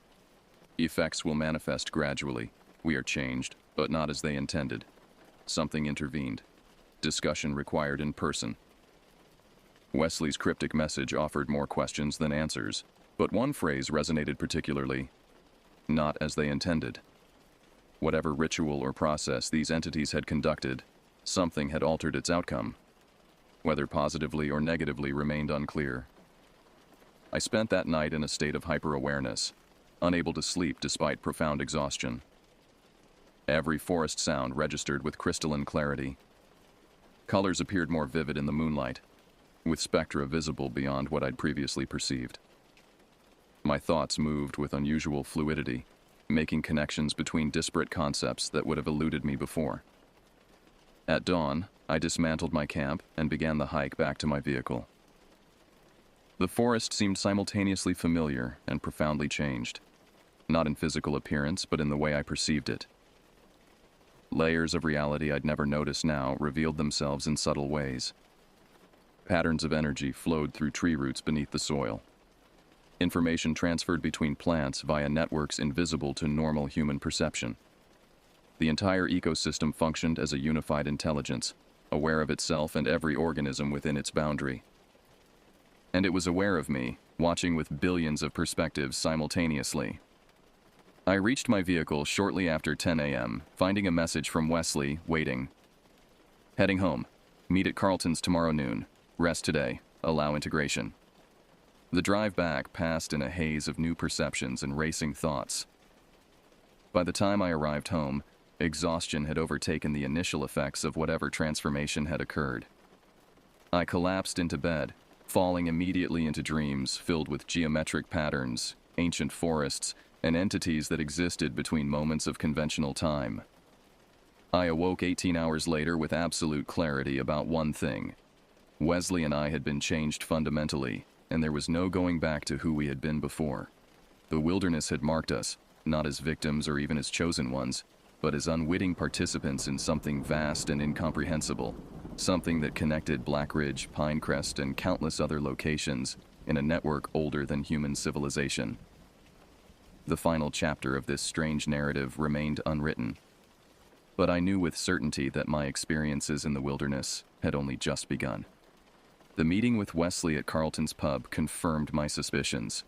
Speaker 2: Effects will manifest gradually. We are changed, but not as they intended. Something intervened. Discussion required in person. Wesley's cryptic message offered more questions than answers, but one phrase resonated particularly. Not as they intended. Whatever ritual or process these entities had conducted, something had altered its outcome. Whether positively or negatively remained unclear. I spent that night in a state of hyper-awareness, unable to sleep despite profound exhaustion. Every forest sound registered with crystalline clarity. Colors appeared more vivid in the moonlight, with spectra visible beyond what I'd previously perceived. My thoughts moved with unusual fluidity, making connections between disparate concepts that would have eluded me before. At dawn, I dismantled my camp and began the hike back to my vehicle. The forest seemed simultaneously familiar and profoundly changed, not in physical appearance, but in the way I perceived it. Layers of reality I'd never noticed now revealed themselves in subtle ways. Patterns of energy flowed through tree roots beneath the soil. Information transferred between plants via networks invisible to normal human perception. The entire ecosystem functioned as a unified intelligence, aware of itself and every organism within its boundary. And it was aware of me, watching with billions of perspectives simultaneously. I reached my vehicle shortly after 10 a.m., finding a message from Wesley, waiting. Heading home. Meet at Carlton's tomorrow noon. Rest today. Allow integration. The drive back passed in a haze of new perceptions and racing thoughts. By the time I arrived home, exhaustion had overtaken the initial effects of whatever transformation had occurred. I collapsed into bed, falling immediately into dreams filled with geometric patterns, ancient forests, and entities that existed between moments of conventional time. I awoke 18 hours later with absolute clarity about one thing. Wesley and I had been changed fundamentally, and there was no going back to who we had been before. The wilderness had marked us, not as victims or even as chosen ones, but as unwitting participants in something vast and incomprehensible, something that connected Black Ridge, Pinecrest, and countless other locations in a network older than human civilization. The final chapter of this strange narrative remained unwritten, but I knew with certainty that my experiences in the wilderness had only just begun. The meeting with Wesley at Carlton's pub confirmed my suspicions.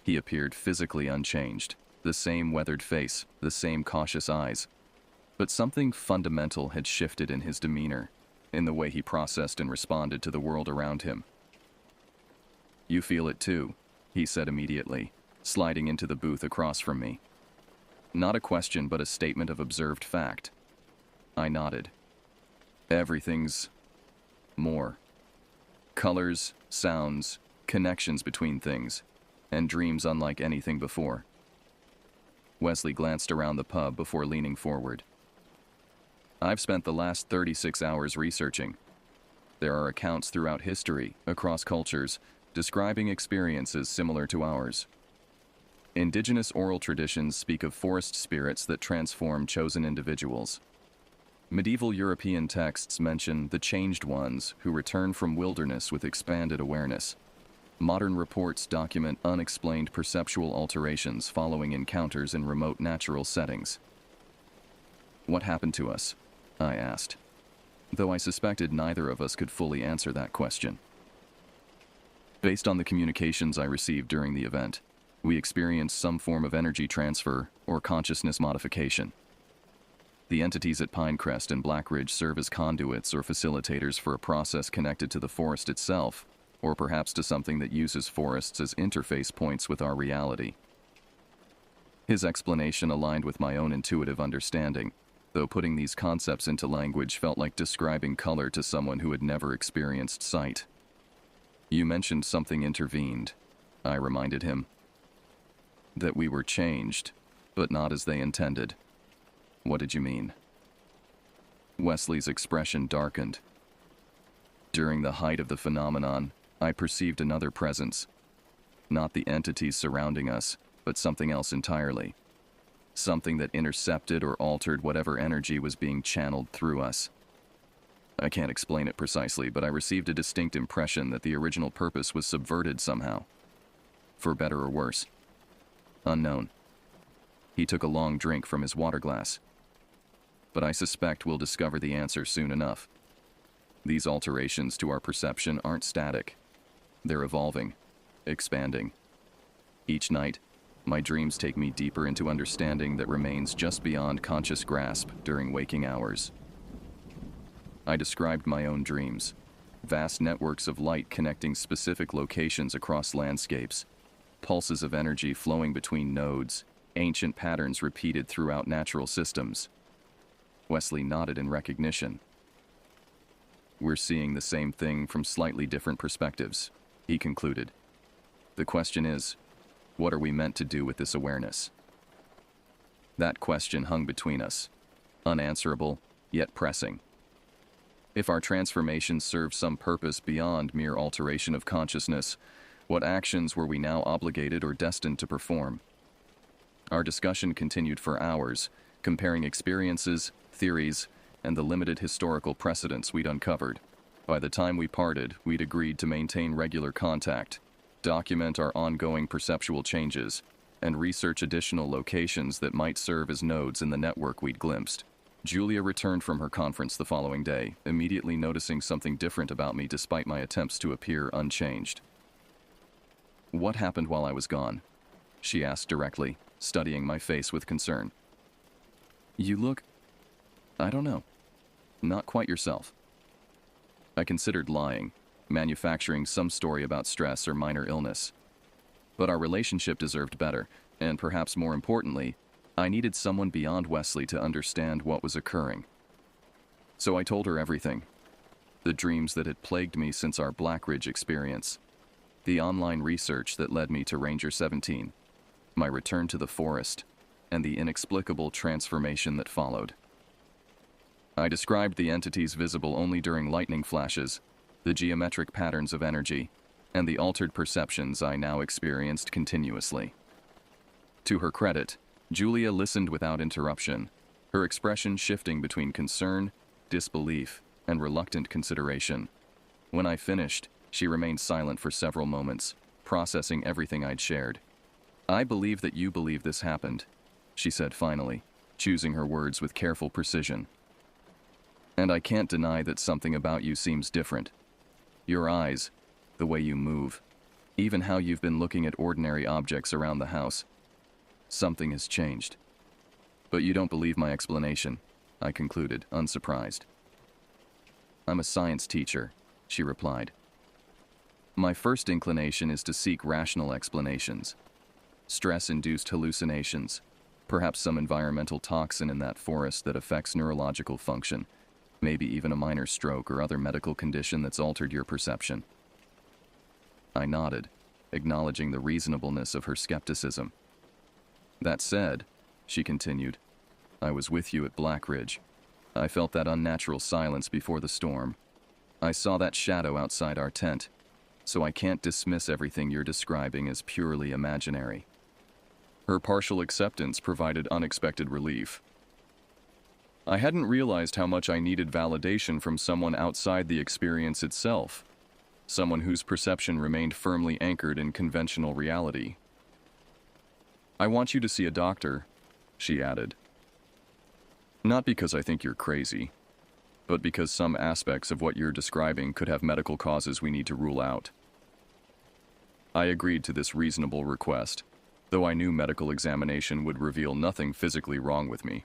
Speaker 2: He appeared physically unchanged, the same weathered face, the same cautious eyes. But something fundamental had shifted in his demeanor, in the way he processed and responded to the world around him. "You feel it too," he said immediately, sliding into the booth across from me. Not a question, but a statement of observed fact. I nodded. Everything's more. Colors, sounds, connections between things, and dreams unlike anything before. Wesley glanced around the pub before leaning forward. I've spent the last 36 hours researching. There are accounts throughout history, across cultures, describing experiences similar to ours. Indigenous oral traditions speak of forest spirits that transform chosen individuals. Medieval European texts mention the changed ones who return from wilderness with expanded awareness. Modern reports document unexplained perceptual alterations following encounters in remote natural settings. What happened to us? I asked, though I suspected neither of us could fully answer that question. Based on the communications I received during the event, we experienced some form of energy transfer or consciousness modification. The entities at Pinecrest and Black Ridge serve as conduits or facilitators for a process connected to the forest itself, or perhaps to something that uses forests as interface points with our reality. His explanation aligned with my own intuitive understanding, though putting these concepts into language felt like describing color to someone who had never experienced sight. "You mentioned something intervened," I reminded him. That we were changed, but not as they intended. What did you mean? Wesley's expression darkened. During the height of the phenomenon, I perceived another presence. Not the entities surrounding us, but something else entirely. Something that intercepted or altered whatever energy was being channeled through us. I can't explain it precisely, but I received a distinct impression that the original purpose was subverted somehow. For better or worse. Unknown. He took a long drink from his water glass. But I suspect we'll discover the answer soon enough. These alterations to our perception aren't static. They're evolving, expanding. Each night, my dreams take me deeper into understanding that remains just beyond conscious grasp during waking hours. I described my own dreams, vast networks of light connecting specific locations across landscapes, pulses of energy flowing between nodes, ancient patterns repeated throughout natural systems. Wesley nodded in recognition. We're seeing the same thing from slightly different perspectives, he concluded. The question is, what are we meant to do with this awareness? That question hung between us, unanswerable, yet pressing. If our transformation served some purpose beyond mere alteration of consciousness, what actions were we now obligated or destined to perform? Our discussion continued for hours, comparing experiences, theories, and the limited historical precedents we'd uncovered. By the time we parted, we'd agreed to maintain regular contact, document our ongoing perceptual changes, and research additional locations that might serve as nodes in the network we'd glimpsed. Julia returned from her conference the following day, immediately noticing something different about me despite my attempts to appear unchanged. What happened while I was gone? She asked directly, studying my face with concern. You look, I don't know, not quite yourself. I considered lying, manufacturing some story about stress or minor illness. But our relationship deserved better, and perhaps more importantly, I needed someone beyond Wesley to understand what was occurring. So I told her everything. The dreams that had plagued me since our Black Ridge experience. The online research that led me to Ranger 17. My return to the forest, and the inexplicable transformation that followed. I described the entities visible only during lightning flashes, the geometric patterns of energy, and the altered perceptions I now experienced continuously. To her credit, Julia listened without interruption, her expression shifting between concern, disbelief, and reluctant consideration. When I finished, she remained silent for several moments, processing everything I'd shared. I believe that you believe this happened, she said finally, choosing her words with careful precision. And I can't deny that something about you seems different. Your eyes, the way you move, even how you've been looking at ordinary objects around the house. Something has changed. But you don't believe my explanation, I concluded, unsurprised. I'm a science teacher, she replied. My first inclination is to seek rational explanations. Stress-induced hallucinations, perhaps some environmental toxin in that forest that affects neurological function, maybe even a minor stroke or other medical condition that's altered your perception. I nodded, acknowledging the reasonableness of her skepticism. That said, she continued, I was with you at Black Ridge. I felt that unnatural silence before the storm. I saw that shadow outside our tent, so I can't dismiss everything you're describing as purely imaginary. Her partial acceptance provided unexpected relief. I hadn't realized how much I needed validation from someone outside the experience itself, someone whose perception remained firmly anchored in conventional reality. I want you to see a doctor, she added. Not because I think you're crazy, but because some aspects of what you're describing could have medical causes we need to rule out. I agreed to this reasonable request, though I knew medical examination would reveal nothing physically wrong with me.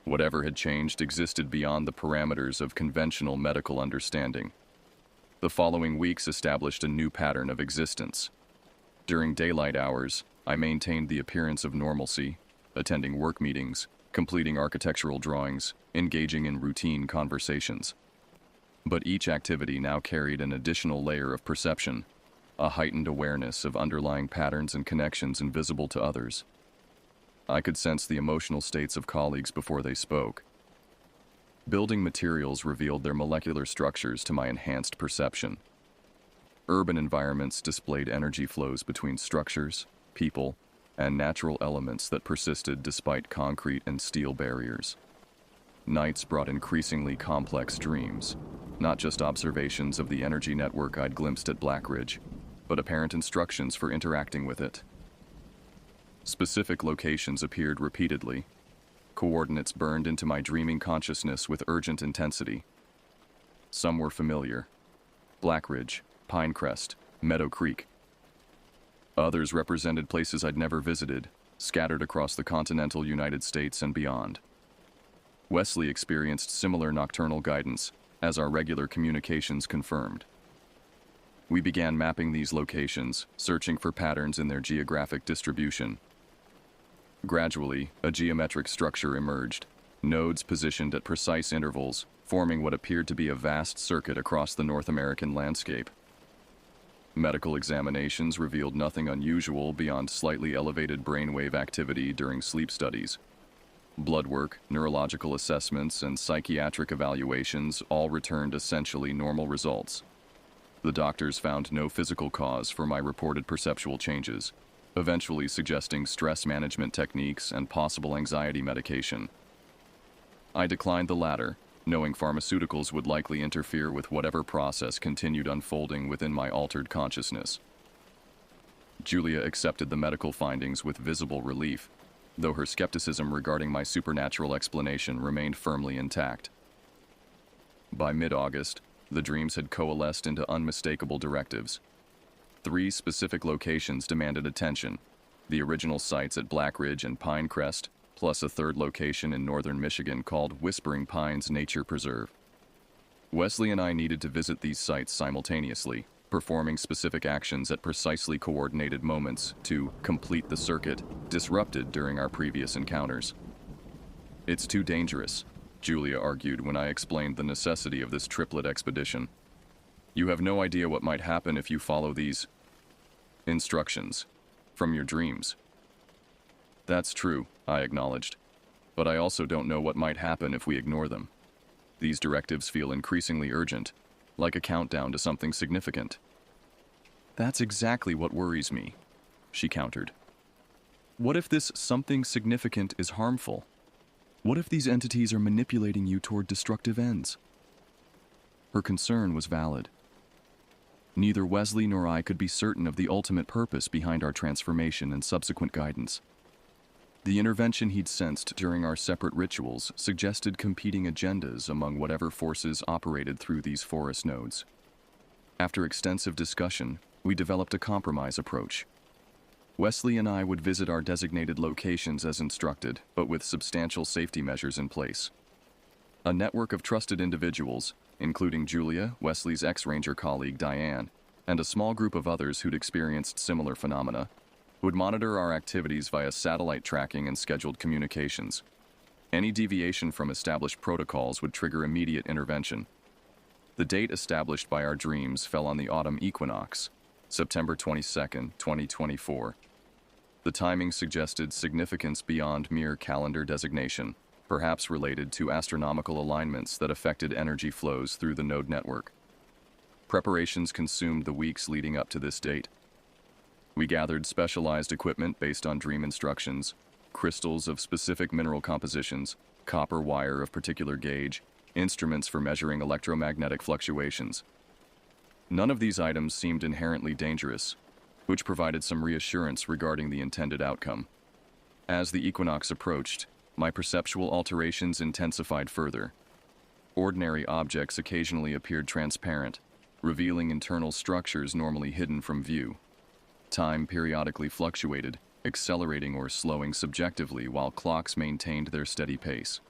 Speaker 2: Whatever had changed existed beyond the parameters of conventional medical understanding. The following weeks established a new pattern of existence. During daylight hours, I maintained the appearance of normalcy, attending work meetings, completing architectural drawings, engaging in routine conversations. But each activity now carried an additional layer of perception, a heightened awareness of underlying patterns and connections invisible to others. I could sense the emotional states of colleagues before they spoke. Building materials revealed their molecular structures to my enhanced perception. Urban environments displayed energy flows between structures, people, and natural elements that persisted despite concrete and steel barriers. Nights brought increasingly complex dreams, not just observations of the energy network I'd glimpsed at Blackridge, but apparent instructions for interacting with it. Specific locations appeared repeatedly. Coordinates burned into my dreaming consciousness with urgent intensity. Some were familiar: Blackridge, Pinecrest, Meadow Creek. Others represented places I'd never visited, scattered across the continental United States and beyond. Wesley experienced similar nocturnal guidance, as our regular communications confirmed. We began mapping these locations, searching for patterns in their geographic distribution. Gradually, a geometric structure emerged, nodes positioned at precise intervals, forming what appeared to be a vast circuit across the North American landscape. Medical examinations revealed nothing unusual beyond slightly elevated brainwave activity during sleep studies. Blood work, neurological assessments, and psychiatric evaluations all returned essentially normal results. The doctors found no physical cause for my reported perceptual changes, eventually suggesting stress management techniques and possible anxiety medication. I declined the latter, knowing pharmaceuticals would likely interfere with whatever process continued unfolding within my altered consciousness. Julia accepted the medical findings with visible relief, though her skepticism regarding my supernatural explanation remained firmly intact. By mid-August, the dreams had coalesced into unmistakable directives. 3 specific locations demanded attention: the original sites at Blackridge and Pinecrest, plus a third location in northern Michigan called Whispering Pines Nature Preserve. Wesley and I needed to visit these sites simultaneously, performing specific actions at precisely coordinated moments to complete the circuit disrupted during our previous encounters. "It's too dangerous," Julia argued when I explained the necessity of this triplet expedition. "You have no idea what might happen if you follow these instructions from your dreams." "That's true," I acknowledged, "but I also don't know what might happen if we ignore them. These directives feel increasingly urgent, like a countdown to something significant." "That's exactly what worries me," she countered. "What if this something significant is harmful? What if these entities are manipulating you toward destructive ends?" Her concern was valid. Neither Wesley nor I could be certain of the ultimate purpose behind our transformation and subsequent guidance. The intervention he'd sensed during our separate rituals suggested competing agendas among whatever forces operated through these forest nodes. After extensive discussion, we developed a compromise approach. Wesley and I would visit our designated locations as instructed, but with substantial safety measures in place. A network of trusted individuals, including Julia, Wesley's ex-ranger colleague Diane, and a small group of others who'd experienced similar phenomena, would monitor our activities via satellite tracking and scheduled communications. Any deviation from established protocols would trigger immediate intervention. The date established by our dreams fell on the autumn equinox, September 22, 2024. The timing suggested significance beyond mere calendar designation, perhaps related to astronomical alignments that affected energy flows through the node network. Preparations consumed the weeks leading up to this date. We gathered specialized equipment based on dream instructions, crystals of specific mineral compositions, copper wire of particular gauge, instruments for measuring electromagnetic fluctuations. None of these items seemed inherently dangerous, which provided some reassurance regarding the intended outcome. As the equinox approached, my perceptual alterations intensified further. Ordinary objects occasionally appeared transparent, revealing internal structures normally hidden from view. Time periodically fluctuated, accelerating or slowing subjectively while clocks maintained their steady pace.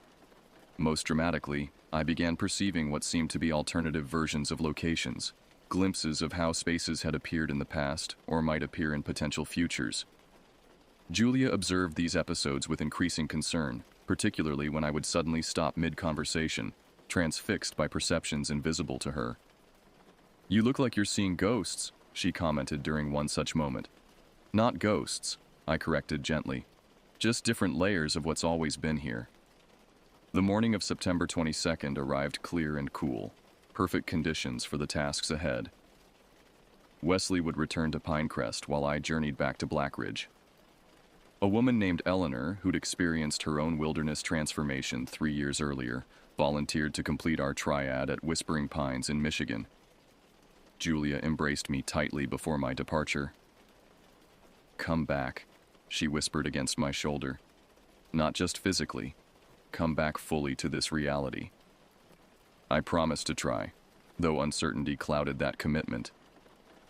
Speaker 2: Most dramatically, I began perceiving what seemed to be alternative versions of locations, glimpses of how spaces had appeared in the past or might appear in potential futures. Julia observed these episodes with increasing concern, particularly when I would suddenly stop mid-conversation, transfixed by perceptions invisible to her. "You look like you're seeing ghosts," she commented during one such moment. Not ghosts, I corrected gently. Just different layers of what's always been here. The morning of September 22nd arrived clear and cool, perfect conditions for the tasks ahead. Wesley would return to Pinecrest while I journeyed back to Blackridge. A woman named Eleanor, who'd experienced her own wilderness transformation 3 years earlier, volunteered to complete our triad at Whispering Pines in Michigan. Julia embraced me tightly before my departure. "Come back," she whispered against my shoulder. "Not just physically. Come back fully to this reality." I promised to try, though uncertainty clouded that commitment.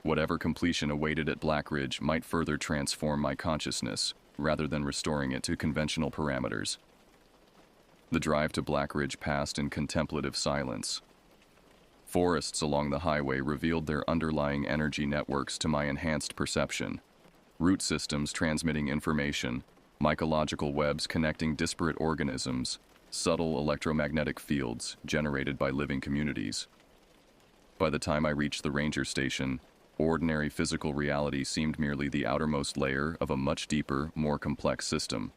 Speaker 2: Whatever completion awaited at Blackridge might further transform my consciousness, rather than restoring it to conventional parameters. The drive to Blackridge passed in contemplative silence. Forests along the highway revealed their underlying energy networks to my enhanced perception. Root systems transmitting information, mycological webs connecting disparate organisms, subtle electromagnetic fields generated by living communities. By the time I reached the ranger station, ordinary physical reality seemed merely the outermost layer of a much deeper, more complex system.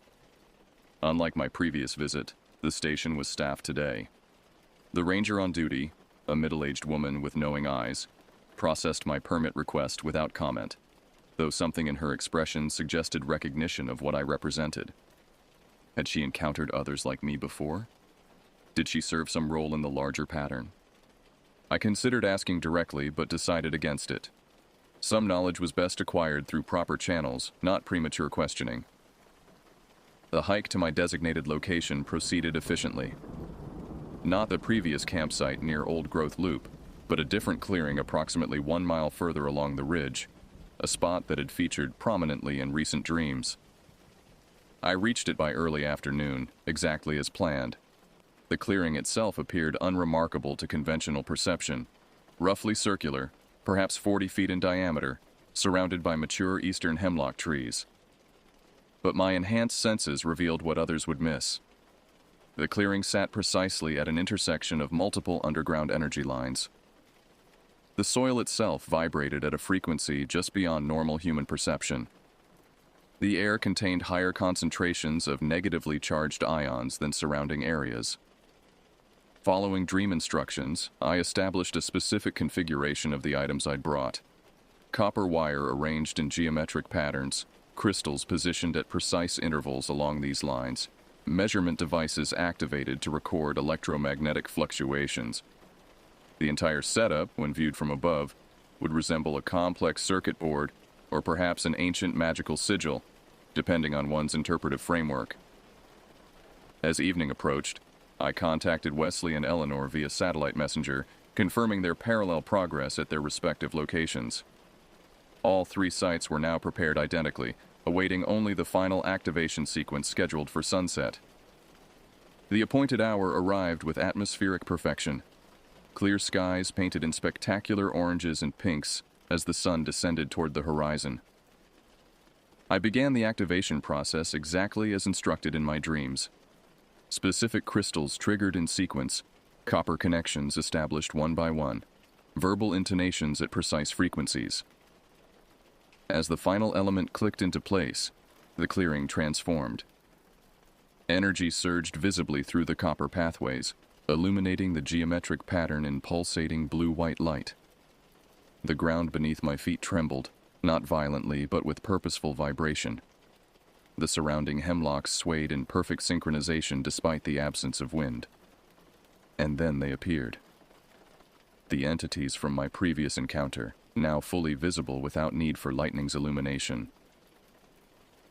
Speaker 2: Unlike my previous visit, the station was staffed today. The ranger on duty, a middle-aged woman with knowing eyes, processed my permit request without comment, though something in her expression suggested recognition of what I represented. Had she encountered others like me before? Did she serve some role in the larger pattern? I considered asking directly, but decided against it. Some knowledge was best acquired through proper channels, not premature questioning. The hike to my designated location proceeded efficiently. Not the previous campsite near Old Growth Loop, but a different clearing approximately 1 mile further along the ridge, a spot that had featured prominently in recent dreams. I reached it by early afternoon, exactly as planned. The clearing itself appeared unremarkable to conventional perception, roughly circular, perhaps 40 feet in diameter, surrounded by mature eastern hemlock trees. But my enhanced senses revealed what others would miss. The clearing sat precisely at an intersection of multiple underground energy lines. The soil itself vibrated at a frequency just beyond normal human perception. The air contained higher concentrations of negatively charged ions than surrounding areas. Following dream instructions, I established a specific configuration of the items I'd brought. Copper wire arranged in geometric patterns, crystals positioned at precise intervals along these lines, measurement devices activated to record electromagnetic fluctuations. The entire setup, when viewed from above, would resemble a complex circuit board or perhaps an ancient magical sigil, depending on one's interpretive framework. As evening approached, I contacted Wesley and Eleanor via satellite messenger, confirming their parallel progress at their respective locations. All 3 sites were now prepared identically, awaiting only the final activation sequence scheduled for sunset. The appointed hour arrived with atmospheric perfection. Clear skies painted in spectacular oranges and pinks as the sun descended toward the horizon. I began the activation process exactly as instructed in my dreams. Specific crystals triggered in sequence, copper connections established one by one, verbal intonations at precise frequencies. As the final element clicked into place, the clearing transformed. Energy surged visibly through the copper pathways, illuminating the geometric pattern in pulsating blue-white light. The ground beneath my feet trembled, not violently but with purposeful vibration. The surrounding hemlocks swayed in perfect synchronization despite the absence of wind. And then they appeared. The entities from my previous encounter, now fully visible without need for lightning's illumination.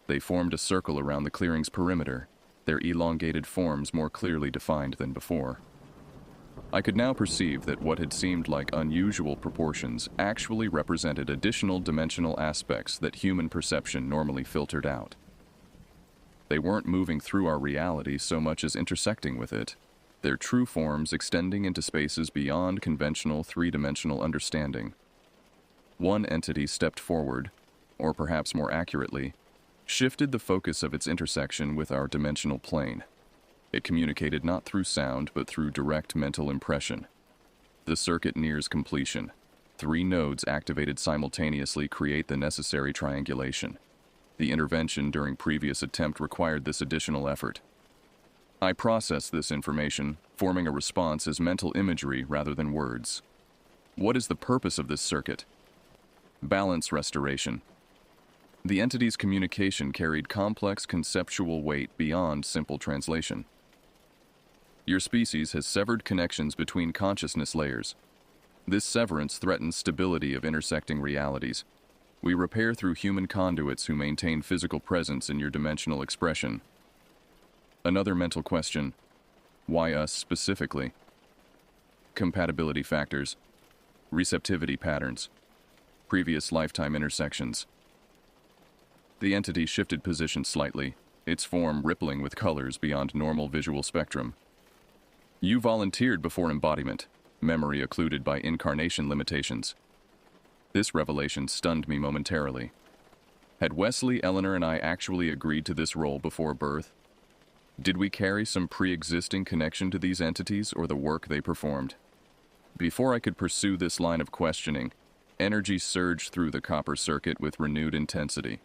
Speaker 2: They formed a circle around the clearing's perimeter, their elongated forms more clearly defined than before. I could now perceive that what had seemed like unusual proportions actually represented additional dimensional aspects that human perception normally filtered out. They weren't moving through our reality so much as intersecting with it, their true forms extending into spaces beyond conventional 3-dimensional understanding. One entity stepped forward, or perhaps more accurately, shifted the focus of its intersection with our dimensional plane. It communicated not through sound but through direct mental impression. The circuit nears completion. 3 nodes activated simultaneously create the necessary triangulation. The intervention during previous attempt required this additional effort. I process this information, forming a response as mental imagery rather than words. What is the purpose of this circuit? Balance restoration. The entity's communication carried complex conceptual weight beyond simple translation. Your species has severed connections between consciousness layers. This severance threatens stability of intersecting realities. We repair through human conduits who maintain physical presence in your dimensional expression. Another mental question: why us specifically? Compatibility factors, receptivity patterns, previous lifetime intersections. The entity shifted position slightly, its form rippling with colors beyond normal visual spectrum. You volunteered before embodiment, memory occluded by incarnation limitations. This revelation stunned me momentarily. Had Wesley, Eleanor, and I actually agreed to this role before birth? Did we carry some pre-existing connection to these entities or the work they performed? Before I could pursue this line of questioning, energy surged through the copper circuit with renewed intensity.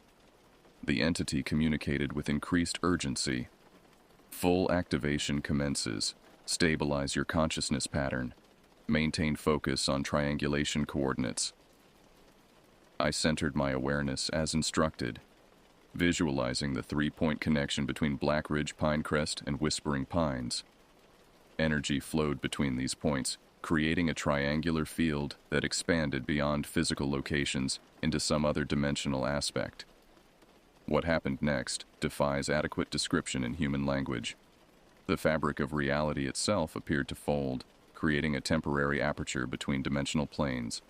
Speaker 2: The entity communicated with increased urgency. Full activation commences. Stabilize your consciousness pattern. Maintain focus on triangulation coordinates. I centered my awareness as instructed, visualizing the 3-point connection between Black Ridge Pinecrest and Whispering Pines. Energy flowed between these points, creating a triangular field that expanded beyond physical locations into some other dimensional aspect. What happened next defies adequate description in human language. The fabric of reality itself appeared to fold, creating a temporary aperture between dimensional planes.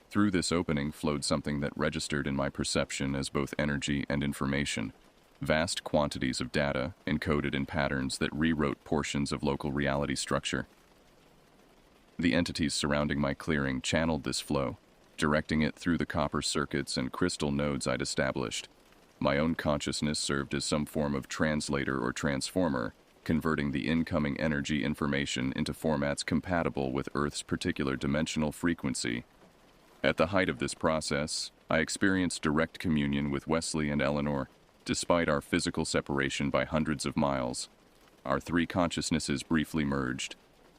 Speaker 2: Through this opening flowed something that registered in my perception as both energy and information, vast quantities of data encoded in patterns that rewrote portions of local reality structure. The entities surrounding my clearing channeled this flow, directing it through the copper circuits and crystal nodes I'd established. My own consciousness served as some form of translator or transformer, converting the incoming energy information into formats compatible with Earth's particular dimensional frequency. At the height of this process, I experienced direct communion with Wesley and Eleanor, despite our physical separation by hundreds of miles. Our 3 consciousnesses briefly merged,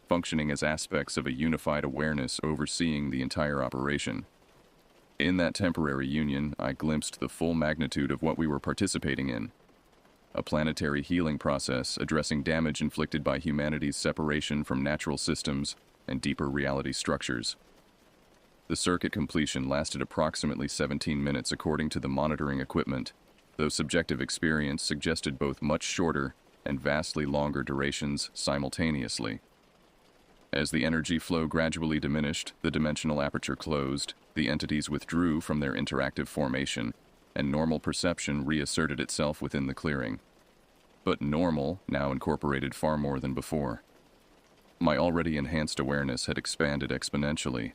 Speaker 2: functioning as aspects of a unified awareness overseeing the entire operation. In that temporary union, I glimpsed the full magnitude of what we were participating in. A planetary healing process addressing damage inflicted by humanity's separation from natural systems and deeper reality structures. The circuit completion lasted approximately 17 minutes according to the monitoring equipment, though subjective experience suggested both much shorter and vastly longer durations simultaneously. As the energy flow gradually diminished, the dimensional aperture closed, the entities withdrew from their interactive formation, and normal perception reasserted itself within the clearing. But normal now incorporated far more than before. My already enhanced awareness had expanded exponentially.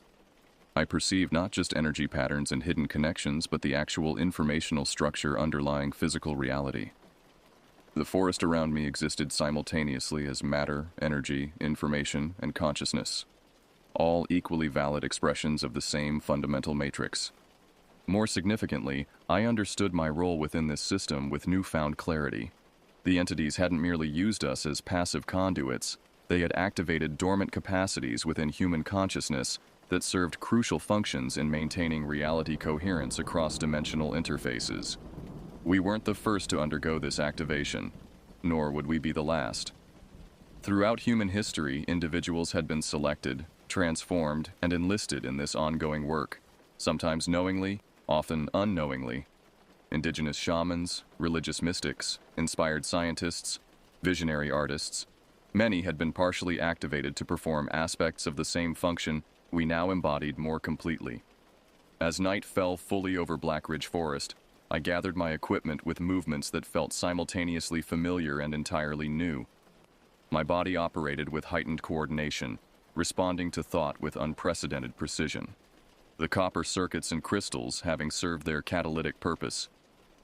Speaker 2: I perceived not just energy patterns and hidden connections, but the actual informational structure underlying physical reality. The forest around me existed simultaneously as matter, energy, information, and consciousness, all equally valid expressions of the same fundamental matrix. More significantly, I understood my role within this system with newfound clarity. The entities hadn't merely used us as passive conduits, they had activated dormant capacities within human consciousness that served crucial functions in maintaining reality coherence across dimensional interfaces. We weren't the first to undergo this activation, nor would we be the last. Throughout human history, individuals had been selected, transformed, and enlisted in this ongoing work, sometimes knowingly, often unknowingly. Indigenous shamans, religious mystics, inspired scientists, visionary artists, many had been partially activated to perform aspects of the same function we now embodied more completely. As night fell fully over Black Ridge Forest, I gathered my equipment with movements that felt simultaneously familiar and entirely new. My body operated with heightened coordination, responding to thought with unprecedented precision. The copper circuits and crystals, having served their catalytic purpose,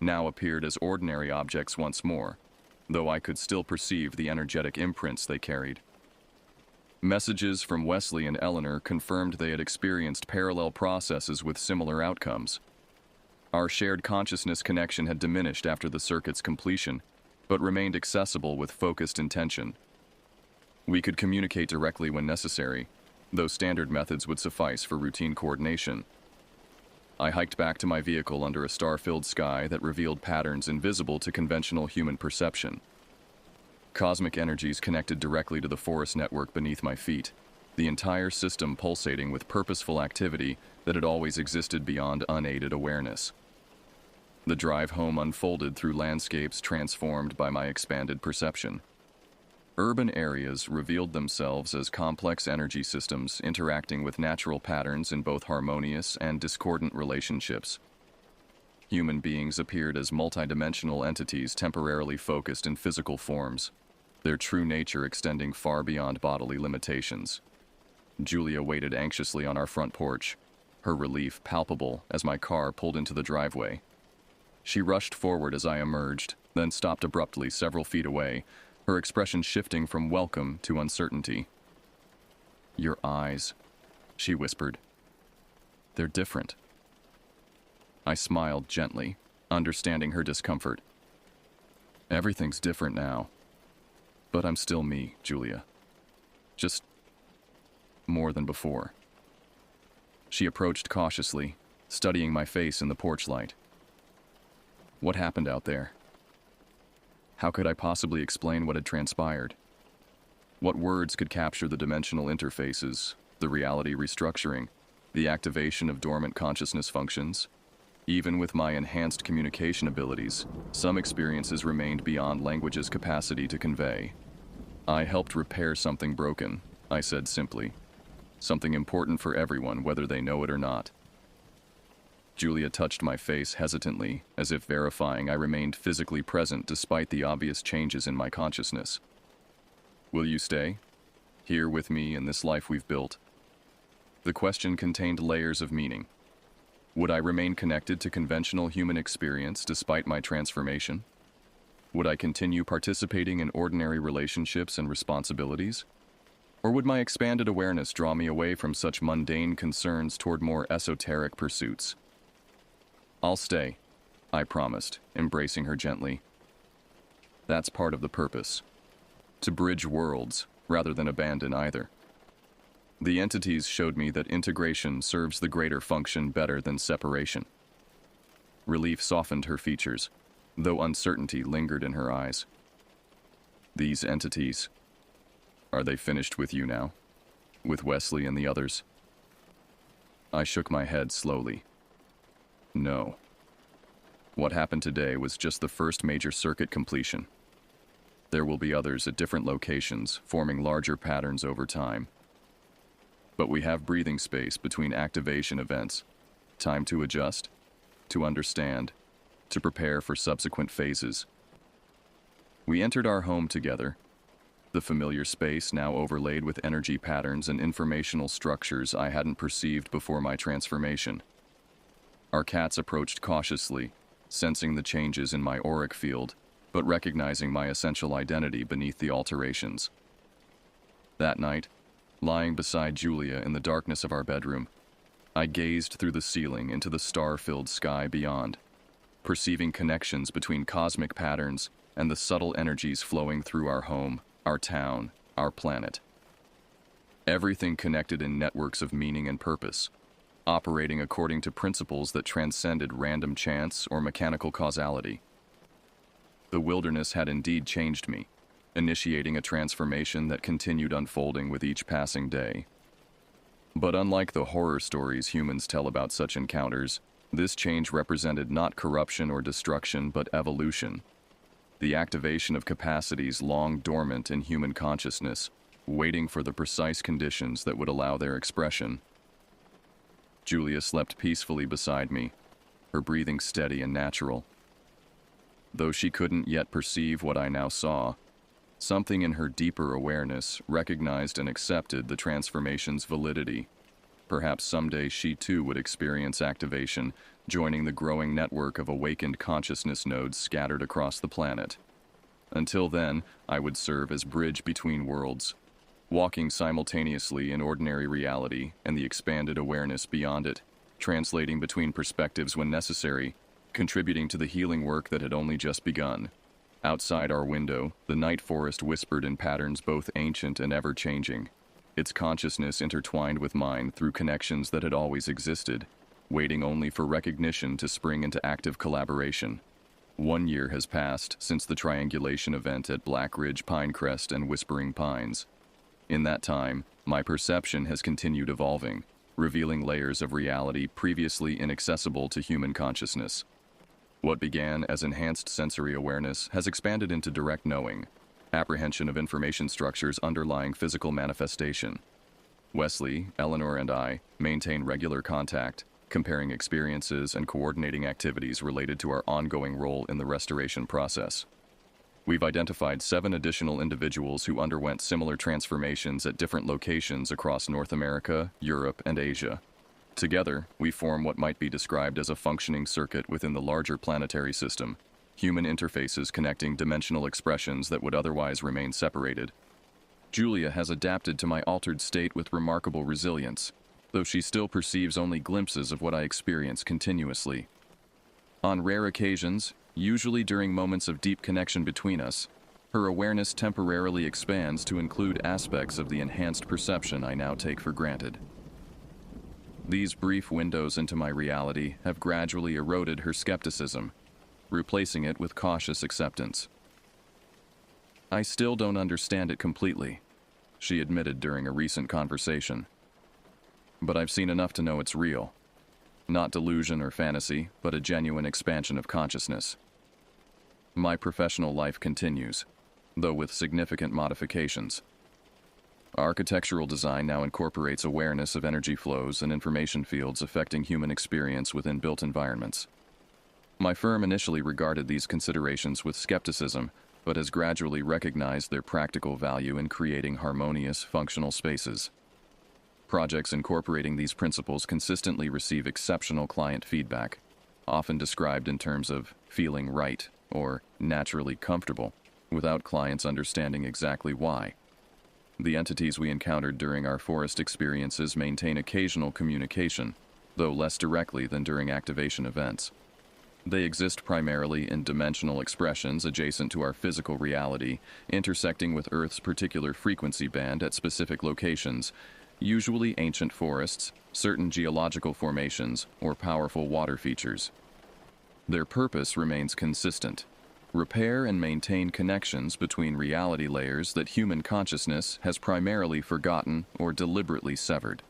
Speaker 2: now appeared as ordinary objects once more, though I could still perceive the energetic imprints they carried. Messages from Wesley and Eleanor confirmed they had experienced parallel processes with similar outcomes. Our shared consciousness connection had diminished after the circuit's completion, but remained accessible with focused intention. We could communicate directly when necessary, though standard methods would suffice for routine coordination. I hiked back to my vehicle under a star-filled sky that revealed patterns invisible to conventional human perception. Cosmic energies connected directly to the forest network beneath my feet, the entire system pulsating with purposeful activity that had always existed beyond unaided awareness. The drive home unfolded through landscapes transformed by my expanded perception. Urban areas revealed themselves as complex energy systems interacting with natural patterns in both harmonious and discordant relationships. Human beings appeared as multidimensional entities temporarily focused in physical forms, their true nature extending far beyond bodily limitations. Julia waited anxiously on our front porch, her relief palpable as my car pulled into the driveway. She rushed forward as I emerged, then stopped abruptly several feet away, her expression shifting from welcome to uncertainty. "Your eyes," she whispered. "They're different." I smiled gently, understanding her discomfort. "Everything's different now. But I'm still me, Julia. Just more than before." She approached cautiously, studying my face in the porch light. "What happened out there?" How could I possibly explain what had transpired? What words could capture the dimensional interfaces, the reality restructuring, the activation of dormant consciousness functions? Even with my enhanced communication abilities, some experiences remained beyond language's capacity to convey. "I helped repair something broken," I said simply. "Something important for everyone, whether they know it or not." Julia touched my face hesitantly, as if verifying I remained physically present despite the obvious changes in my consciousness. "Will you stay? Here with me in this life we've built?" The question contained layers of meaning. Would I remain connected to conventional human experience despite my transformation? Would I continue participating in ordinary relationships and responsibilities? Or would my expanded awareness draw me away from such mundane concerns toward more esoteric pursuits? "I'll stay," I promised, embracing her gently. That's part of the purpose. To bridge worlds, rather than abandon either. The entities showed me that integration serves the greater function better than separation. Relief softened her features, though uncertainty lingered in her eyes. "These entities, are they finished with you now? With Wesley and the others?" I shook my head slowly. No. What happened today was just the first major circuit completion. There will be others at different locations, forming larger patterns over time. But we have breathing space between activation events, time to adjust, to understand, to prepare for subsequent phases. We entered our home together, the familiar space now overlaid with energy patterns and informational structures I hadn't perceived before my transformation. Our cats approached cautiously, sensing the changes in my auric field, but recognizing my essential identity beneath the alterations. That night, lying beside Julia in the darkness of our bedroom, I gazed through the ceiling into the star-filled sky beyond, perceiving connections between cosmic patterns and the subtle energies flowing through our home, our town, our planet. Everything connected in networks of meaning and purpose, operating according to principles that transcended random chance or mechanical causality. The wilderness had indeed changed me, initiating a transformation that continued unfolding with each passing day. But unlike the horror stories humans tell about such encounters, this change represented not corruption or destruction, but evolution. The activation of capacities long dormant in human consciousness, waiting for the precise conditions that would allow their expression. Julia slept peacefully beside me, her breathing steady and natural. Though she couldn't yet perceive what I now saw, something in her deeper awareness recognized and accepted the transformation's validity. Perhaps someday she too would experience activation, joining the growing network of awakened consciousness nodes scattered across the planet. Until then, I would serve as bridge between worlds, walking simultaneously in ordinary reality and the expanded awareness beyond it, translating between perspectives when necessary, contributing to the healing work that had only just begun. Outside our window, the night forest whispered in patterns both ancient and ever-changing, its consciousness intertwined with mine through connections that had always existed, waiting only for recognition to spring into active collaboration. 1 year has passed since the triangulation event at Black Ridge, Pinecrest, and Whispering Pines. In that time, my perception has continued evolving, revealing layers of reality previously inaccessible to human consciousness. What began as enhanced sensory awareness has expanded into direct knowing, apprehension of information structures underlying physical manifestation. Wesley, Eleanor, and I maintain regular contact, comparing experiences and coordinating activities related to our ongoing role in the restoration process. We've identified 7 additional individuals who underwent similar transformations at different locations across North America, Europe, and Asia. Together, we form what might be described as a functioning circuit within the larger planetary system, human interfaces connecting dimensional expressions that would otherwise remain separated. Julia has adapted to my altered state with remarkable resilience, though she still perceives only glimpses of what I experience continuously. On rare occasions, usually during moments of deep connection between us, her awareness temporarily expands to include aspects of the enhanced perception I now take for granted. These brief windows into my reality have gradually eroded her skepticism, replacing it with cautious acceptance. I still don't understand it completely, she admitted during a recent conversation. But I've seen enough to know it's real. Not delusion or fantasy, but a genuine expansion of consciousness. My professional life continues, though with significant modifications. Architectural design now incorporates awareness of energy flows and information fields affecting human experience within built environments. My firm initially regarded these considerations with skepticism, but has gradually recognized their practical value in creating harmonious, functional spaces. Projects incorporating these principles consistently receive exceptional client feedback, often described in terms of feeling right or naturally comfortable, without clients understanding exactly why. The entities we encountered during our forest experiences maintain occasional communication, though less directly than during activation events. They exist primarily in dimensional expressions adjacent to our physical reality, intersecting with Earth's particular frequency band at specific locations, usually ancient forests, certain geological formations, or powerful water features. Their purpose remains consistent: repair and maintain connections between reality layers that human consciousness has primarily forgotten or deliberately severed.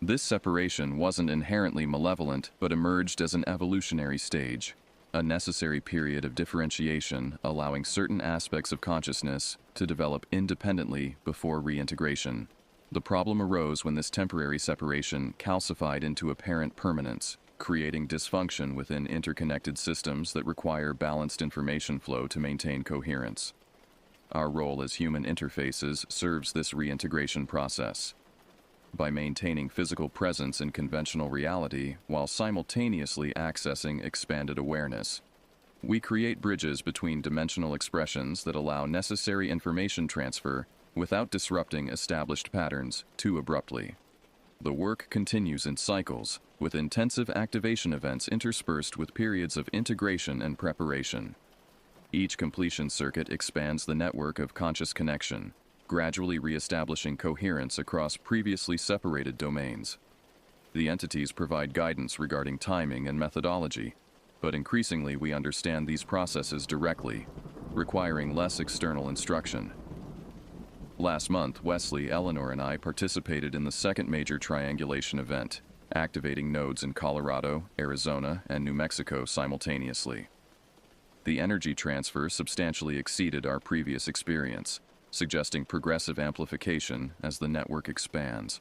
Speaker 2: This separation wasn't inherently malevolent, but emerged as an evolutionary stage, a necessary period of differentiation allowing certain aspects of consciousness to develop independently before reintegration. The problem arose when this temporary separation calcified into apparent permanence, creating dysfunction within interconnected systems that require balanced information flow to maintain coherence. Our role as human interfaces serves this reintegration process. By maintaining physical presence in conventional reality while simultaneously accessing expanded awareness, we create bridges between dimensional expressions that allow necessary information transfer without disrupting established patterns too abruptly. The work continues in cycles, with intensive activation events interspersed with periods of integration and preparation. Each completion circuit expands the network of conscious connection, gradually re-establishing coherence across previously separated domains. The entities provide guidance regarding timing and methodology, but increasingly we understand these processes directly, requiring less external instruction. Last month, Wesley, Eleanor, and I participated in the second major triangulation event, activating nodes in Colorado, Arizona, and New Mexico simultaneously. The energy transfer substantially exceeded our previous experience, suggesting progressive amplification as the network expands.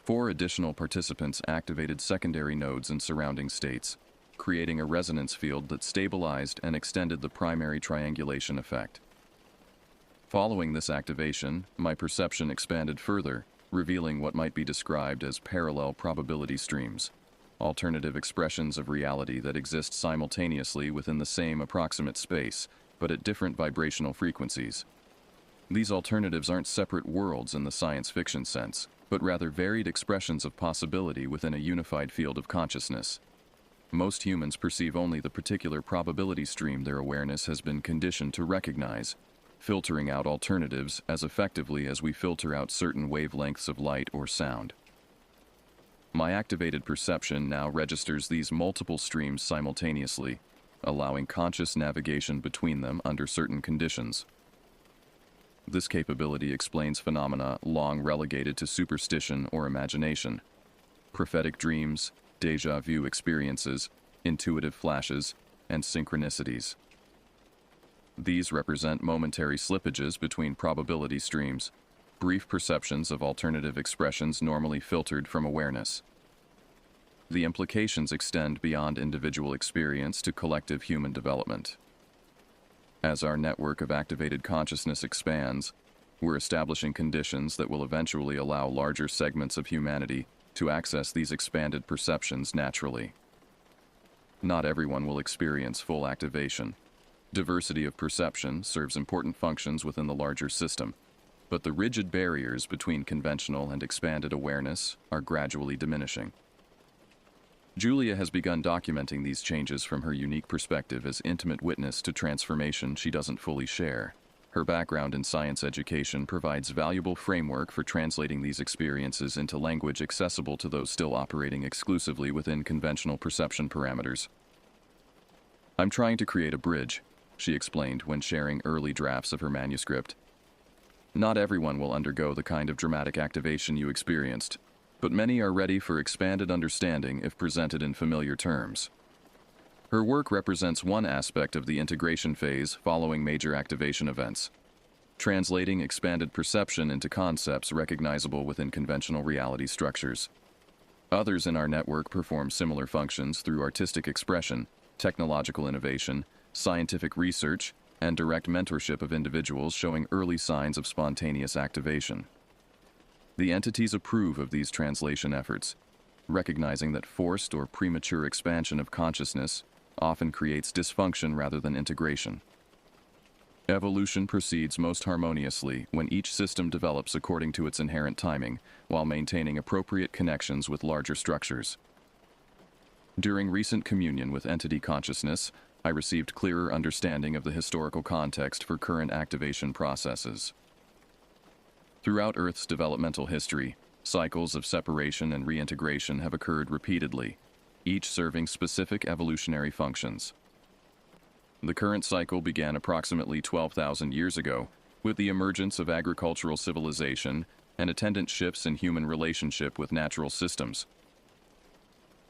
Speaker 2: 4 additional participants activated secondary nodes in surrounding states, creating a resonance field that stabilized and extended the primary triangulation effect. Following this activation, my perception expanded further, revealing what might be described as parallel probability streams, alternative expressions of reality that exist simultaneously within the same approximate space, but at different vibrational frequencies. These alternatives aren't separate worlds in the science fiction sense, but rather varied expressions of possibility within a unified field of consciousness. Most humans perceive only the particular probability stream their awareness has been conditioned to recognize, filtering out alternatives as effectively as we filter out certain wavelengths of light or sound. My activated perception now registers these multiple streams simultaneously, allowing conscious navigation between them under certain conditions. This capability explains phenomena long relegated to superstition or imagination: prophetic dreams, déjà vu experiences, intuitive flashes, and synchronicities. These represent momentary slippages between probability streams, brief perceptions of alternative expressions normally filtered from awareness. The implications extend beyond individual experience to collective human development. As our network of activated consciousness expands, we're establishing conditions that will eventually allow larger segments of humanity to access these expanded perceptions naturally. Not everyone will experience full activation. Diversity of perception serves important functions within the larger system, but the rigid barriers between conventional and expanded awareness are gradually diminishing. Julia has begun documenting these changes from her unique perspective as intimate witness to transformation she doesn't fully share. Her background in science education provides valuable framework for translating these experiences into language accessible to those still operating exclusively within conventional perception parameters. "I'm trying to create a bridge," she explained when sharing early drafts of her manuscript. "Not everyone will undergo the kind of dramatic activation you experienced, but many are ready for expanded understanding if presented in familiar terms." Her work represents one aspect of the integration phase following major activation events, translating expanded perception into concepts recognizable within conventional reality structures. Others in our network perform similar functions through artistic expression, technological innovation, scientific research, and direct mentorship of individuals showing early signs of spontaneous activation. The entities approve of these translation efforts, recognizing that forced or premature expansion of consciousness often creates dysfunction rather than integration. Evolution proceeds most harmoniously when each system develops according to its inherent timing, while maintaining appropriate connections with larger structures. During recent communion with entity consciousness, I received clearer understanding of the historical context for current activation processes. Throughout Earth's developmental history, cycles of separation and reintegration have occurred repeatedly, each serving specific evolutionary functions. The current cycle began approximately 12,000 years ago with the emergence of agricultural civilization and attendant shifts in human relationship with natural systems.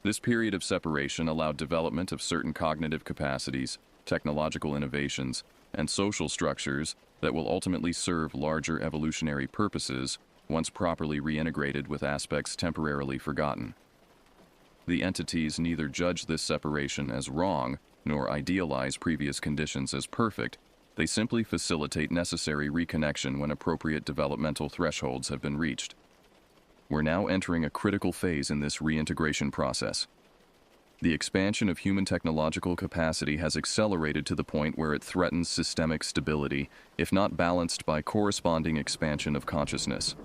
Speaker 2: This period of separation allowed development of certain cognitive capacities, technological innovations, and social structures that will ultimately serve larger evolutionary purposes once properly reintegrated with aspects temporarily forgotten. The entities neither judge this separation as wrong nor idealize previous conditions as perfect. They simply facilitate necessary reconnection when appropriate developmental thresholds have been reached. We're now entering a critical phase in this reintegration process. The expansion of human technological capacity has accelerated to the point where it threatens systemic stability, if not balanced by corresponding expansion of consciousness.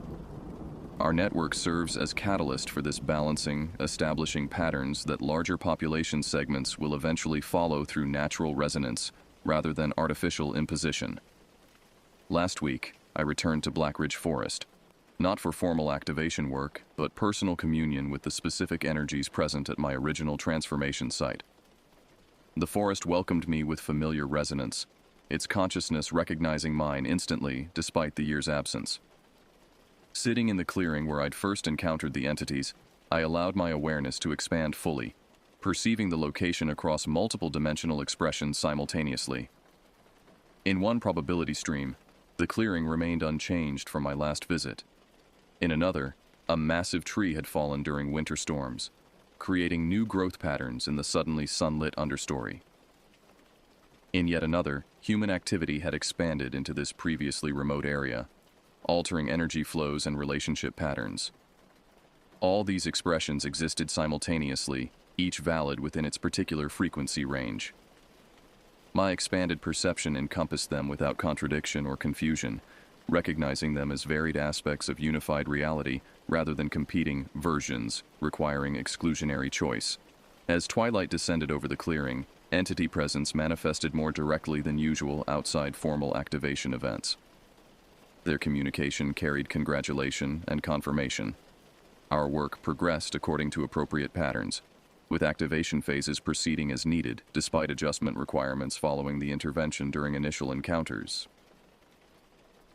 Speaker 2: Our network serves as catalyst for this balancing, establishing patterns that larger population segments will eventually follow through natural resonance rather than artificial imposition. Last week, I returned to Blackridge Forest, not for formal activation work, but personal communion with the specific energies present at my original transformation site. The forest welcomed me with familiar resonance, its consciousness recognizing mine instantly despite the year's absence. Sitting in the clearing where I'd first encountered the entities, I allowed my awareness to expand fully, perceiving the location across multiple dimensional expressions simultaneously. In one probability stream, the clearing remained unchanged from my last visit. In another, a massive tree had fallen during winter storms, creating new growth patterns in the suddenly sunlit understory. In yet another, human activity had expanded into this previously remote area, altering energy flows and relationship patterns. All these expressions existed simultaneously, each valid within its particular frequency range. My expanded perception encompassed them without contradiction or confusion, recognizing them as varied aspects of unified reality rather than competing versions requiring exclusionary choice. As twilight descended over the clearing, entity presence manifested more directly than usual outside formal activation events. Their communication carried congratulation and confirmation. Our work progressed according to appropriate patterns, with activation phases proceeding as needed despite adjustment requirements following the intervention during initial encounters.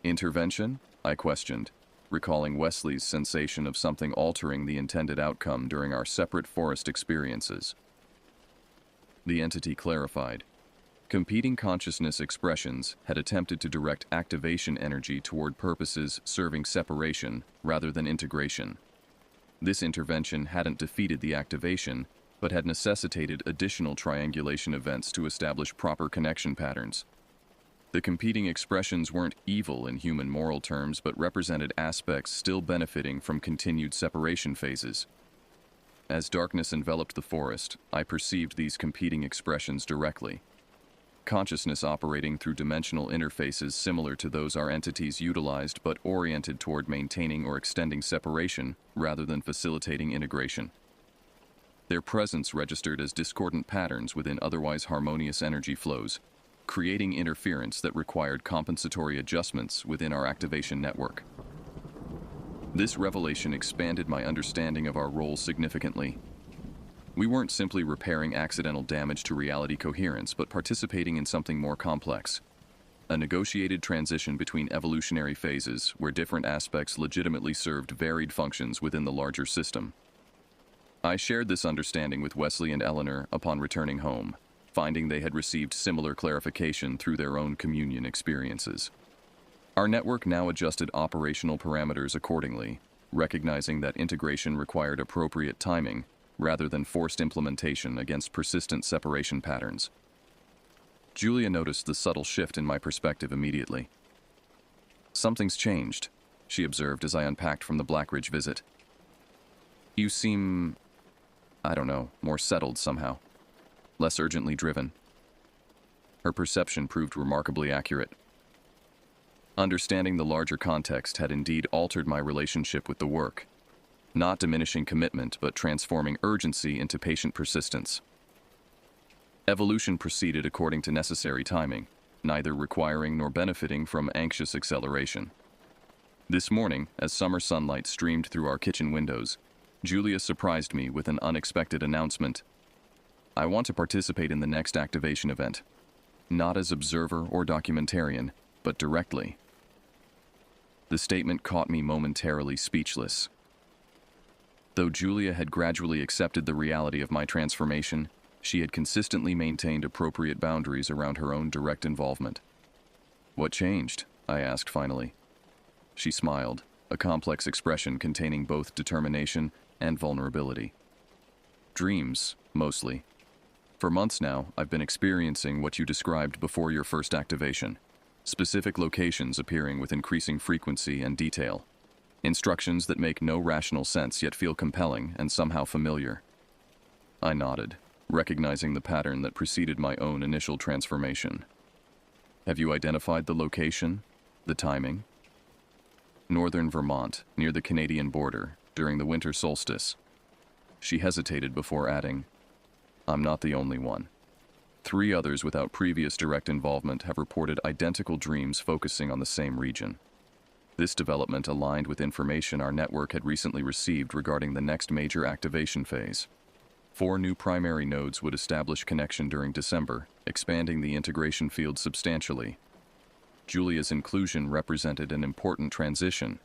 Speaker 2: Intervention? I questioned, recalling Wesley's sensation of something altering the intended outcome during our separate forest experiences. The entity clarified. Competing consciousness expressions had attempted to direct activation energy toward purposes serving separation rather than integration. This intervention hadn't defeated the activation, but had necessitated additional triangulation events to establish proper connection patterns. The competing expressions weren't evil in human moral terms, but represented aspects still benefiting from continued separation phases. As darkness enveloped the forest, I perceived these competing expressions directly. Consciousness operating through dimensional interfaces similar to those our entities utilized but oriented toward maintaining or extending separation rather than facilitating integration. Their presence registered as discordant patterns within otherwise harmonious energy flows, creating interference that required compensatory adjustments within our activation network. This revelation expanded my understanding of our role significantly. We weren't simply repairing accidental damage to reality coherence, but participating in something more complex. A negotiated transition between evolutionary phases where different aspects legitimately served varied functions within the larger system. I shared this understanding with Wesley and Eleanor upon returning home, finding they had received similar clarification through their own communion experiences. Our network now adjusted operational parameters accordingly, recognizing that integration required appropriate timing rather than forced implementation against persistent separation patterns. Julia noticed the subtle shift in my perspective immediately. "Something's changed," she observed as I unpacked from the Blackridge visit. "You seem, more settled somehow. Less urgently driven." Her perception proved remarkably accurate. Understanding the larger context had indeed altered my relationship with the work, not diminishing commitment but transforming urgency into patient persistence. Evolution proceeded according to necessary timing, neither requiring nor benefiting from anxious acceleration. This morning, as summer sunlight streamed through our kitchen windows, Julia surprised me with an unexpected announcement. "I want to participate in the next activation event, not as observer or documentarian, but directly." The statement caught me momentarily speechless. Though Julia had gradually accepted the reality of my transformation, she had consistently maintained appropriate boundaries around her own direct involvement. "What changed?" I asked finally. She smiled, a complex expression containing both determination and vulnerability. "Dreams, mostly. For months now, I've been experiencing what you described before your first activation. Specific locations appearing with increasing frequency and detail. Instructions that make no rational sense yet feel compelling and somehow familiar." I nodded, recognizing the pattern that preceded my own initial transformation. "Have you identified the location? The timing?" "Northern Vermont, near the Canadian border, during the winter solstice." She hesitated before adding, "I'm not the only one. 3 others without previous direct involvement have reported identical dreams focusing on the same region." This development aligned with information our network had recently received regarding the next major activation phase. 4 new primary nodes would establish connection during December, expanding the integration field substantially. Julia's inclusion represented an important transition,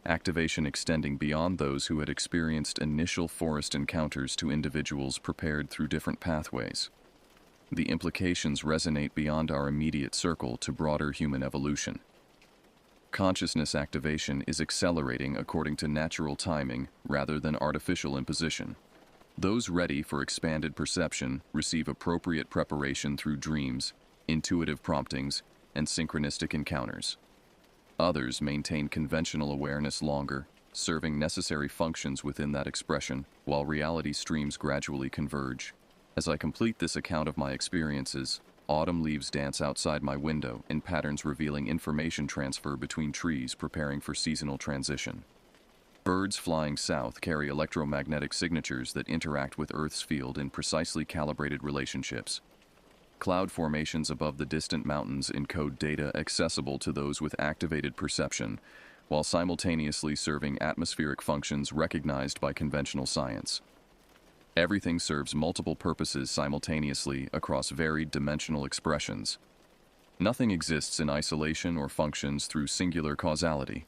Speaker 2: activation extending beyond those who had experienced initial forest encounters to individuals prepared through different pathways. The implications resonate beyond our immediate circle to broader human evolution. Consciousness activation is accelerating according to natural timing rather than artificial imposition. Those ready for expanded perception receive appropriate preparation through dreams, intuitive promptings, and synchronistic encounters. Others maintain conventional awareness longer, serving necessary functions within that expression, while reality streams gradually converge. As I complete this account of my experiences, Autumn leaves dance outside my window in patterns revealing information transfer between trees preparing for seasonal transition. Birds flying south carry electromagnetic signatures that interact with Earth's field in precisely calibrated relationships. Cloud formations above the distant mountains encode data accessible to those with activated perception, while simultaneously serving atmospheric functions recognized by conventional science. Everything serves multiple purposes simultaneously across varied dimensional expressions. Nothing exists in isolation or functions through singular causality.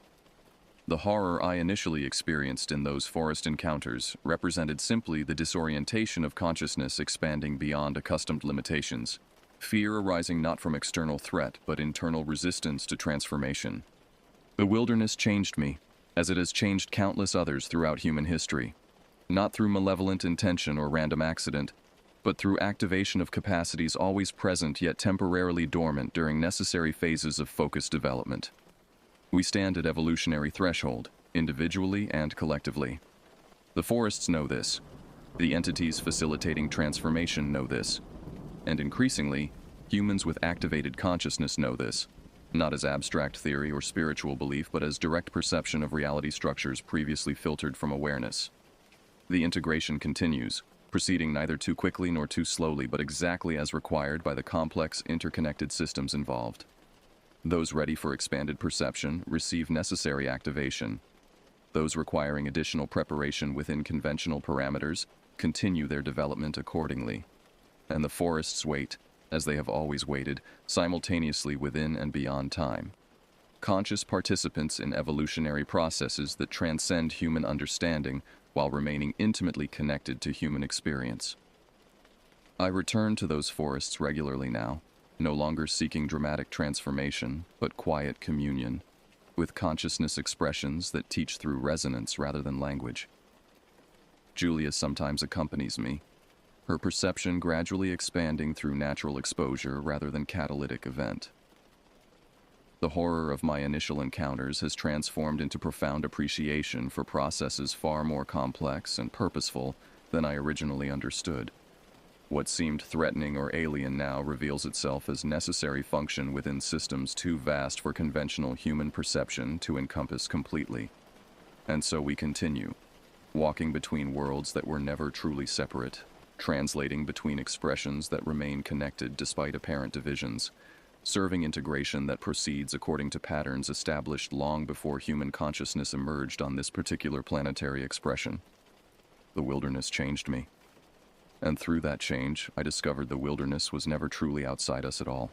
Speaker 2: The horror I initially experienced in those forest encounters represented simply the disorientation of consciousness expanding beyond accustomed limitations, fear arising not from external threat but internal resistance to transformation. The wilderness changed me, as it has changed countless others throughout human history, not through malevolent intention or random accident, but through activation of capacities always present yet temporarily dormant during necessary phases of focused development. We stand at evolutionary threshold, individually and collectively. The forests know this. The entities facilitating transformation know this. And increasingly, humans with activated consciousness know this, not as abstract theory or spiritual belief, but as direct perception of reality structures previously filtered from awareness. The integration continues, proceeding neither too quickly nor too slowly, but exactly as required by the complex, interconnected systems involved. Those ready for expanded perception receive necessary activation. Those requiring additional preparation within conventional parameters continue their development accordingly. And the forests wait, as they have always waited, simultaneously within and beyond time. Conscious participants in evolutionary processes that transcend human understanding while remaining intimately connected to human experience. I return to those forests regularly now, no longer seeking dramatic transformation, but quiet communion, with consciousness expressions that teach through resonance rather than language. Julia sometimes accompanies me, her perception gradually expanding through natural exposure rather than catalytic event. The horror of my initial encounters has transformed into profound appreciation for processes far more complex and purposeful than I originally understood. What seemed threatening or alien now reveals itself as necessary function within systems too vast for conventional human perception to encompass completely. And so we continue, walking between worlds that were never truly separate, translating between expressions that remain connected despite apparent divisions, serving integration that proceeds according to patterns established long before human consciousness emerged on this particular planetary expression. The wilderness changed me. And through that change, I discovered the wilderness was never truly outside us at all.